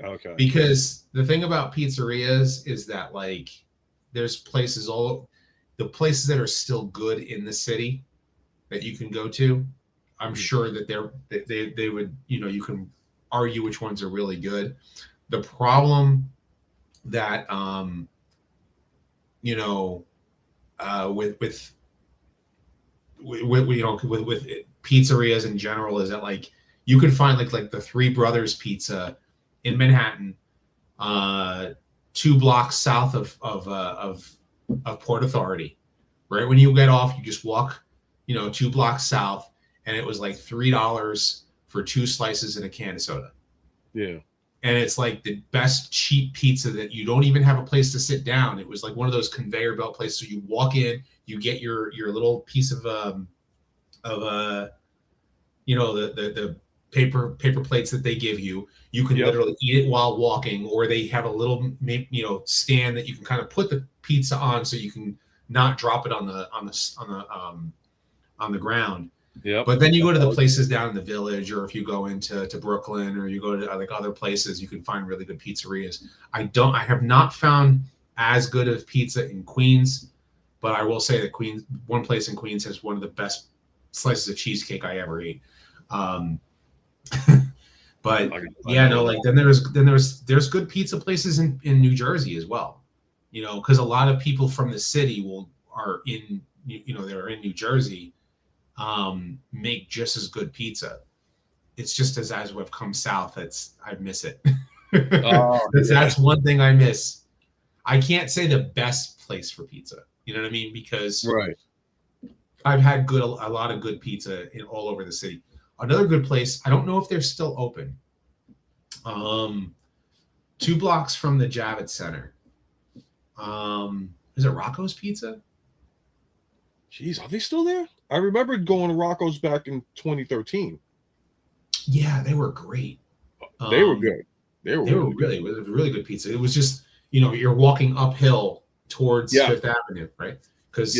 Okay. Because the thing about pizzerias is that like there's places the places that are still good in the city that you can go to. I'm sure that they would, you can argue which ones are really good. The problem that with pizzerias in general is that like you could find like the Three Brothers Pizza in Manhattan, 2 blocks south of Port Authority. Right when you get off, you just walk, 2 blocks south, and it was like $3 for 2 slices and a can of soda. Yeah. And it's like the best cheap pizza that you don't even have a place to sit down. It was like one of those conveyor belt places. So you walk in, you get your little piece of the paper plates that they give you. You can literally eat it while walking, or they have a little stand that you can kind of put the pizza on so you can not drop it on the ground. Yeah. But then you go to the places down in the Village, or if you go into Brooklyn, or you go to like other places, you can find really good pizzerias. I have not found as good of pizza in Queens, but I will say that one place in Queens has one of the best slices of cheesecake I ever ate. But yeah, no, like then there's good pizza places in New Jersey as well. Because a lot of people from the city are in New Jersey. Make just as good pizza. It's just as I've come south, I miss it. That's one thing I miss. I can't say the best place for pizza. You know what I mean? Because I've had a lot of good pizza all over the city. Another good place, I don't know if they're still open. 2 blocks from the Javits Center. Is it Rocco's Pizza? Jeez, are they still there? I remember going to Rocco's back in 2013. Yeah, they were great. They were good. It was a really good pizza. It was just, you're walking uphill towards Fifth Avenue, right? Because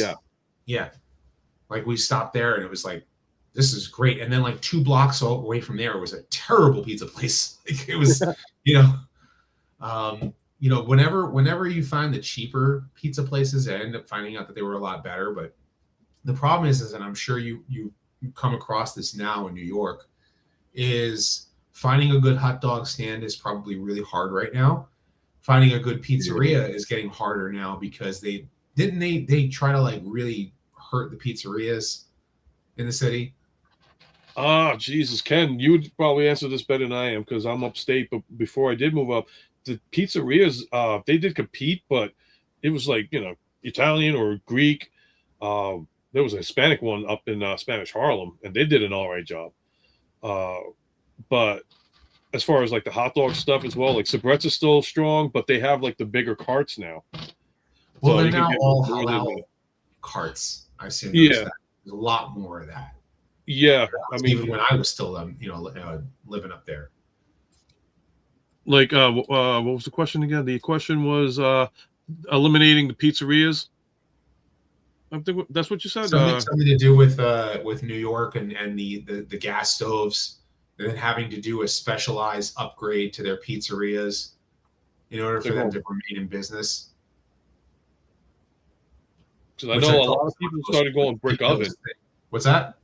like we stopped there and it was like this is great. And then like 2 blocks away from there was a terrible pizza place. Like it was, you know, whenever you find the cheaper pizza places, I end up finding out that they were a lot better. But the problem is, and I'm sure you come across this now in New York, is finding a good hot dog stand is probably really hard right now. Finding a good pizzeria is getting harder now because they try to like really hurt the pizzerias in the city. Jesus, Ken, you would probably answer this better than I am because I'm upstate. But before I did move up, the pizzerias, they did compete, but it was like, Italian or Greek. There was a Hispanic one up in Spanish Harlem, and they did an all right job. But as far as like the hot dog stuff as well, like Sabret's is still strong, but they have like the bigger carts now. Well, they're now all halal carts. I've seen that. There's a lot more of that. Yeah, I mean, even when I was still, living up there. Like, what was the question again? The question was eliminating the pizzerias. I think that's what you said. Something to do with New York and the gas stoves, and then having to do a specialized upgrade to their pizzerias in order for them to remain in business. Because I know a lot of people started going brick oven. What's that?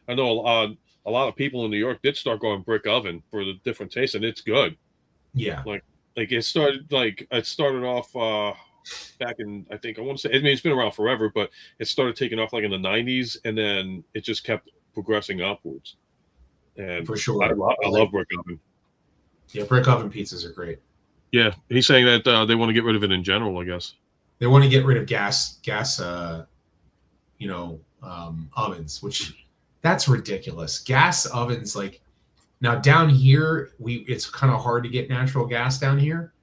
I know a lot of people in New York did start going brick oven for the different tastes, and it's good. Yeah. Like it started off back in, I think, I want to say, I mean, it's been around forever, but it started taking off like in the 90s, and then it just kept progressing upwards. And for sure, I love brick oven. Yeah, brick oven pizzas are great. Yeah, he's saying that they want to get rid of it in general, I guess. They want to get rid of gas ovens, which that's ridiculous. Gas ovens, like now down here, it's kind of hard to get natural gas down here,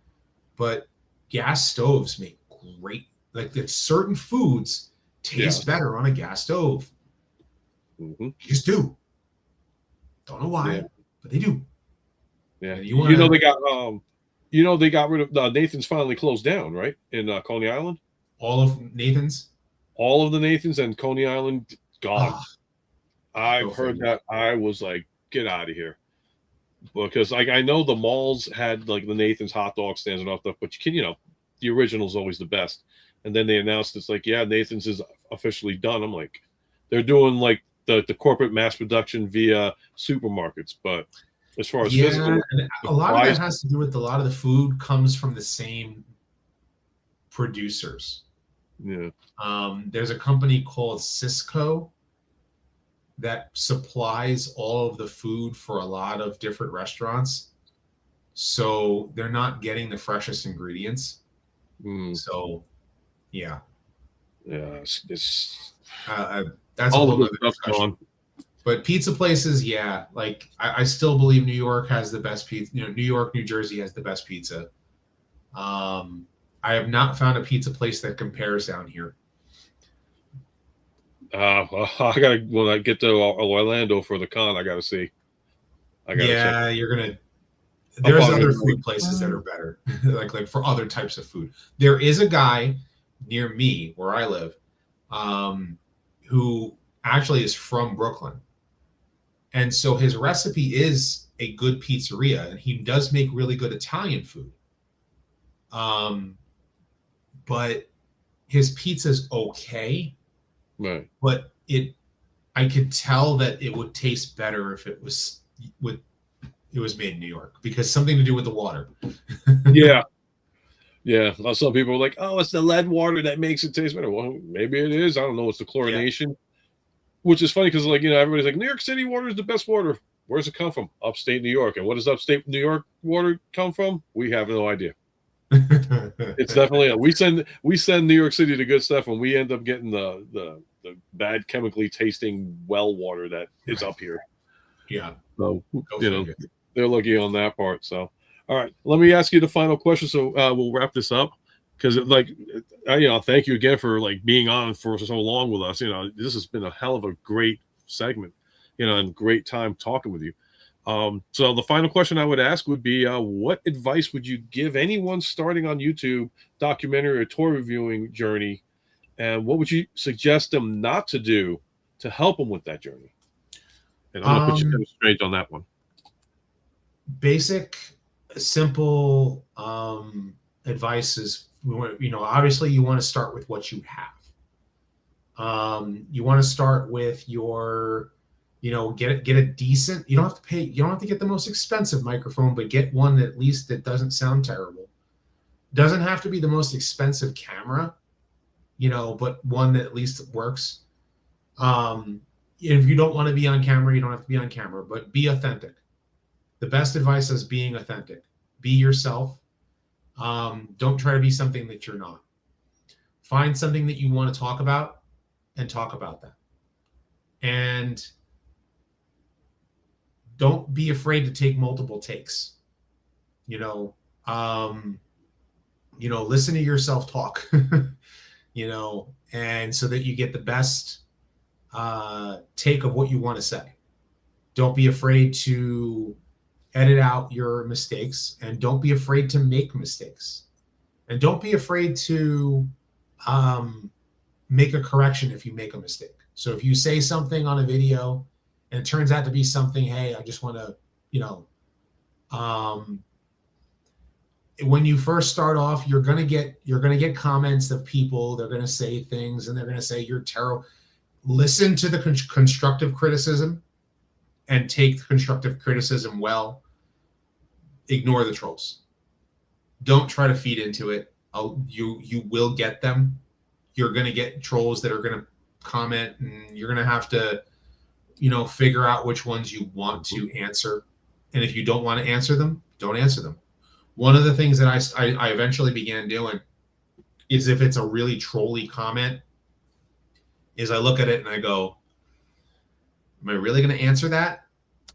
but gas stoves make great, like there's certain foods taste better on a gas stove. Mm-hmm. You just do. Don't know why, but they do. Yeah, they got rid of Nathan's finally closed down, right? In Coney Island. All of Nathan's? All of the Nathans and Coney Island gone. I've heard that. I was like, get out of here. Because like I know the malls had like the Nathan's hot dog stands and all stuff, but you can, the original is always the best. And then they announced it's like, yeah, Nathan's is officially done. I'm like, they're doing like the corporate mass production via supermarkets, but as far as physical, and a lot of that has to do with a lot of the food comes from the same producers. Yeah. There's a company called Cisco that supplies all of the food for a lot of different restaurants. So they're not getting the freshest ingredients. So, yeah. Yeah, it's that's all a whole the stuff gone. But pizza places, like I still believe New York has the best pizza. New York, New Jersey has the best pizza. I have not found a pizza place that compares down here. When I get to Orlando for the con, I gotta see. You're gonna. There's other food places that are better, like for other types of food. There is a guy near me where I live, who actually is from Brooklyn, and so his recipe is a good pizzeria, and he does make really good Italian food. But his pizza's okay. Right. But I could tell that it would taste better if it was made in New York, because something to do with the water. Yeah. Some people are like, oh, it's the lead water that makes it taste better. Well, maybe it is. I don't know. It's the chlorination, which is funny because, like, everybody's like, New York City water is the best water. Where's it come from? Upstate New York. And what does upstate New York water come from? We have no idea. It's definitely we send New York City the good stuff, and we end up getting the bad chemically tasting well water that is up here. Yeah. So they're lucky on that part. So all right, let me ask you the final question. So we'll wrap this up, because thank you again for like being on for so long with us. This has been a hell of a great segment, and great time talking with you. So the final question I would ask would be, what advice would you give anyone starting on YouTube documentary or toy reviewing journey, and what would you suggest them not to do to help them with that journey? And I'm gonna put you straight on that one. Basic, simple advice is, obviously you want to start with what you have. You want to start with your, get a decent, you don't have to get the most expensive microphone, but get one that at least that doesn't sound terrible. Doesn't have to be the most expensive camera, but one that at least works. If you don't want to be on camera, you don't have to be on camera, but be authentic. The best advice is being authentic. Be yourself. Don't try to be something that you're not. Find something that you want to talk about and talk about that. And don't be afraid to take multiple takes. Listen to yourself talk, and so that you get the best take of what you want to say. Don't be afraid to edit out your mistakes, and don't be afraid to make mistakes, and don't be afraid to make a correction if you make a mistake. So if you say something on a video and it turns out to be something, hey, I just want to, when you first start off, you're gonna get comments of people. They're gonna say things, and they're gonna say you're terrible. Listen to the constructive criticism, and take the constructive criticism well. Ignore the trolls. Don't try to feed into it. You will get them. You're gonna get trolls that are gonna comment, and you're gonna have to, figure out which ones you want to answer. And if you don't want to answer them, don't answer them. One of the things that I eventually began doing is, if it's a really trolly comment, is I look at it and I go, am I really going to answer that?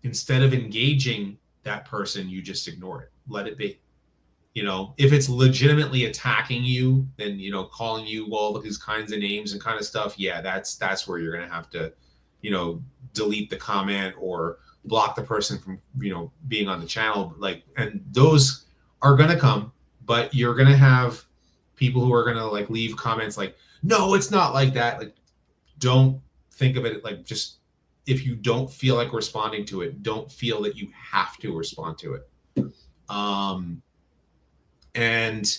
Instead of engaging that person, you just ignore it. Let it be. If it's legitimately attacking you, then, calling you all of these kinds of names and kind of stuff, yeah, that's where you're going to have to, delete the comment or block the person from, being on the channel. And those are going to come, but you're going to have people who are going to leave comments like, no, it's not like that. Don't think of it just, if you don't feel like responding to it, don't feel that you have to respond to it. And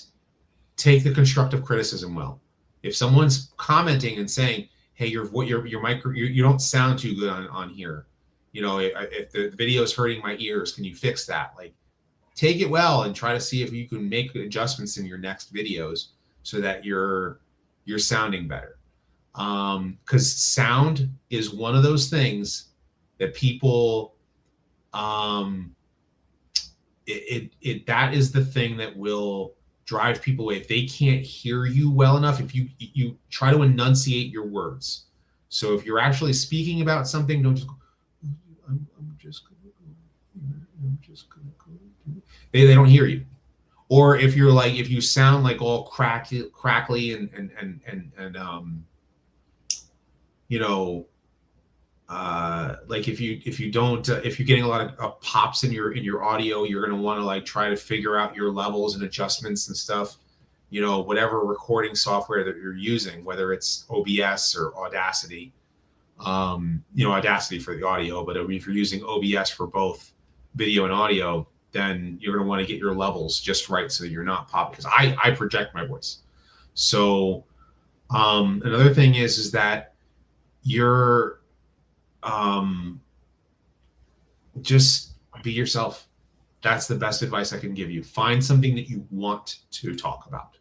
take the constructive criticism well. If someone's commenting and saying, hey, your micro, you don't sound too good on here. If the video is hurting my ears, can you fix that? Take it well and try to see if you can make adjustments in your next videos so that you're sounding better. Because sound is one of those things that people, that is the thing that will drive people away. If they can't hear you well enough, if you try to enunciate your words. So if you're actually speaking about something, don't just go, I'm just gonna go. They don't hear you. Or if you're if you sound all crackly and if you don't, if you're getting a lot of pops in your audio, you're going to want to try to figure out your levels and adjustments and stuff, whatever recording software that you're using, whether it's OBS or Audacity, Audacity for the audio, but if you're using OBS for both video and audio, then you're going to want to get your levels just right so that you're not popping, because I project my voice. So another thing is that you're just be yourself. That's the best advice I can give you. Find something that you want to talk about.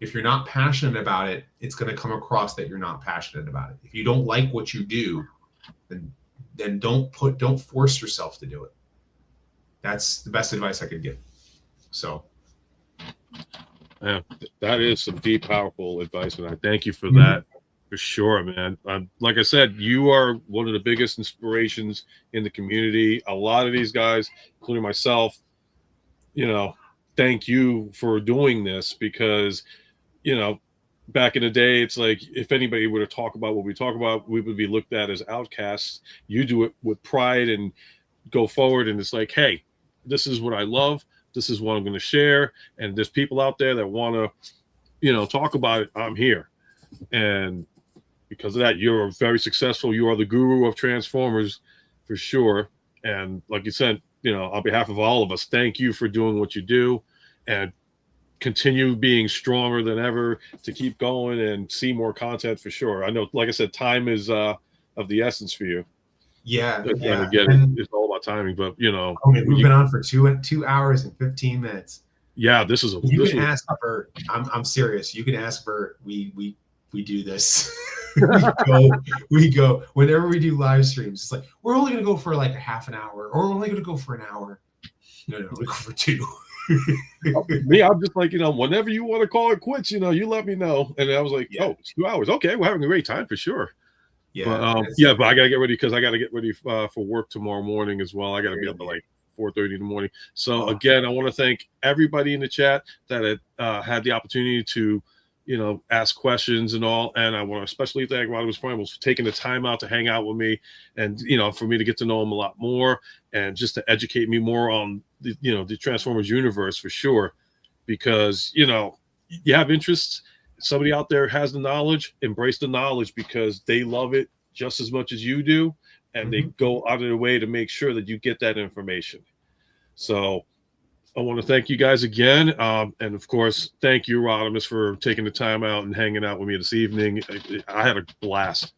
If you're not passionate about it, it's going to come across that you're not passionate about it. If you don't like what you do, then don't force yourself to do it. That's the best advice I could give. So yeah, that is some deep, powerful advice, and I thank you for that. For sure, man. Like I said, you are one of the biggest inspirations in the community. A lot of these guys, including myself, thank you for doing this, because, back in the day, it's if anybody were to talk about what we talk about, we would be looked at as outcasts. You do it with pride and go forward, and it's hey, this is what I love. This is what I'm going to share. And there's people out there that want to, talk about it. I'm here. And because of that, you're very successful. You are the guru of Transformers, for sure. And like you said, on behalf of all of us, thank you for doing what you do, and continue being stronger than ever to keep going and see more content for sure. I know, like I said, time is of the essence for you. Yeah. Again, it's all about timing, but we've been on for 2 hours and 15 minutes. Yeah, you can ask Bert. I'm serious. You can ask Bert. We do this. we go whenever we do live streams. It's like, we're only gonna go for like a half an hour, or we're only gonna go for an hour. No, we go for 2. Me, I'm just like, whenever you want to call it quits, you let me know. And I was like, oh, it's 2 hours. Okay, we're having a great time for sure. Yeah. But I gotta get ready because I gotta get ready for work tomorrow morning as well. I gotta be up at like 4:30 in the morning. So again, I want to thank everybody in the chat that had the opportunity to, ask questions and all. And I want to especially thank Rodimus Primal for taking the time out to hang out with me, and for me to get to know him a lot more, and just to educate me more on the Transformers universe for sure. Because you have interests. Somebody out there has the knowledge. Embrace the knowledge, because they love it just as much as you do, and they go out of their way to make sure that you get that information. So I want to thank you guys again. And of course, thank you, Rodimus, for taking the time out and hanging out with me this evening. I had a blast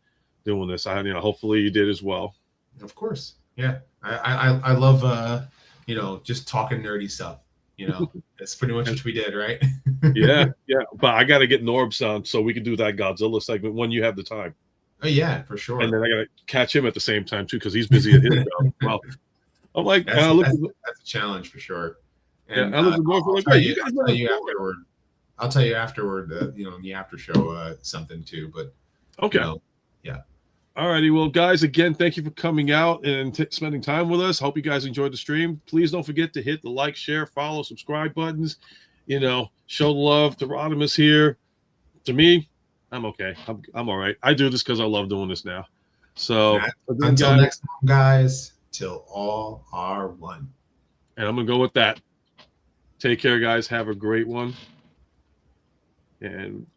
doing this. Hopefully you did as well. Of course. Yeah. I love, just talking nerdy stuff. That's pretty much what we did, right? yeah. But I got to get Norbs on so we can do that Godzilla segment when you have the time. Oh yeah, for sure. And then I got to catch him at the same time too, because he's busy at his job. Well, I'm like, that's a challenge for sure. And I'll tell you afterward. I'll tell you afterward. In the after show, something too. But okay, yeah. All righty. Well, guys, again, thank you for coming out and spending time with us. Hope you guys enjoyed the stream. Please don't forget to hit the like, share, follow, subscribe buttons. Show love to Rodimus here. To me, I'm okay. I'm all right. I do this because I love doing this now. So until next time, guys, till all are one. And I'm gonna go with that. Take care, guys. Have a great one. And